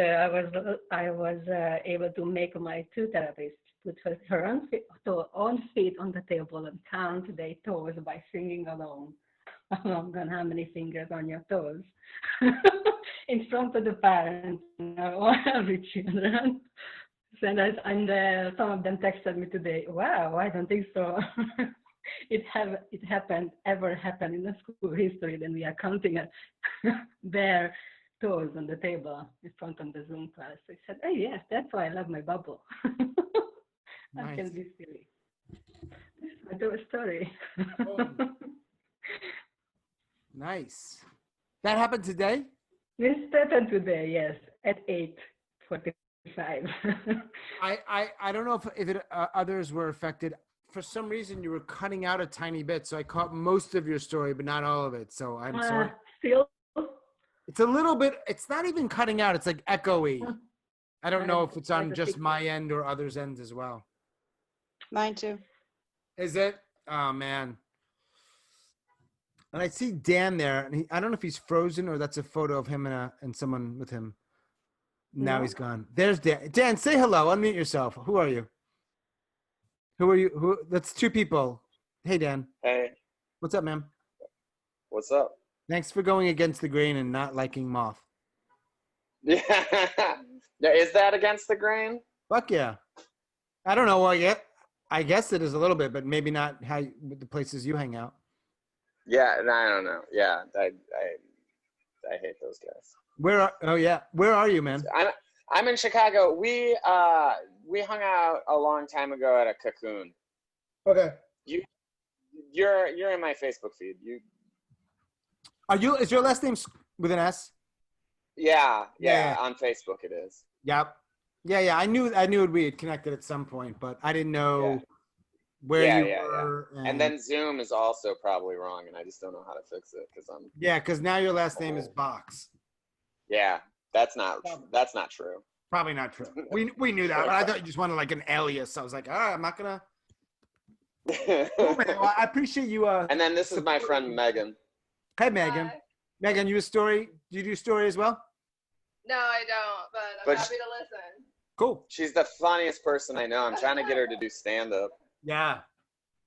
I was able to make my two therapists put her own feet on the table and count their toes by singing along on how many fingers on your toes in front of the parents and every children. And some of them texted me today, wow, I don't think so. It happened in the school history, then we are counting their toes on the table in front of the Zoom class. I said, oh yes, that's why I love my bubble. I can be silly. That's my story. Nice. That happened today? This happened today, yes, at 8:45. I don't know if it, others were affected. For some reason, you were cutting out a tiny bit, so I caught most of your story, but not all of it. So I'm sorry. Still? It's a little bit. It's not even cutting out. It's like echoey. I don't know if it's on just my end or others' ends as well. Mine too. Is it? Oh man. And I see Dan there, and I don't know if he's frozen or that's a photo of him and someone with him. Now he's gone. There's Dan. Dan, say hello. Unmute yourself. Who are you? Who are you? That's two people. Hey, Dan. Hey. What's up, man? What's up? Thanks for going against the grain and not liking Moth. Yeah. Is that against the grain? Fuck yeah. I don't know why yet. I guess it is a little bit, but maybe not the places you hang out. Yeah, I don't know. Yeah, I hate those guys. Where are you, man? I'm in Chicago. We hung out a long time ago at a Cocoon. Okay. You're in my Facebook feed. Is your last name with an S? Yeah, on Facebook it is. Yep. Yeah. I knew we had connected at some point, but I didn't know where you were. Yeah. And then Zoom is also probably wrong, and I just don't know how to fix it because now your last name is Box. Yeah, that's not true. Probably not true. We knew that, but I thought you just wanted like an alias. I was like, all right, I'm not gonna. Cool, man. Well, I appreciate you. And then this is my friend Megan. Hey, Megan. Megan, you a story? Do you do story as well? No, I don't, but I'm happy to listen. Cool. She's the funniest person I know. I'm trying to get her to do stand-up. Yeah,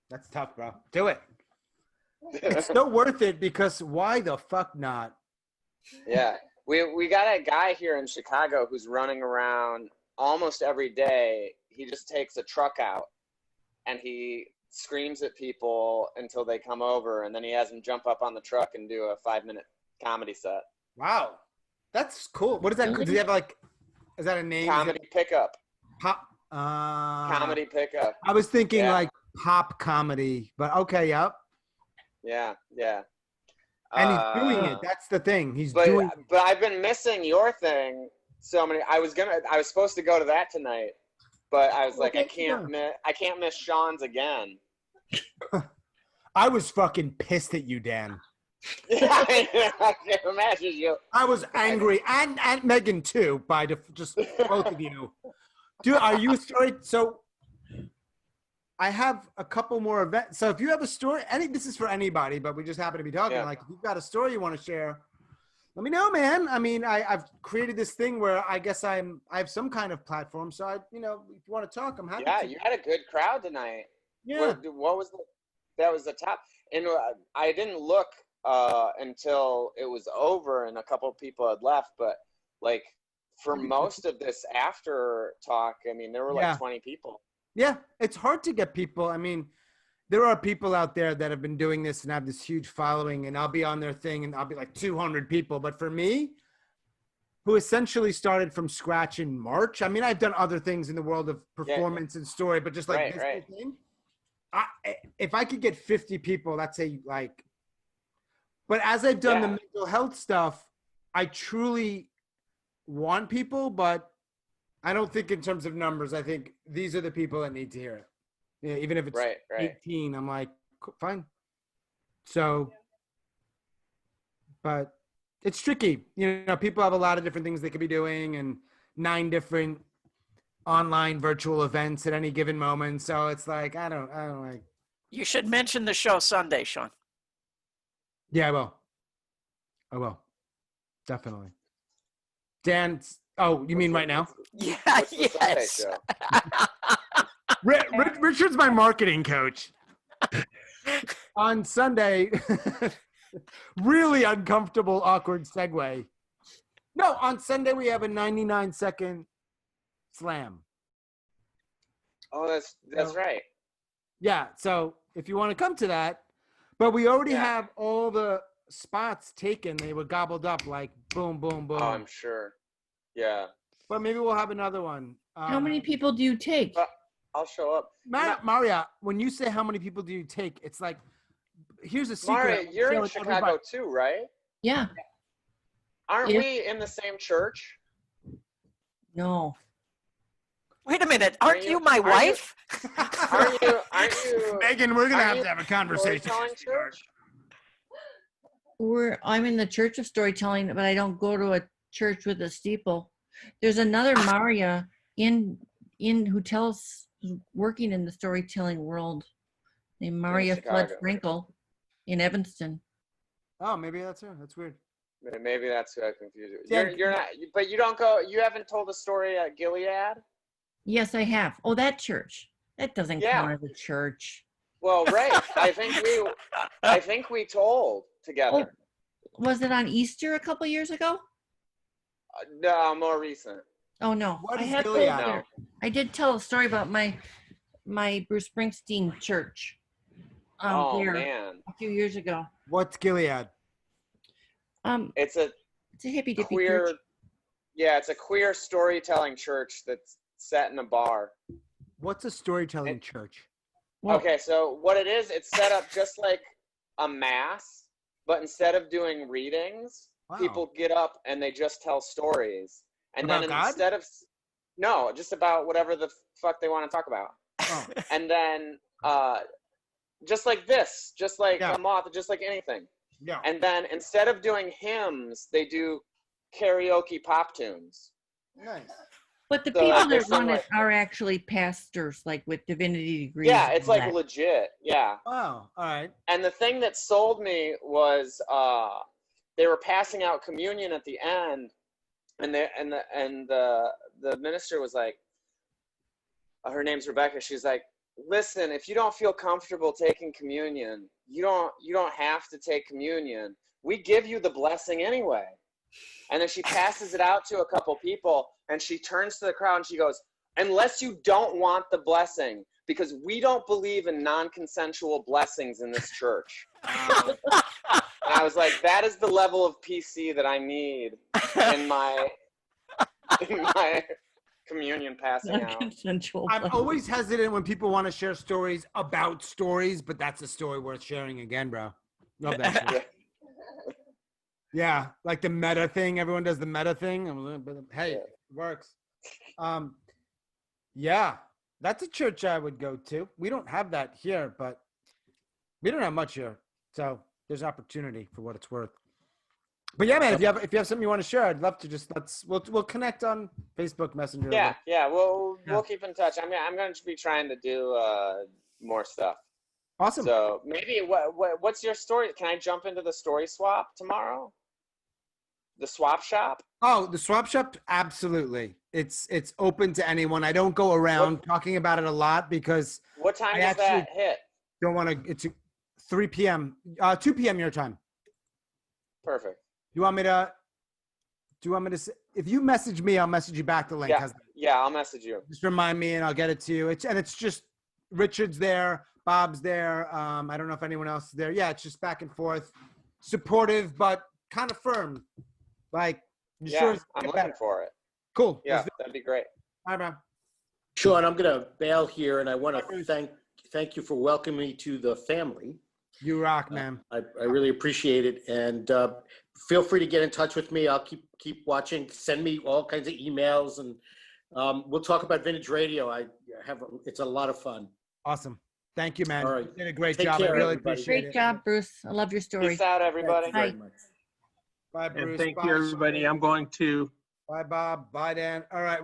that's tough, bro. Do it. It's so worth it because why the fuck not? Yeah, we got a guy here in Chicago who's running around almost every day. He just takes a truck out and he screams at people until they come over, and then he has them jump up on the truck and do a 5-minute comedy set. Wow, that's cool. What is that? Do you have like? Is that a name? Comedy pickup. Comedy pickup. I was thinking Yeah. like pop comedy, but okay, yep. Yeah, yeah. And he's doing it. That's the thing. He's But doing it. but I've been missing your thing so many. I was supposed to go to that tonight, but I was like, I can't miss Sean's again. I was fucking pissed at you, Dan. I can't imagine you. I was angry, and Megan too, just both of you. Dude, are you a story? So I have a couple more events. So if you have a story, this is for anybody, but we just happen to be talking. Yeah. Like, if you've got a story you want to share, let me know, man. I mean, I've created this thing where I guess I have some kind of platform. So if you want to talk, I'm happy. Yeah, to. you had a good crowd tonight. Yeah. What was that was the top? And I didn't look until it was over and a couple of people had left, but like for most of this after talk, I mean, there were like 20 people. Yeah, it's hard to get people. I mean, there are people out there that have been doing this and have this huge following, and I'll be on their thing and I'll be like 200 people. But for me, who essentially started from scratch in March, I mean, I've done other things in the world of performance and story, but just like this whole thing, if I could get 50 people, that's but as I've done the mental health stuff, I truly want people, but I don't think in terms of numbers. I think these are the people that need to hear it. Yeah, even if it's 18, I'm like, fine. So, but it's tricky. People have a lot of different things they could be doing and 9 different online virtual events at any given moment. So it's like, I don't like. You should mention the show Sunday, Sean. Yeah, I will. Definitely. Dan, you mean right now? Yeah, yes. Richard's my marketing coach. On Sunday, really uncomfortable, awkward segue. No, on Sunday we have a 99-second slam. Oh, that's right. Yeah, so if you want to come to that, but we already have all the spots taken. They were gobbled up like boom, boom, boom. Oh, I'm sure. Yeah. But maybe we'll have another one. How many people do you take? I'll show up. Marya, when you say how many people do you take, it's like, here's a secret. Marya, you're in Chicago too, right? Yeah. Aren't we in the same church? No. Wait a minute. Aren't you my wife? Aren't you? Megan, we're going to have a conversation. Church? I'm in the Church of Storytelling, but I don't go to a church with a steeple. There's another Marya who's working in the storytelling world named Marya Flood Sprinkle in Evanston. Oh, maybe that's her. That's weird. Maybe that's who I confused you. You're not, but you don't go. You haven't told the story at Gilead. Yes, I have. Oh, that church. That doesn't count as a church. Well, right. I think we told together. Oh, was it on Easter a couple years ago? No, more recent. Oh no. What is Gilead? No. I did tell a story about my Bruce Springsteen church. Man. A few years ago. What's Gilead? It's a hippy dippy queer church. Yeah, it's a queer storytelling church that's set in a bar. What's a storytelling church? Okay, so what it is, it's set up just like a mass, but instead of doing readings, people get up and they just tell stories. And about then God? instead of just about whatever the fuck they want to talk about. Oh. And then just like this, just like a moth, just like anything. Yeah. And then instead of doing hymns, they do karaoke pop tunes. Nice. But the people that run it are actually pastors, like with divinity degrees. Yeah, it's like legit. Yeah. Wow. All right. And the thing that sold me was they were passing out communion at the end, and the minister was like, her name's Rebecca. She's like, listen, if you don't feel comfortable taking communion, you don't have to take communion. We give you the blessing anyway. And then she passes it out to a couple people, and she turns to the crowd and she goes, unless you don't want the blessing, because we don't believe in non-consensual blessings in this church. And I was like, that is the level of PC that I need in my communion passing out. Non-consensual I'm play. always hesitant when people want to share stories about stories, but that's a story worth sharing again, bro. Love that shit. Yeah, like the meta thing. Everyone does the meta thing. But hey, it works. Yeah, that's a church I would go to. We don't have that here, but we don't have much here, so there's opportunity for what it's worth. But yeah, man, if you have something you want to share, I'd love to just we'll connect on Facebook Messenger. Yeah. We'll keep in touch. I'm going to be trying to do more stuff. Awesome. So maybe what's your story? Can I jump into the story swap tomorrow? The swap shop? Oh, the swap shop, absolutely. It's open to anyone. I don't go around talking about it a lot because what time I does actually that hit? don't want to. It's 3 p.m. 2 p.m. your time. Perfect. Do you want me to? If you message me, I'll message you back the link. Yeah, I'll message you. Just remind me, and I'll get it to you. It's just Richard's there, Bob's there. I don't know if anyone else is there. Yeah, it's just back and forth, supportive but kind of firm. Like, I'm looking for it. Cool. Yeah, that'd be great. Bye, bro. Sean, I'm going to bail here, and I want to thank you for welcoming me to the family. You rock, man. I really appreciate it, and feel free to get in touch with me. I'll keep watching. Send me all kinds of emails, and we'll talk about vintage radio. It's a lot of fun. Awesome. Thank you, man. All right. You did a great Take job. care, I really everybody. appreciate it. Great job, Bruce. I love your story. Peace out, everybody. Bye. Bye, Bruce. And thank Bye, you, everybody. I'm going to. Bye, Bob. Bye, Dan. All right.